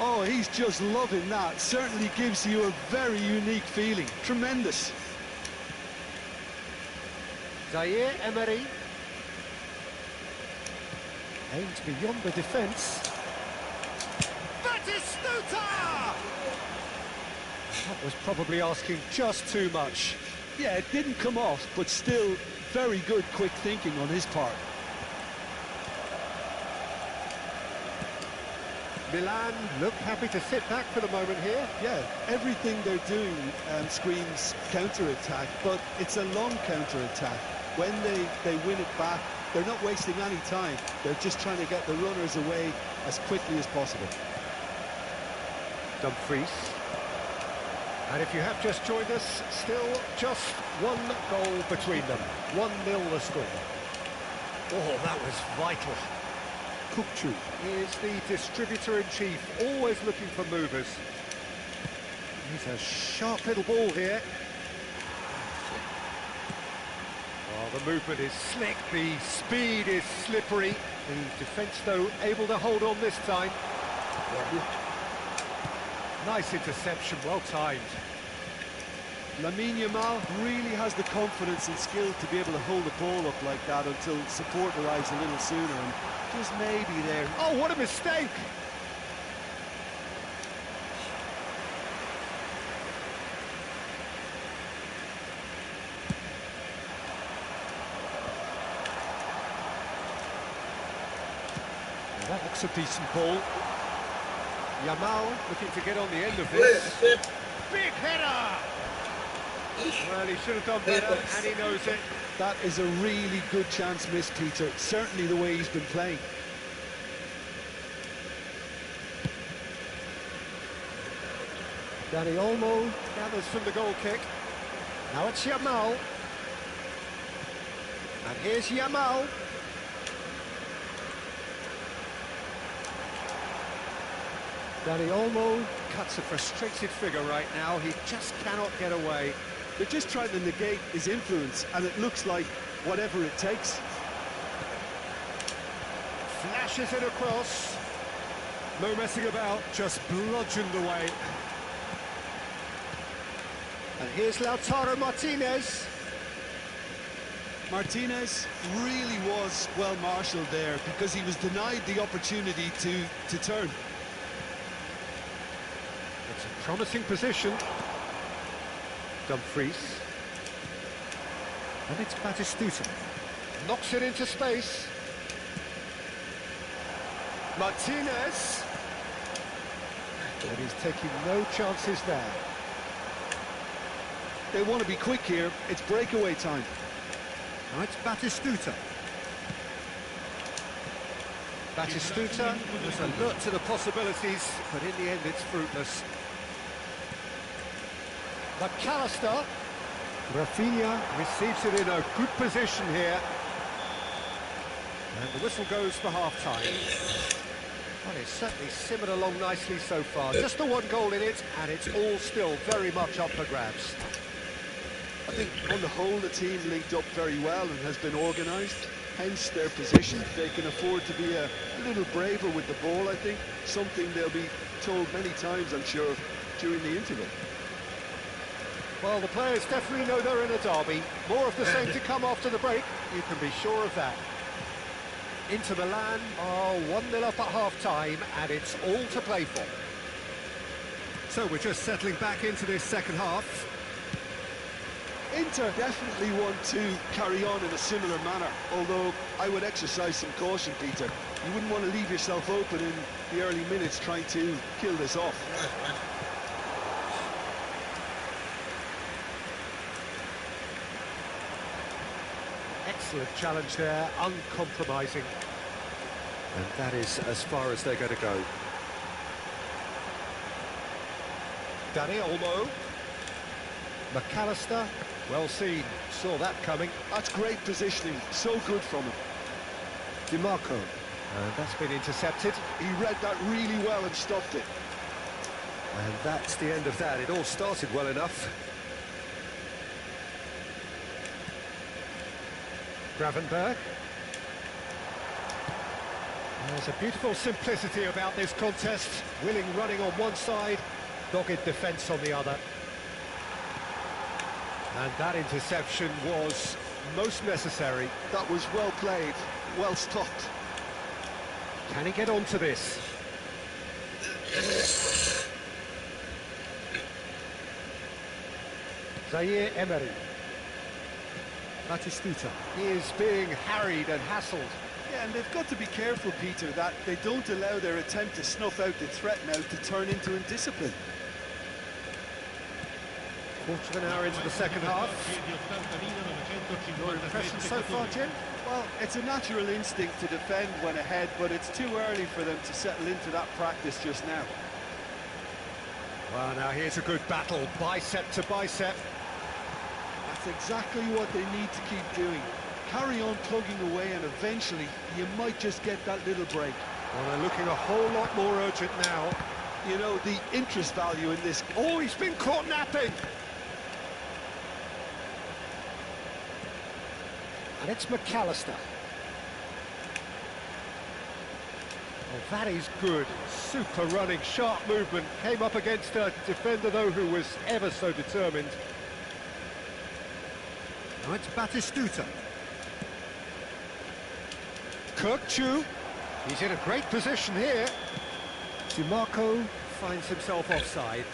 Speaker 3: Oh, he's just loving that. Certainly gives you a very unique feeling. Tremendous.
Speaker 2: Zaire Emery. Aimed beyond the defence. Batistuta! That was probably asking just too much.
Speaker 3: Yeah, it didn't come off, but still very good quick thinking on his part.
Speaker 2: Milan look happy to sit back for the moment here.
Speaker 3: Yeah, everything they're doing screams counter-attack, but it's a long counter-attack. When they win it back, they're not wasting any time. They're just trying to get the runners away as quickly as possible.
Speaker 2: Dumfries. And if you have just joined us, still just one goal between them. 1-0 the score. Oh, that was vital. Kukçu is the distributor-in-chief, always looking for movers. He's a sharp little ball here. Oh, the movement is slick, the speed is slippery. The defence, though, able to hold on this time. Nice interception, well timed.
Speaker 3: Lamine Yamal really has the confidence and skill to be able to hold the ball up like that until support arrives a little sooner, and just maybe there.
Speaker 2: Oh, what a mistake! That looks a decent ball. Yamal looking to get on the end of this. Big header! Well, he should have done better, and he knows it.
Speaker 3: That is a really good chance missed, Peter. Certainly the way he's been playing.
Speaker 2: Dani Olmo gathers from the goal kick. Now it's Yamal. And here's Yamal. Dani Olmo cuts a frustrated figure right now. He just cannot get away.
Speaker 3: They're just trying to negate his influence, and it looks like whatever it takes.
Speaker 2: Flashes it across. No messing about, just bludgeoned away. And here's Lautaro Martinez.
Speaker 3: Martinez really was well marshalled there because he was denied the opportunity to turn.
Speaker 2: It's a promising position. Dumfries. And it's Batistuta. Knocks it into space. Martinez. And he's taking no chances there.
Speaker 3: They want to be quick here. It's breakaway time.
Speaker 2: Now it's Batistuta. Batistuta was alert to the possibilities, but in the end it's fruitless. McAllister. Rafinha receives it in a good position here. And the whistle goes for half-time. Well, it's certainly simmered along nicely so far. Just the one goal in it, and it's all still very much up for grabs.
Speaker 3: I think on the whole the team linked up very well and has been organised, hence their position. They can afford to be a little braver with the ball, I think. Something they'll be told many times, I'm sure, during the interval.
Speaker 2: Well, the players definitely know they're in a derby. More of the same to come after the break, you can be sure of that. Inter Milan are 1-0 up at half-time, and it's all to play for. So we're just settling back into this second half.
Speaker 3: Inter definitely want to carry on in a similar manner, although I would exercise some caution, Peter. You wouldn't want to leave yourself open in the early minutes trying to kill this off.
Speaker 2: Excellent challenge there, uncompromising. And that is as far as they're going to go. Danny Olmo. McAllister, well seen, saw that coming.
Speaker 3: That's great positioning, so good from him.
Speaker 2: DiMarco, and that's been intercepted.
Speaker 3: He read that really well and stopped it.
Speaker 2: And that's the end of that. It all started well enough. Gravenberg. There's a beautiful simplicity about this contest. Willing running on one side, dogged defence on the other. And that interception was most necessary.
Speaker 3: That was well played, well stopped.
Speaker 2: Can he get onto this? Zaire Emery. Batistuta. He is being harried and hassled.
Speaker 3: Yeah, and they've got to be careful, Peter, that they don't allow their attempt to snuff out the threat now to turn into indiscipline.
Speaker 2: Quarter of an hour into the second half. Your impression so far, Jim?
Speaker 3: Well, it's a natural instinct to defend when ahead, but it's too early for them to settle into that practice just now.
Speaker 2: Well, now here's a good battle, bicep to bicep.
Speaker 3: That's exactly what they need to keep doing. Carry on plugging away, and eventually you might just get that little break.
Speaker 2: Well, they're looking a whole lot more urgent now.
Speaker 3: You know, the interest value in this...
Speaker 2: Oh, he's been caught napping! And it's McAllister. Oh, that is good. Super running, sharp movement. Came up against a defender, though, who was ever so determined. Now it's Batistuta. Kirkchu. He's in a great position here. DiMarco finds himself offside.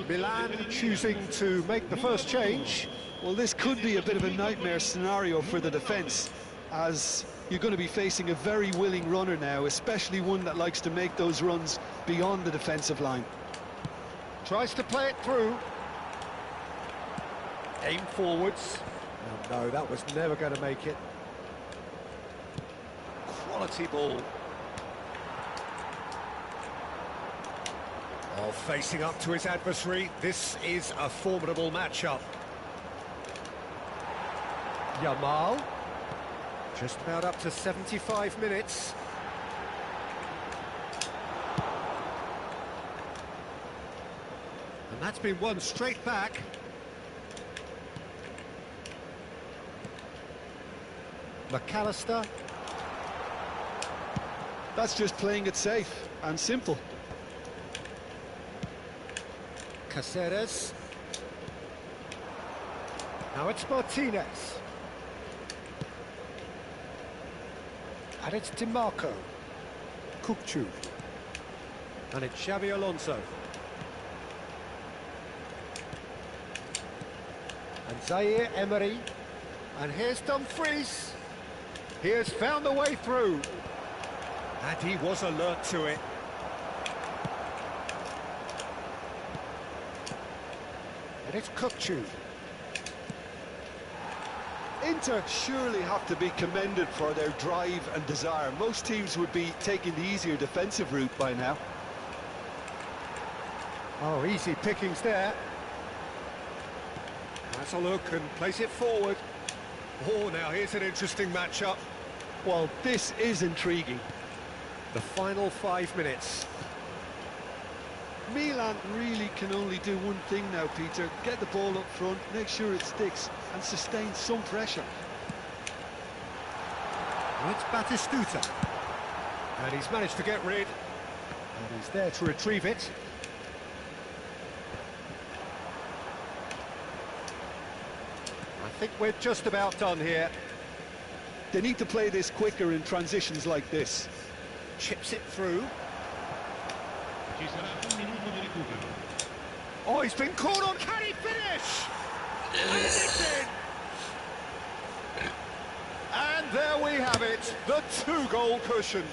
Speaker 2: Milan choosing to make the first change.
Speaker 3: Well, this could be a bit of a nightmare scenario for the defence, as you're going to be facing a very willing runner now, especially one that likes to make those runs beyond the defensive line.
Speaker 2: Tries to play it through. Aim forwards. Oh, no, that was never going to make it. Quality ball. Oh, facing up to his adversary. This is a formidable matchup. Yamal. Just about up to 75 minutes. And that's been won straight back. McAllister.
Speaker 3: That's just playing it safe and simple.
Speaker 2: Caceres. Now it's Martinez. And it's DiMarco. Kukcu. And it's Xabi Alonso. And Zaire Emery. And here's Dumfries. He has found the way through. And he was alert to it. And it's Kukcu.
Speaker 3: Inter surely have to be commended for their drive and desire. Most teams would be taking the easier defensive route by now.
Speaker 2: Oh, easy pickings there. Has a look and plays it forward. Oh, now here's an interesting matchup.
Speaker 3: Well, this is intriguing.
Speaker 2: The final 5 minutes.
Speaker 3: Milan really can only do one thing now, Peter. Get the ball up front, make sure it sticks, and sustain some pressure.
Speaker 2: Well, it's Batistuta. And he's managed to get rid. And he's there to retrieve it. I think we're just about done here.
Speaker 3: They need to play this quicker in transitions like this.
Speaker 2: Chips it through.
Speaker 4: Ci sarà un minuto di recupero.
Speaker 2: Oh, he's been caught on. Can he finish? It's in. And there we have it, the 2-goal cushion.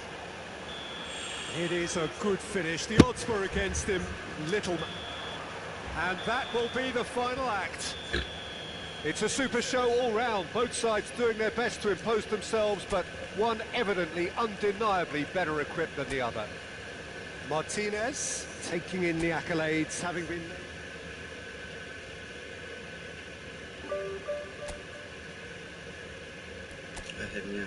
Speaker 2: It is a good finish. The odds were against him. Little. And that will be the final act. It's a super show all round, both sides doing their best to impose themselves, but one evidently, undeniably better equipped than the other. Martinez taking in the accolades, having been...
Speaker 5: Akhirnya